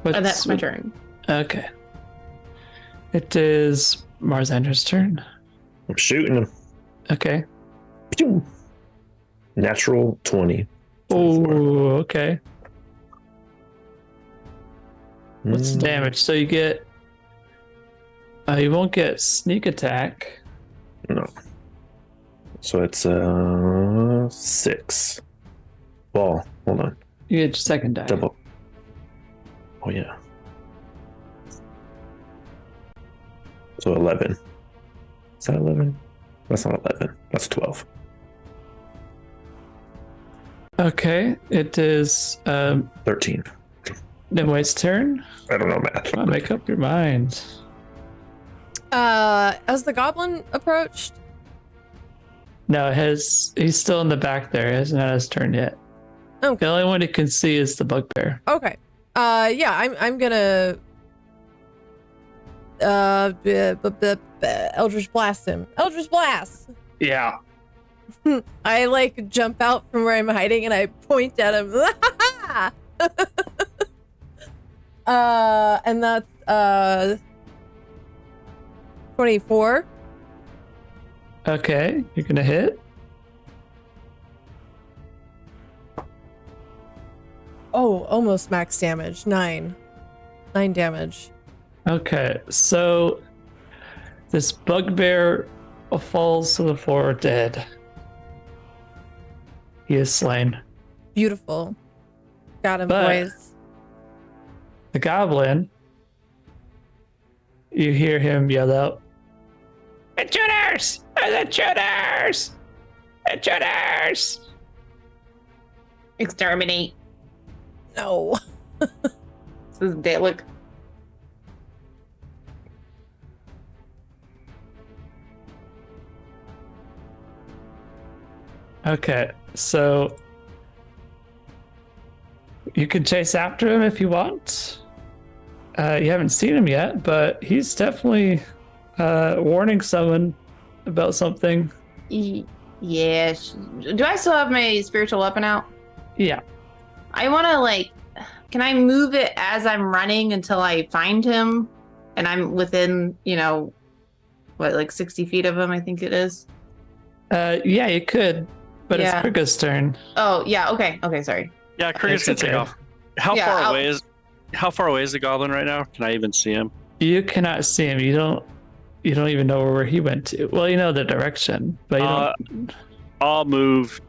And that's my turn. Okay. It is Marzander's turn. I'm shooting him. Okay. Pew! Natural 20. Oh, okay. What's the Mm. damage? So you get. You won't get sneak attack. No. So it's 6. Well, hold on. You get your second die. Double. Oh yeah. So 11. Is that 11? That's not 11. That's 12. Okay. It is 13. Nimway's turn. I don't know math. Come on, make up your mind. Has the goblin approached? No, he's still in the back there. He hasn't had his turn yet. Okay. The only one he can see is the bugbear. Okay. Yeah, I'm gonna Eldritch Blast him. Eldritch Blast! Yeah. I like jump out from where I'm hiding and I point at him. And that's 24. Okay, you're gonna hit. Oh, almost max damage. 9 damage. Okay, so this bugbear falls to the floor dead. He is slain. Beautiful. Got him, But- boys. The goblin, you hear him yell out, "Intruders! Intruders! Intruders!" Exterminate. No. This is Dalek. Okay, so you can chase after him if you want. You haven't seen him yet, but he's definitely warning someone about something. Yeah. Do I still have my spiritual weapon out? Yeah. I want to can I move it as I'm running until I find him? And I'm within, 60 feet of him, I think it is. Yeah, you could, but Yeah. it's Krigga's turn. Oh, yeah. Okay. Okay. Sorry. Yeah, Krigga's gonna It's take okay. off. How far away is the goblin right now? Can I even see him? You cannot see him. You don't even know where he went to. Well, you know the direction, but you don't. I'll move.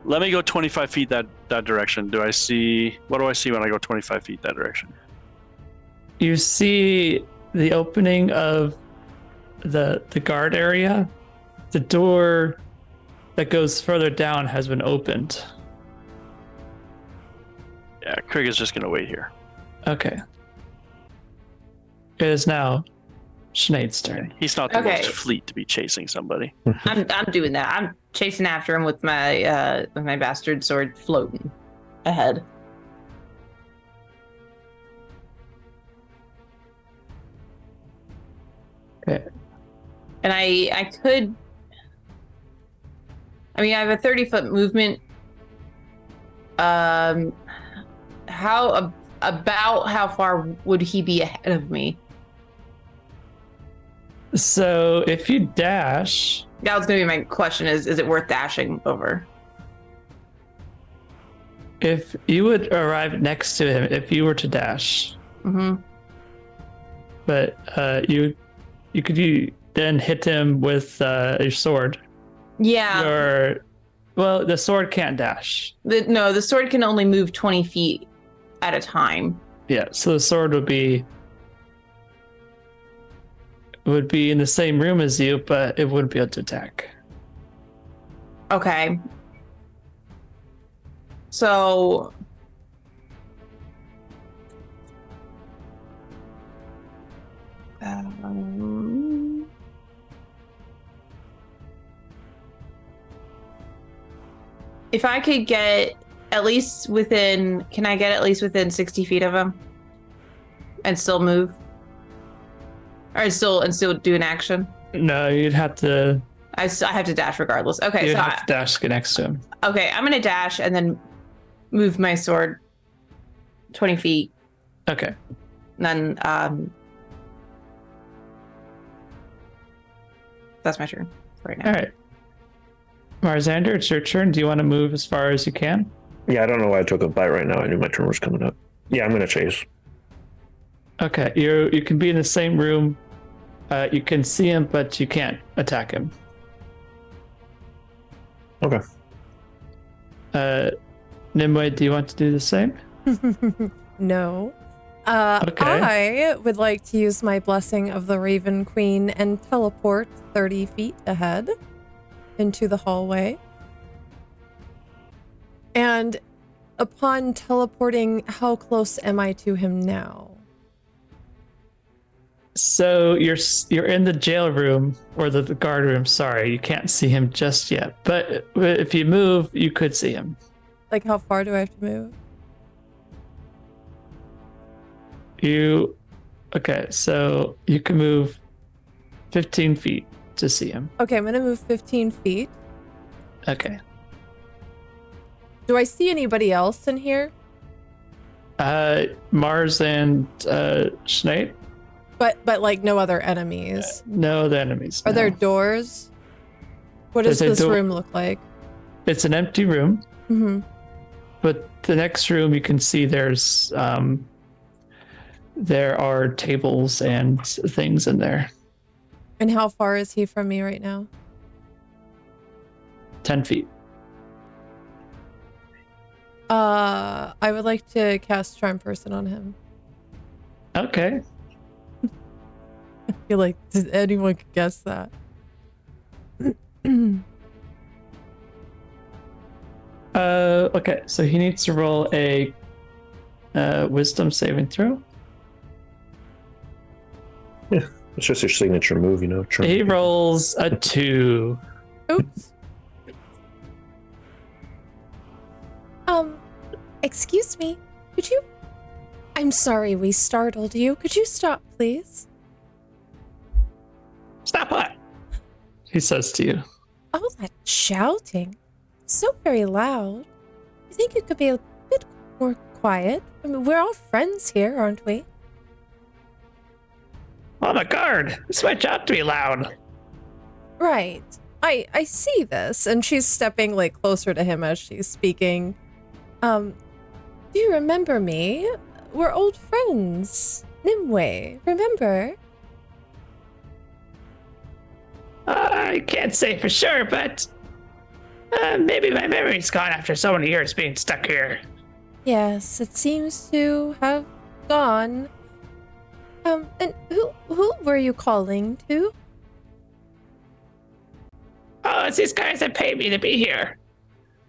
Let me go 25 feet that direction. What do I see when I go 25 feet that direction? You see the opening of the guard area. The door that goes further down has been opened. Yeah, Krigga's just gonna wait here. Okay. It is now Sinead's turn. He's not the Okay. most fleet to be chasing somebody. I'm doing that. I'm chasing after him with my bastard sword floating ahead. Okay. And I could. I mean, I have a 30-foot movement. How far would he be ahead of me? So if you dash, That was gonna be my question: is it worth dashing over? if you would arrive next to him, if you were to dash, Mm-hmm. but you could then hit him with your sword. Yeah. Well, the sword can't dash. The sword can only move 20 feet at a time. Yeah, so the sword would be in the same room as you, but it wouldn't be able to attack. Okay. So if I could get at least within, can I get at least within 60 feet of him and still move? Or still do an action? No, you'd have to. I have to dash regardless. Okay, You'd so have to dash to get next to him. okay, I'm gonna dash and then move my sword 20 feet. Okay. And then that's my turn right now. All right. Marzander, it's your turn. Do you want to move as far as you can? Yeah, I don't know why I took a bite right now. I knew my turn was coming up. Yeah, I'm gonna chase. Okay. You can be in the same room. You can see him, but you can't attack him. Okay. Nimue, do you want to do the same? No. Okay. I would like to use my Blessing of the Raven Queen and teleport 30 feet ahead into the hallway. And upon teleporting, how close am I to him now? So you're in the jail room or the guard room. Sorry, you can't see him just yet. But if you move, you could see him. Like, how far do I have to move? Okay, so you can move 15 feet to see him. Okay, I'm gonna move 15 feet. Okay. Do I see anybody else in here? Mars and Sinead? But like no other enemies. No, the enemies. Are no. there doors? What does There's a this door- room look like? It's an empty room, Mm-hmm. but the next room you can see there are tables and things in there. And how far is he from me right now? 10 feet. I would like to cast Charm Person on him. Okay. I feel like anyone could guess that. Okay, so he needs to roll a wisdom saving throw. It's just your signature move, you know. He rolls a 2. Oops. Excuse me. Could you? I'm sorry we startled you. Could you stop, please? Stop what? He says to you. All that shouting. It's so very loud. I think you could be a bit more quiet. I mean, we're all friends here, aren't we? I'm a guard. It's my job to be loud. Right. I see this. And she's stepping like closer to him as she's speaking. Do you remember me? We're old friends. Nimue, remember? I can't say for sure, but maybe my memory's gone after so many years being stuck here. Yes, it seems to have gone. And who were you calling to? Oh, it's these guys that paid me to be here.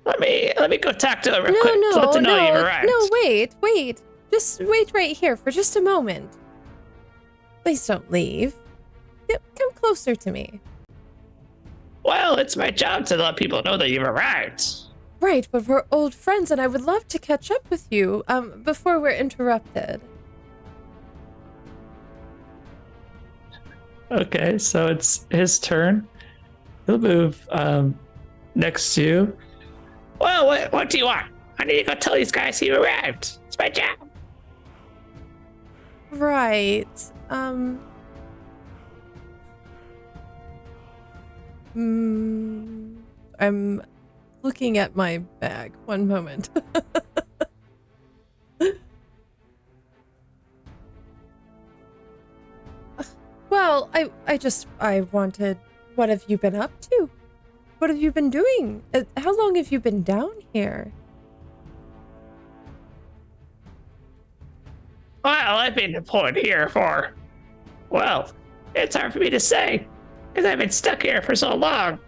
Let me go talk to them real quick to let them know you've arrived. No, wait. Just wait right here for just a moment. Please don't leave. Come closer to me. Well, it's my job to let people know that you've arrived. Right, but we're old friends and I would love to catch up with you before we're interrupted. Okay, so it's his turn. He'll move next to you. Well, what do you want? I need to go tell these guys you arrived. It's my job. Right. I'm looking at my bag. One moment. Well, I wanted, what have you been up to? What have you been doing? How long have you been down here? Well, I've been deployed here for, well, it's hard for me to say, because I've been stuck here for so long.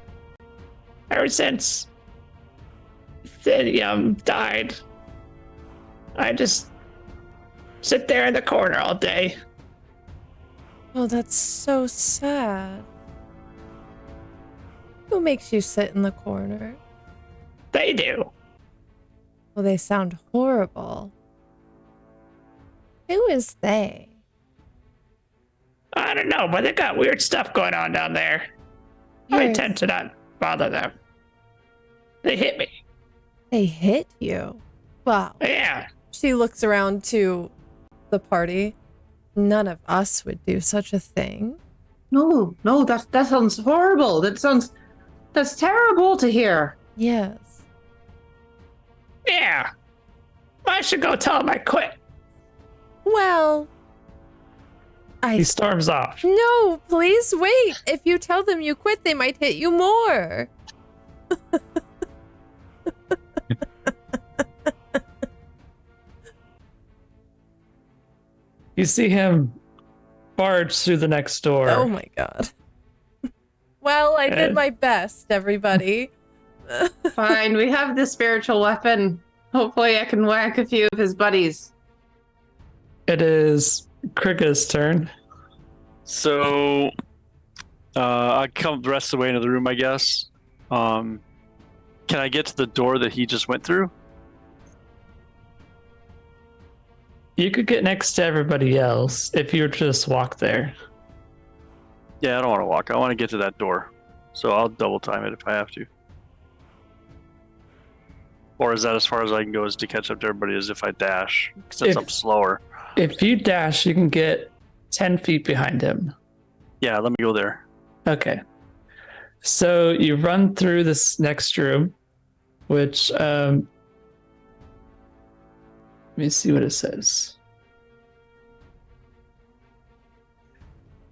Ever since Thynium died. I just sit there in the corner all day. Oh, that's so sad. Who makes you sit in the corner? They do. Well, they sound horrible. Who is they? I don't know, but they got weird stuff going on down there. I Yours- tend to not bother them. They hit me. They hit you. Wow. Yeah. She looks around to the party. None of us would do such a thing. No, that sounds horrible. That's terrible to hear. Yes. Yeah. I should go tell them I quit. Well, He storms off. no, please wait. If you tell them you quit, they might hit you more. You see him barge through the next door. Oh my god. Well, I did my best, everybody. Fine, we have the spiritual weapon. Hopefully I can whack a few of his buddies. It is Krigga's turn. So, I come the rest of the way into the room, I guess. Can I get to the door that he just went through? You could get next to everybody else if you were to just walk there. Yeah, I don't want to walk. I want to get to that door. So I'll double time it if I have to. Or is that as far as I can go is to catch up to everybody as if I dash? Since If- I'm slower. If you dash, you can get 10 feet behind him. Yeah, let me go there. Okay. So you run through this next room, which, let me see what it says.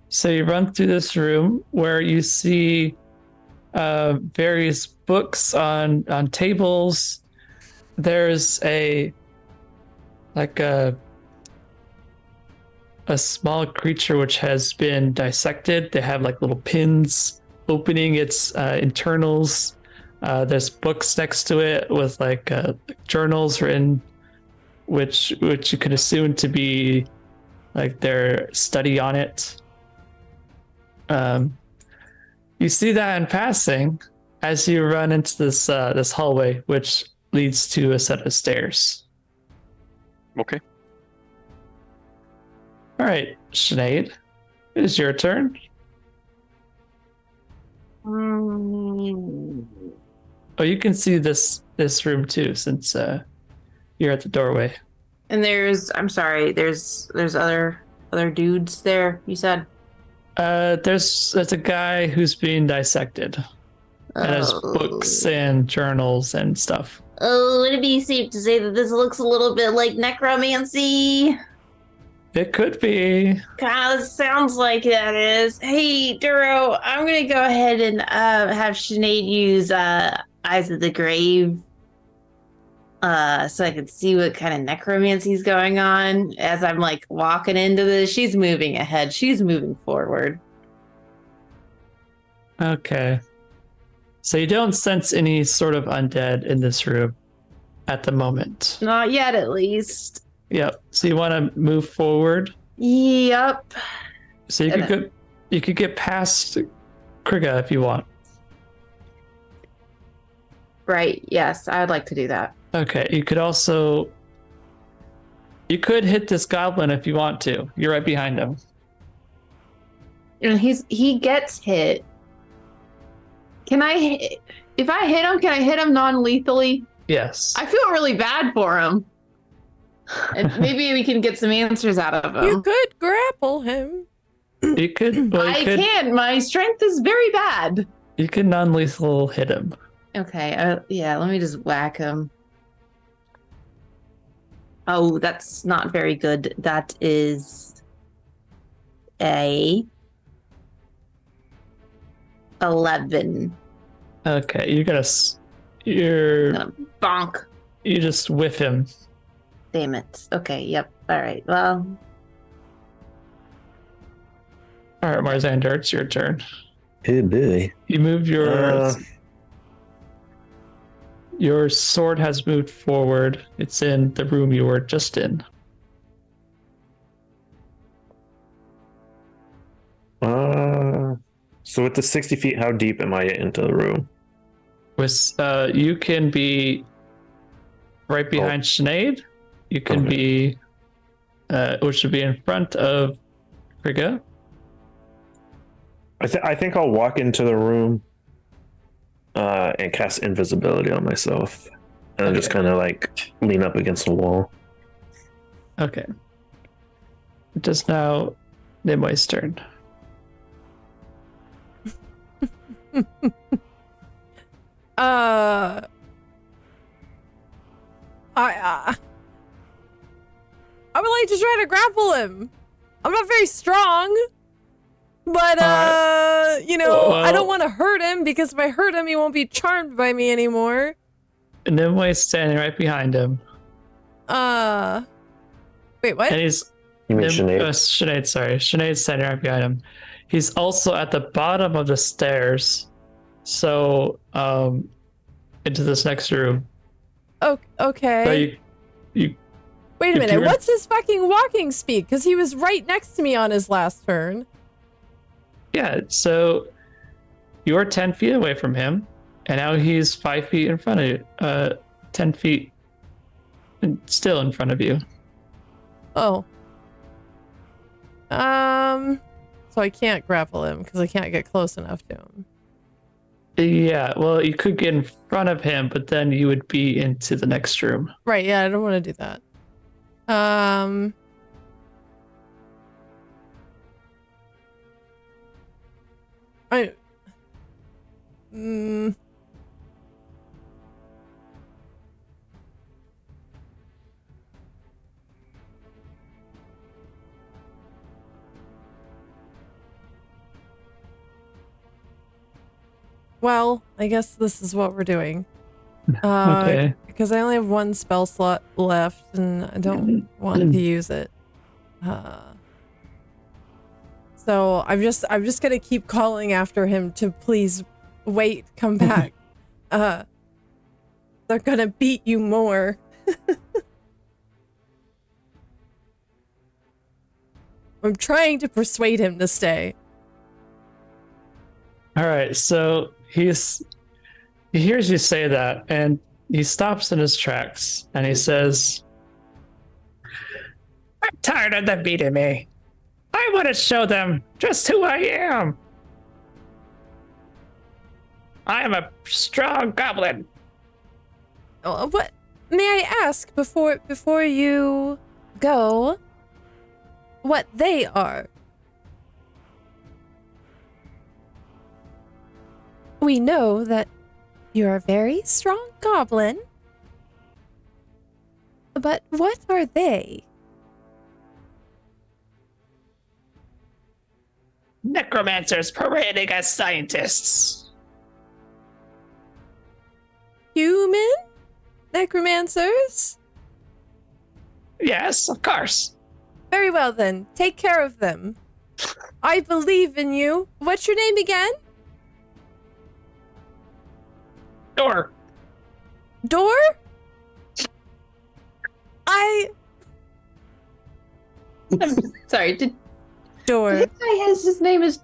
So you run through this room where you see various books on tables. There's a small creature which has been dissected. They have like little pins opening its internals. There's books next to it with like journals written, which you could assume to be like their study on it. You see that in passing as you run into this hallway, which leads to a set of stairs. Okay. All right, Sinead, it is your turn. Mm. Oh, you can see this room too, since you're at the doorway. And there's other dudes there, you said? There's a guy who's being dissected. And has books and journals and stuff. Oh, would it be safe to say that this looks a little bit like necromancy? It could be. Kind of sounds like that is. Hey, Duro, I'm gonna go ahead and have Sinead use Eyes of the Grave, so I can see what kind of necromancy is going on as I'm like walking into this. She's moving ahead. She's moving forward. Okay. So you don't sense any sort of undead in this room at the moment. Not yet, at least. Yep. So you want to move forward. Yep. So you could get past Krigga if you want. Right, yes, I would like to do that. Okay. You could hit this goblin if you want to. You're right behind him. And he gets hit. If I hit him, can I hit him non-lethally? Yes. I feel really bad for him. And maybe we can get some answers out of him. You could grapple him. You could. Well, I can't. My strength is very bad. You can non-lethal hit him. Okay, yeah, let me just whack him. Oh, that's not very good. That is a 11. Okay. You're Gonna bonk. you just whiff him. Damn it. Okay, yep. All right. Well, All right, Marzander, it's your turn. Oh boy. You move your your sword has moved forward. It's in the room you were just in. So with the 60 feet, how deep am I into the room? With you can be right behind Sinead. You can be, which should be in front of Krigga. I think I'll walk into the room and cast invisibility on myself, and I'll just kind of like lean up against the wall. Okay. It is now Nimway's turn. I would like to try to grapple him. I'm not very strong, but I don't want to hurt him, because if I hurt him, he won't be charmed by me anymore. Nimway's standing right behind him. Wait, what? And he's You mean Sinead? Sinead, sorry. Sinead's standing right behind him. He's also at the bottom of the stairs. So, into this next room. Oh, okay. So you Wait a if minute. you're- What's his fucking walking speed? Because he was right next to me on his last turn. Yeah, so you're 10 feet away from him, and now he's 5 feet in front of you. 10 feet still in front of you. Oh. So I can't grapple him because I can't get close enough to him. Yeah, well, you could get in front of him, but then you would be into the next room. Right, yeah, I don't want to do that. Well, I guess this is what we're doing. Okay. Because I only have one spell slot left, and I don't want to use it. So I'm just gonna keep calling after him to please wait, come back. They're gonna beat you more. I'm trying to persuade him to stay. All right, so he hears you say that, and he stops in his tracks, and he says, "I'm tired of them beating me. I want to show them just who I am. I am a strong goblin." What may I ask before you go? What they are? We know that you're a very strong goblin, but what are they? Necromancers parading as scientists. Human necromancers? Yes, of course. Very well then, take care of them. I believe in you. What's your name again? Door. Door? Sorry, did Door. his name is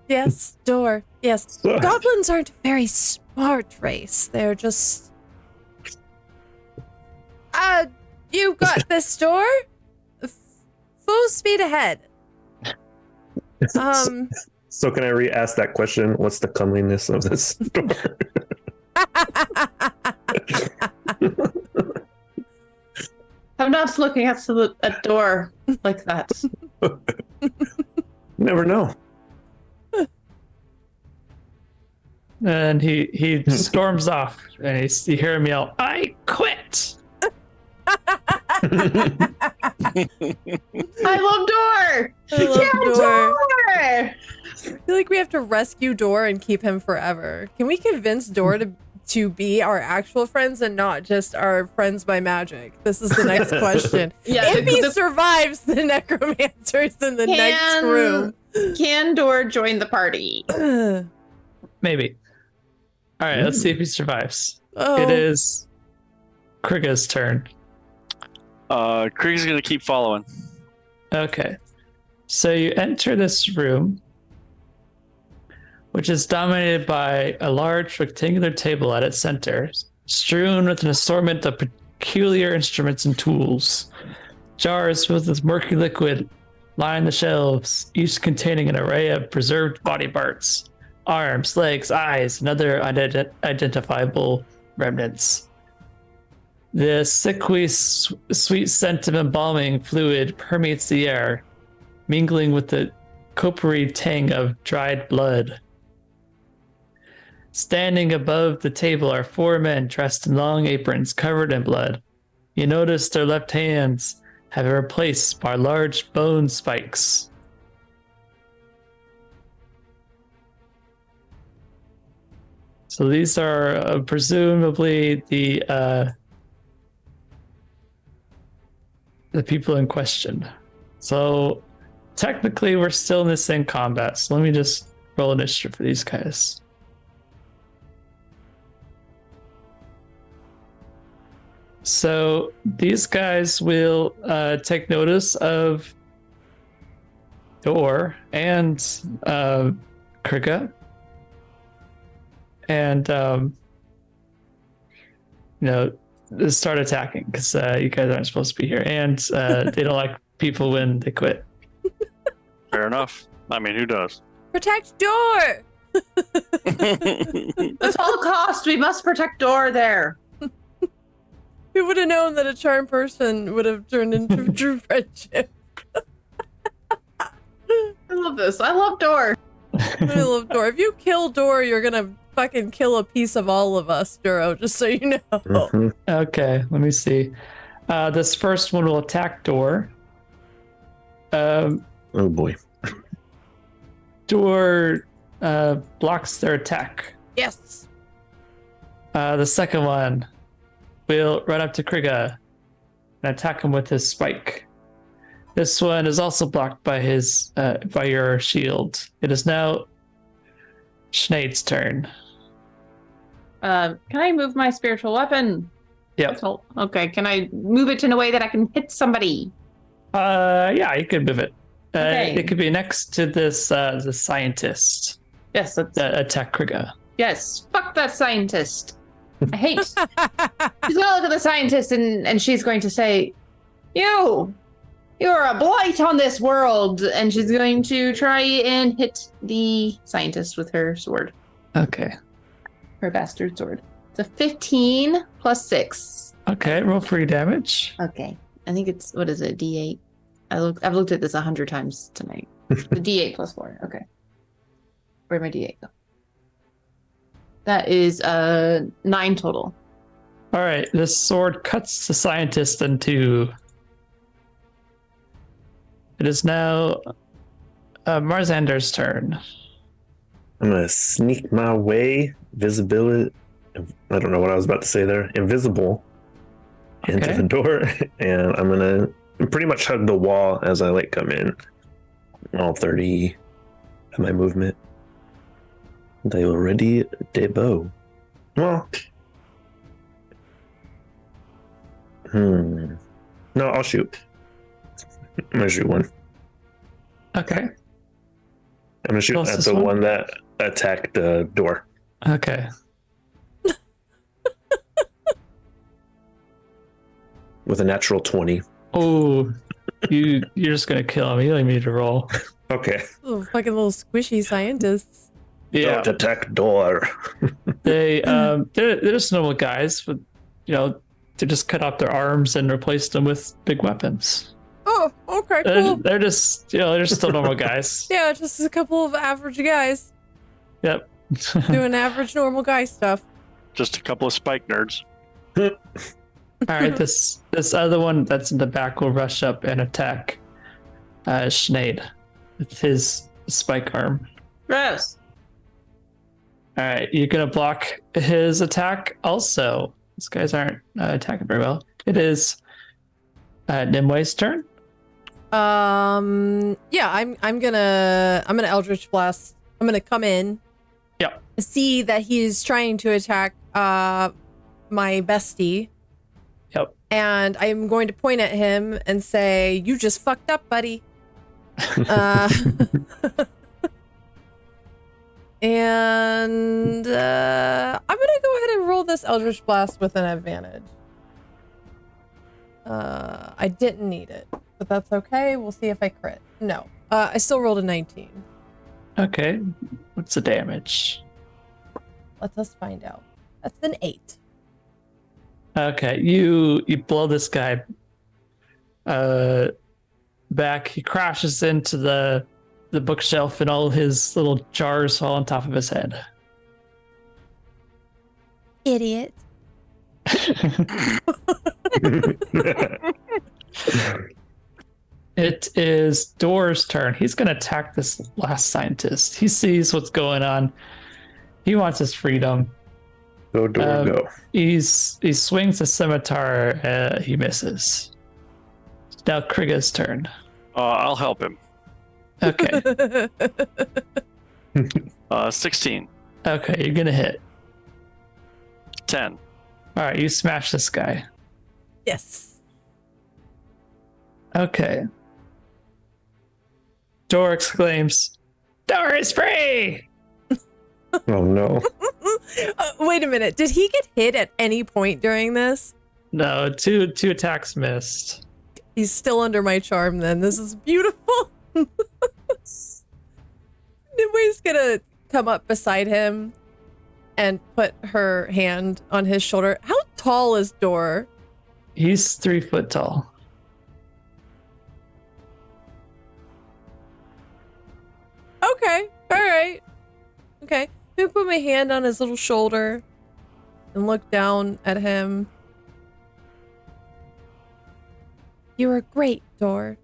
Yes, Door. Yes. Goblins aren't a very smart race. They're just... you got this, Door? Full speed ahead. So can I re-ask that question? What's the comeliness of this door? I'm not looking at a door like that. Never know. And he storms off, and you hear him yell, "I quit!" I love door. I love Yeah, Door. door. I feel like we have to rescue Door and keep him forever. Can we convince Door to be our actual friends and not just our friends by magic? This is the next question. Yeah, If he survives the necromancers in the next room. Can Door join the party? Maybe. All right, let's see if he survives. Oh. It is Krigga's turn. Krig's gonna keep following. Okay. So you enter this room, which is dominated by a large rectangular table at its center, strewn with an assortment of peculiar instruments and tools. Jars filled with murky liquid line the shelves, each containing an array of preserved body parts, arms, legs, eyes, and other identifiable remnants. The sickly, sweet scent of embalming fluid permeates the air, mingling with the coppery tang of dried blood. Standing above the table are 4 men dressed in long aprons covered in blood. You notice their left hands have been replaced by large bone spikes. So these are presumably the people in question. So technically we're still in the same combat. So let me just roll initiative for these guys. So these guys will take notice of Dor and Krigga, and start attacking because you guys aren't supposed to be here, and they don't like people when they quit. Fair enough. I mean, who does? Protect Dor! At all cost, we must protect Dor there. Who would have known that a charmed person would have turned into true friendship? I love this. I love Dor. I love Dor. If you kill Dor, you're gonna fucking kill a piece of all of us, Duro, just so you know. Mhm. Okay, let me see. This first one will attack Dor. Oh boy. Dor blocks their attack. Yes. The second one will run up to Krigga and attack him with his spike. This one is also blocked by his by your shield. It is now Sinead's turn. Can I move my spiritual weapon? Yep. Okay, can I move it in a way that I can hit somebody? Yeah, you could move it. Okay. It could be next to this the scientist Yes, that's, that attacked Krigga. yes. Fuck that scientist. I hate. She's gonna look at the scientist and she's going to say, "You are a blight on this world," and she's going to try and hit the scientist with her sword, Okay. her bastard sword. It's a 15 plus 6. Okay, roll 3 damage. Okay, I think it's what is it? D8. I've looked at this 100 times tonight. The D8 plus 4. Okay, where'd my D8 go? That is 9 total. All right, this sword cuts the scientist in two. It is now Marzander's turn. I'm gonna sneak my way, visibility. I don't know what I was about to say there. Invisible into Okay. the door, and I'm gonna pretty much hug the wall as I come in. All 30 of my movement. They already debo. Well, no, I'll shoot. I'm gonna shoot one. Okay. I'm gonna shoot Close at this the one? one that attacked the door. Okay. With a natural 20. Oh, you're just gonna kill him. You don't need to roll. Okay. Oh, fucking little squishy scientists. Yeah. Don't attack door. They're just normal guys, but they just cut off their arms and replaced them with big weapons. Oh, okay, cool. They're just they're still normal guys. Yeah, just a couple of average guys Yep. doing average normal guy stuff. Just a couple of spike nerds. All right, this other one that's in the back will rush up and attack Sinead with his spike arm. Gross. All right, you're gonna block his attack. Also, these guys aren't attacking very well. It is Nimwe's turn. Yeah, I'm gonna Eldritch Blast. I'm gonna come in. Yep. See that he's trying to attack my bestie. Yep. And I'm going to point at him and say, "You just fucked up, buddy." And I'm gonna go ahead and roll this Eldritch Blast with an advantage. I didn't need it, but that's okay. We'll see if I crit. No, I still rolled a 19. Okay. What's the damage? Let us find out. That's an 8. Okay, you blow this guy back. He crashes into the bookshelf, and all his little jars fall on top of his head. Idiot. It is Door's turn. He's going to attack this last scientist. He sees what's going on. He wants his freedom. Go, Door, go. He swings a scimitar. He misses. Now Krigga's turn. I'll help him. Okay. 16. Okay, you're going to hit. 10. All right, you smash this guy. Yes. Okay. Door exclaims, "Door is free!" Oh no. Wait a minute. Did he get hit at any point during this? No, two attacks missed. He's still under my charm then. This is beautiful. Nimwe's gonna come up beside him and put her hand on his shoulder. How tall is Door? He's 3 foot tall. Okay. All right. Okay. Let me put my hand on his little shoulder and look down at him. You were great, Door.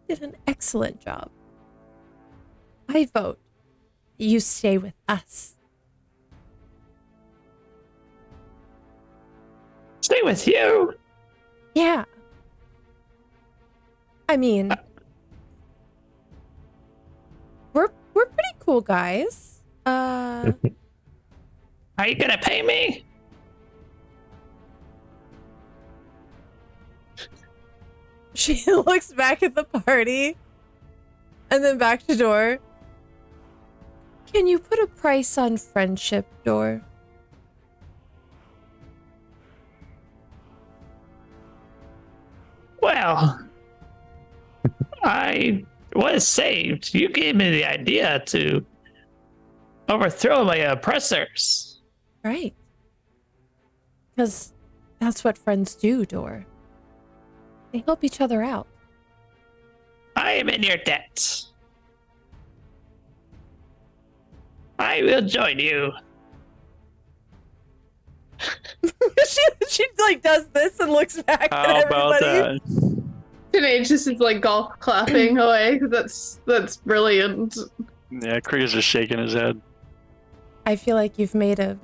Did an excellent job. I vote you stay with us. Stay with you. Yeah. I mean, we're pretty cool guys. Are you gonna pay me? She looks back at the party and then back to Door. Can you put a price on friendship, Door? Well, I was saved. You gave me the idea to overthrow my oppressors. Right. Because that's what friends do, Door. They help each other out. I am in your debt. I will join you. she like does this and looks back How at about everybody. that? Sinead just is like golf clapping away. That's brilliant. Yeah, Krigga's just shaking his head. I feel like you've made a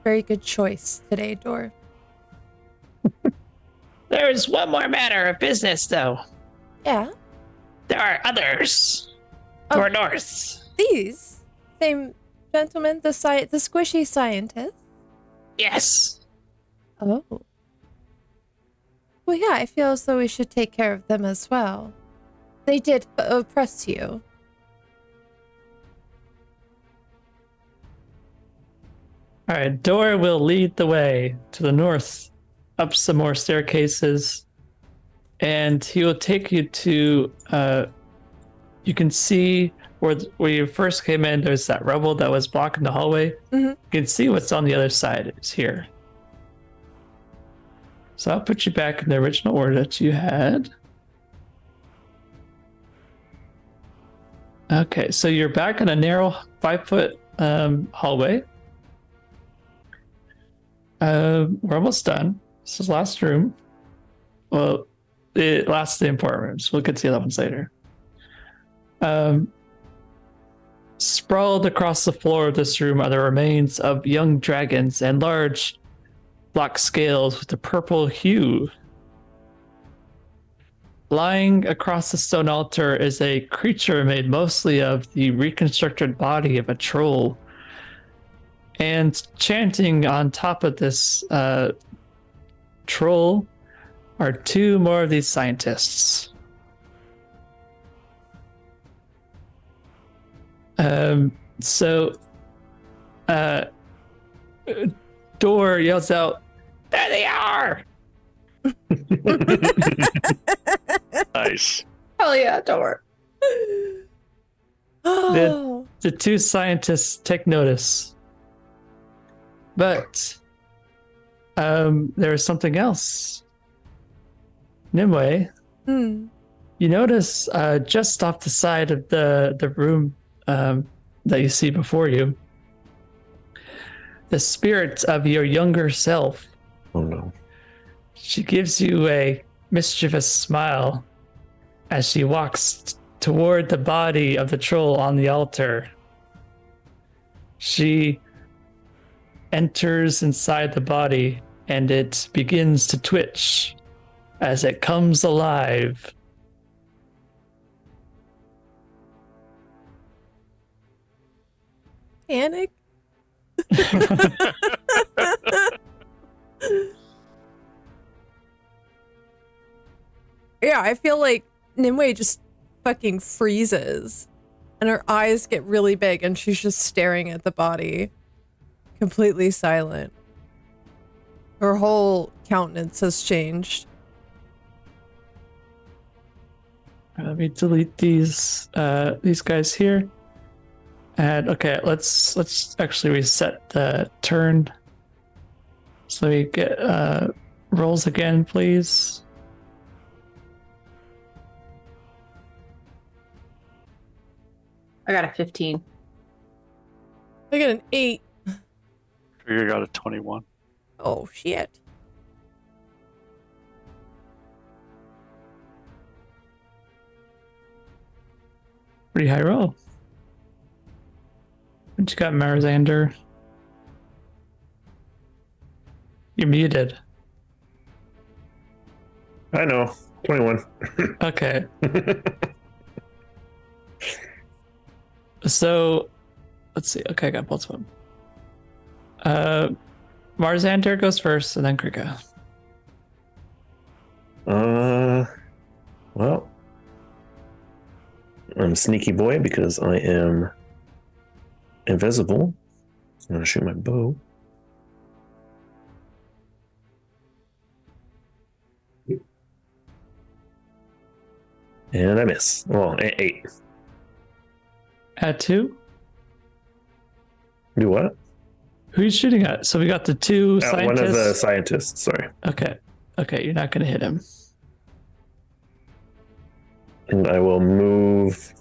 very good choice today, Door. There is one more matter of business, though. Yeah. There are others. Oh. To our north. These same gentleman, the squishy scientist. Yes. Oh. Well, yeah, I feel as though we should take care of them as well. They did oppress you. All right, Door will lead the way to the north, up some more staircases, and he will take you to. You can see where you first came in. There's that rubble that was blocking the hallway. Mm-hmm. You can see what's on the other side. It's here. So I'll put you back in the original order that you had. Okay, so you're back in a narrow 5-foot hallway. We're almost done. This is the last room. Well, it lasts the important rooms. We'll get to the other ones later. Sprawled across the floor of this room are the remains of young dragons and large black scales with a purple hue. Lying across the stone altar is a creature made mostly of the reconstructed body of a troll. And chanting on top of this troll are two more of these scientists. So Door yells out, "There they are!" Nice. Hell yeah, door. Oh. The two scientists take notice. But there is something else. Nimue, Hmm. you notice just off the side of the room that you see before you, the spirit of your younger self. Oh no. She gives you a mischievous smile as she walks toward the body of the troll on the altar. She enters inside the body and it begins to twitch as it comes alive. Panic. Yeah, I feel like Nimue just fucking freezes and her eyes get really big and she's just staring at the body, completely silent. Her whole countenance has changed. Let me delete these guys here. And okay, let's actually reset the turn. So we get rolls again, please. I got a 15. I got an 8. Krigga got a 21. Oh shit. Pretty high roll. What you got, Marzander? You're muted. I know. 21. Okay. So, let's see. Okay, I got both of them. Marzander goes first, and then Krigga. Well, I'm a sneaky boy because I am invisible. I'm gonna shoot my bow. And I miss. Well, 8. At 2? Do what? Who are you shooting at? So we got the two scientists. One of the scientists, sorry. Okay. Okay, you're not going to hit him. And I will move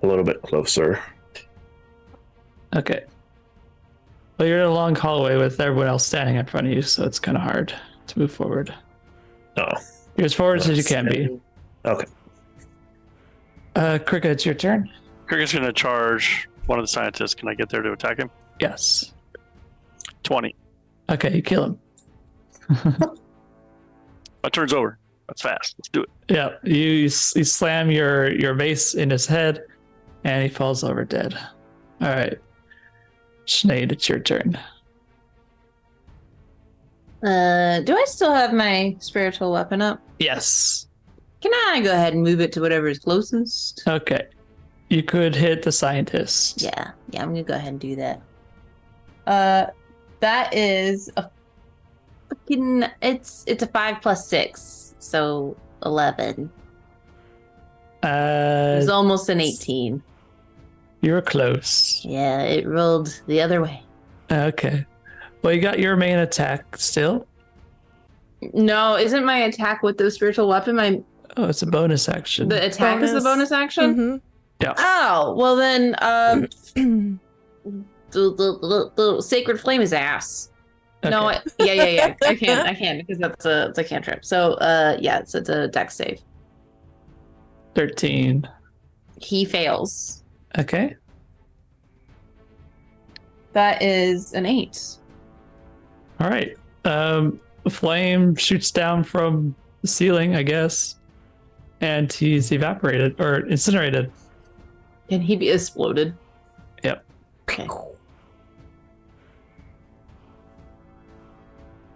a little bit closer. Okay. Well, you're in a long hallway with everyone else standing in front of you, so it's kind of hard to move forward. Oh. You're as forward as you can be. Okay. Krigga, it's your turn. Krigga's going to charge one of the scientists. Can I get there to attack him? Yes. 20. Okay, you kill him. My turn's over. That's fast. Let's do it. Yeah, you slam your mace in his head, and he falls over dead. All right. Sinead, it's your turn. Do I still have my spiritual weapon up? Yes. Can I go ahead and move it to whatever is closest? Okay. You could hit the scientist. Yeah, I'm gonna go ahead and do that. That is a fucking. It's a 5 plus 6, so 11. It was almost an 18. You're close. Yeah, it rolled the other way. Okay. Well, you got your main attack still. No, isn't my attack with the spiritual weapon Oh, it's a bonus action. the attack is the bonus action? Mm-hmm. Yeah. Oh, well then, the sacred flame is ass. Okay. No, yeah. I can't because it's a cantrip. So, yeah, it's a dex save. 13. He fails. Okay. That is an 8. All right. Flame shoots down from the ceiling, I guess, and he's evaporated or incinerated. Can he be exploded? Yep. Okay.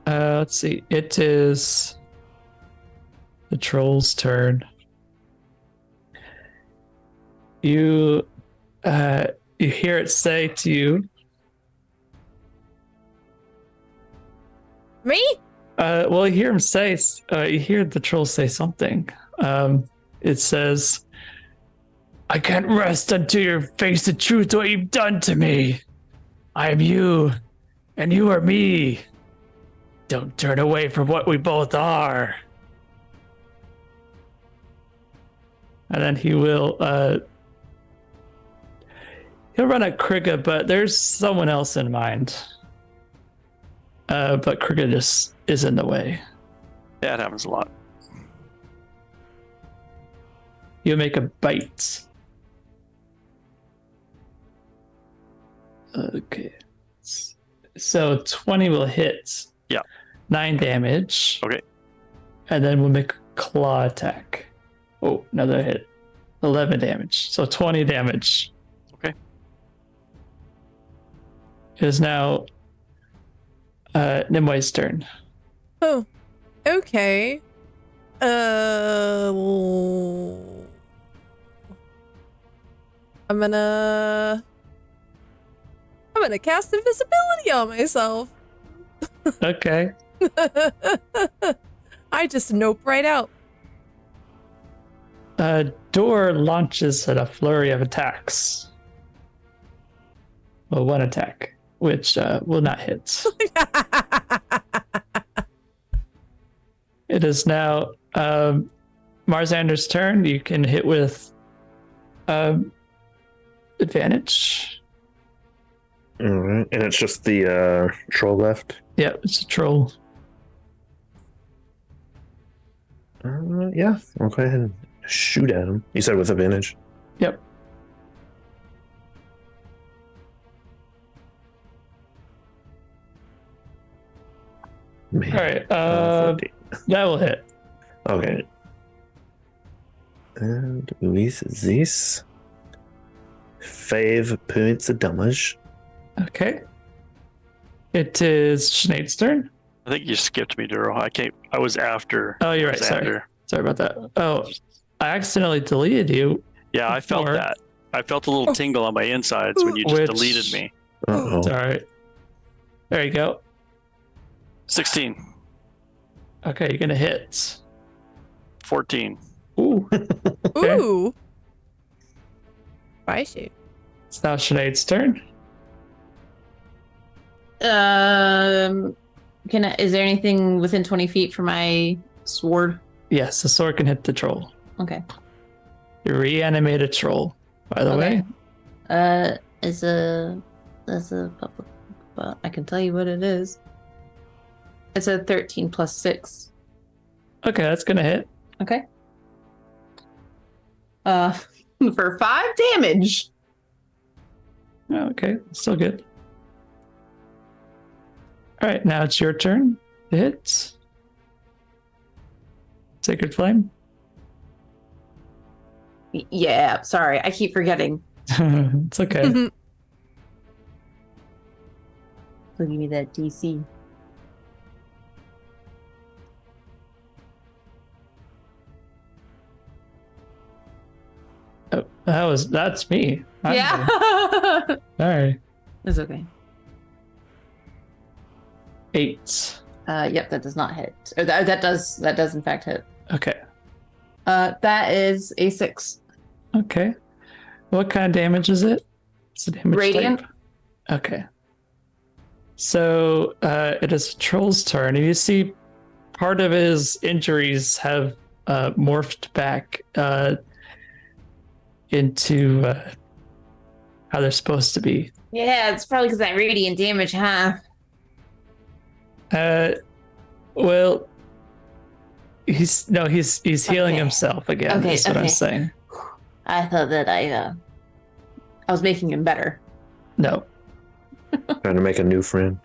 Let's see. It is the troll's turn. You hear it say to you, Me? well, you hear him say, you hear the troll say something. It says, I can't rest until you face the truth of what you've done to me. I am you, and you are me. Don't turn away from what we both are. And then he will, he'll run at Krigga, but there's someone else in mind. But Krigga just is in the way. Yeah, it happens a lot. You make a bite. Okay. So 20 will hit. Yeah. 9 damage. Okay. And then we'll make a claw attack. Oh, another hit. 11 damage. So 20 damage. Okay. It is now Nimway's turn. Oh, okay. I'm gonna cast invisibility on myself. Okay. I just nope right out. Door launches at a flurry of attacks. Well, one attack, which will not hit. It is now Marzander's turn. You can hit with advantage. All right, and it's just the troll left. Yeah, it's a troll. Yeah, I'll go ahead and shoot at him. You said with advantage. Yep. Man. All right. 14. That will hit. Okay. And with this, 5 points of damage. Okay. It is Sinead's turn. I think you skipped me, Duro. I was after. Oh, you're right. Sorry. Xander. Sorry about that. Oh, I accidentally deleted you. Yeah, I felt Before. that. I felt a little tingle on my insides when you just Which- deleted me. Uh-oh. It's all right. There you go. 16, Okay, you're gonna hit. 14. Ooh. Okay. Ooh. Spicy. It's now Sinead's turn. Is there anything within 20 feet for my sword? Yes, the sword can hit the troll. Okay. You reanimate a troll, by the way. I can tell you what it is. It's a 13 plus 6. Okay, that's gonna hit. Okay. For 5 damage. Oh, okay, still good. All right, now it's your turn to hit. Sacred Flame. Yeah, sorry. I keep forgetting. It's okay. So give me that DC. Oh, that's me. Yeah. Sorry. It's okay. 8. Yep, that does not hit. Or that does in fact hit. Okay. That is a 6. Okay. What kind of damage is it? It's a damage Radiant. type. Okay. So it is Troll's turn. And you see part of his injuries have morphed back into how they're supposed to be. Yeah, it's probably because that radiant damage, huh? Well, he's healing Okay. himself again. Okay, Is what I'm okay. saying. I thought that I was making him better. No. Trying to make a new friend.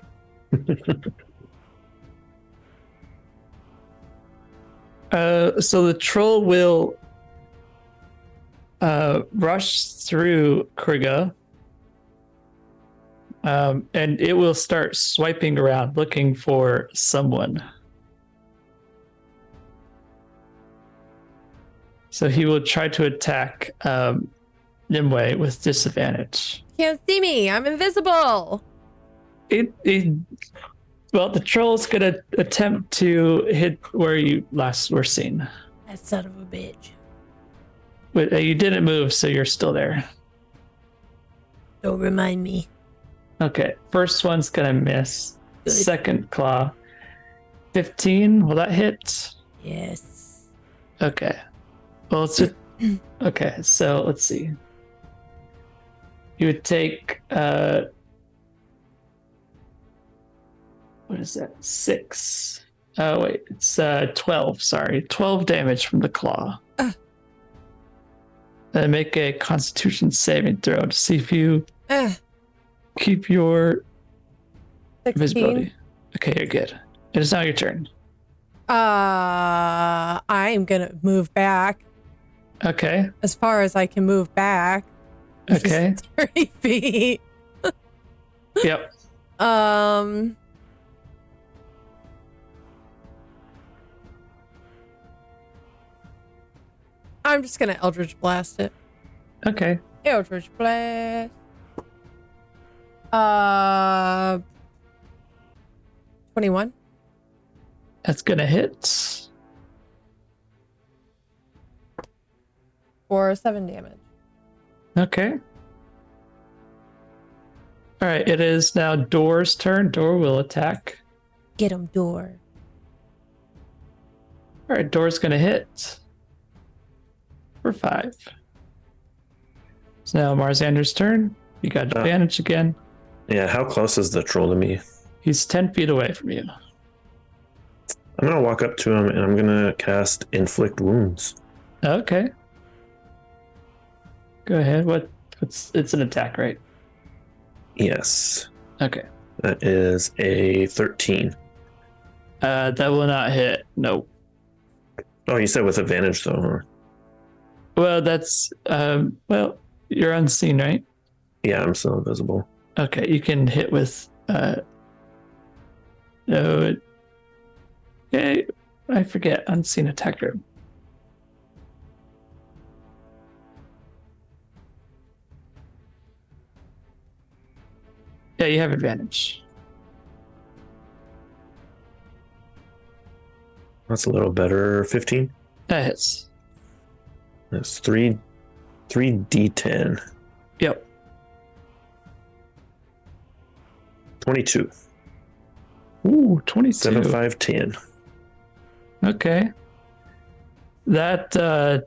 So the troll will rush through Krigga. and it will start swiping around looking for someone. So he will try to attack Nimue with disadvantage. Can't see me. I'm invisible. Well, the troll's gonna attempt to hit where you last were seen. That son of a bitch. But you didn't move, so you're still there. Don't remind me. Okay, first one's gonna miss. Good. Second claw. 15, will that hit? Yes. Okay. Well, it's just, okay, so let's see. You would take what is that? 6. Oh wait, it's 12, sorry. 12 damage from the claw. Then make a constitution saving throw to see if you keep your 16. visibility. Okay, you're good. It is now your turn. I'm gonna move back Okay. as far as I can move back. Which is Okay. 30 feet. Yep. I'm just gonna Eldritch Blast it. Okay. Eldritch Blast. 21. That's gonna hit. For 7 damage. Okay. All right. It is now Door's turn. Door will attack. Get him, Door. All right. Door's gonna hit for 5. It's now Marzander's turn. You got advantage again. Yeah, how close is the troll to me? He's 10 feet away from you. I'm gonna walk up to him and I'm gonna cast Inflict Wounds. Okay. Go ahead. It's an attack, right? Yes. Okay. That is a 13. That will not hit. Nope. Oh, you said with advantage though, huh? Well, that's well, you're unseen, right? Yeah, I'm still invisible. Okay, you can hit with no. Okay, I forget. Unseen attacker. Yeah, you have advantage. That's a little better. 15. That hits. That's 3d10. Yep. 22. Ooh, 22. 7, 5, 10. Okay. That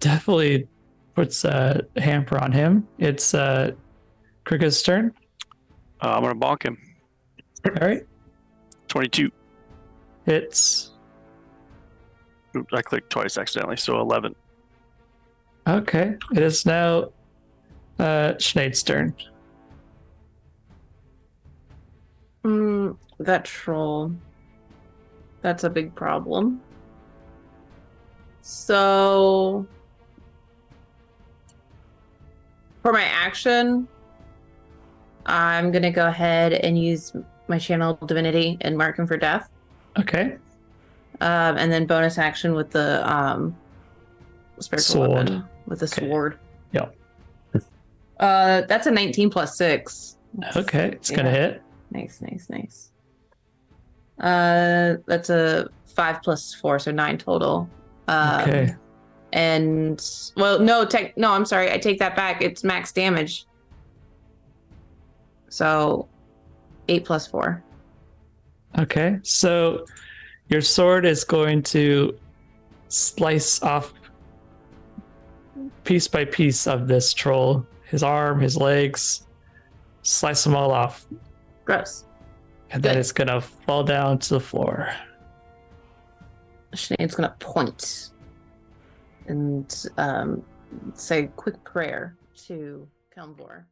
definitely puts a hamper on him. It's Krigga's turn. I'm gonna bonk him. All right. 22. Hits. Oops, I clicked twice accidentally, so 11. Okay. It is now Sinead's turn. That troll. That's a big problem. So, for my action, I'm gonna go ahead and use my channel divinity and mark him for death. Okay. And then bonus action with the spiritual Sword. weapon with the Okay. sword. Yep. That's a 19 plus 6. Okay. It's gonna hit. Nice. That's a 5 plus 4, so 9 total. Okay. And well, no, I'm sorry, I take that back. It's max damage. So 8 plus 4. Okay. So your sword is going to slice off piece by piece of this troll. His arm, his legs, slice them all off. Gross. And then Good. it's gonna fall down to the floor. Sinead's gonna point and say a quick prayer to Kelmvor.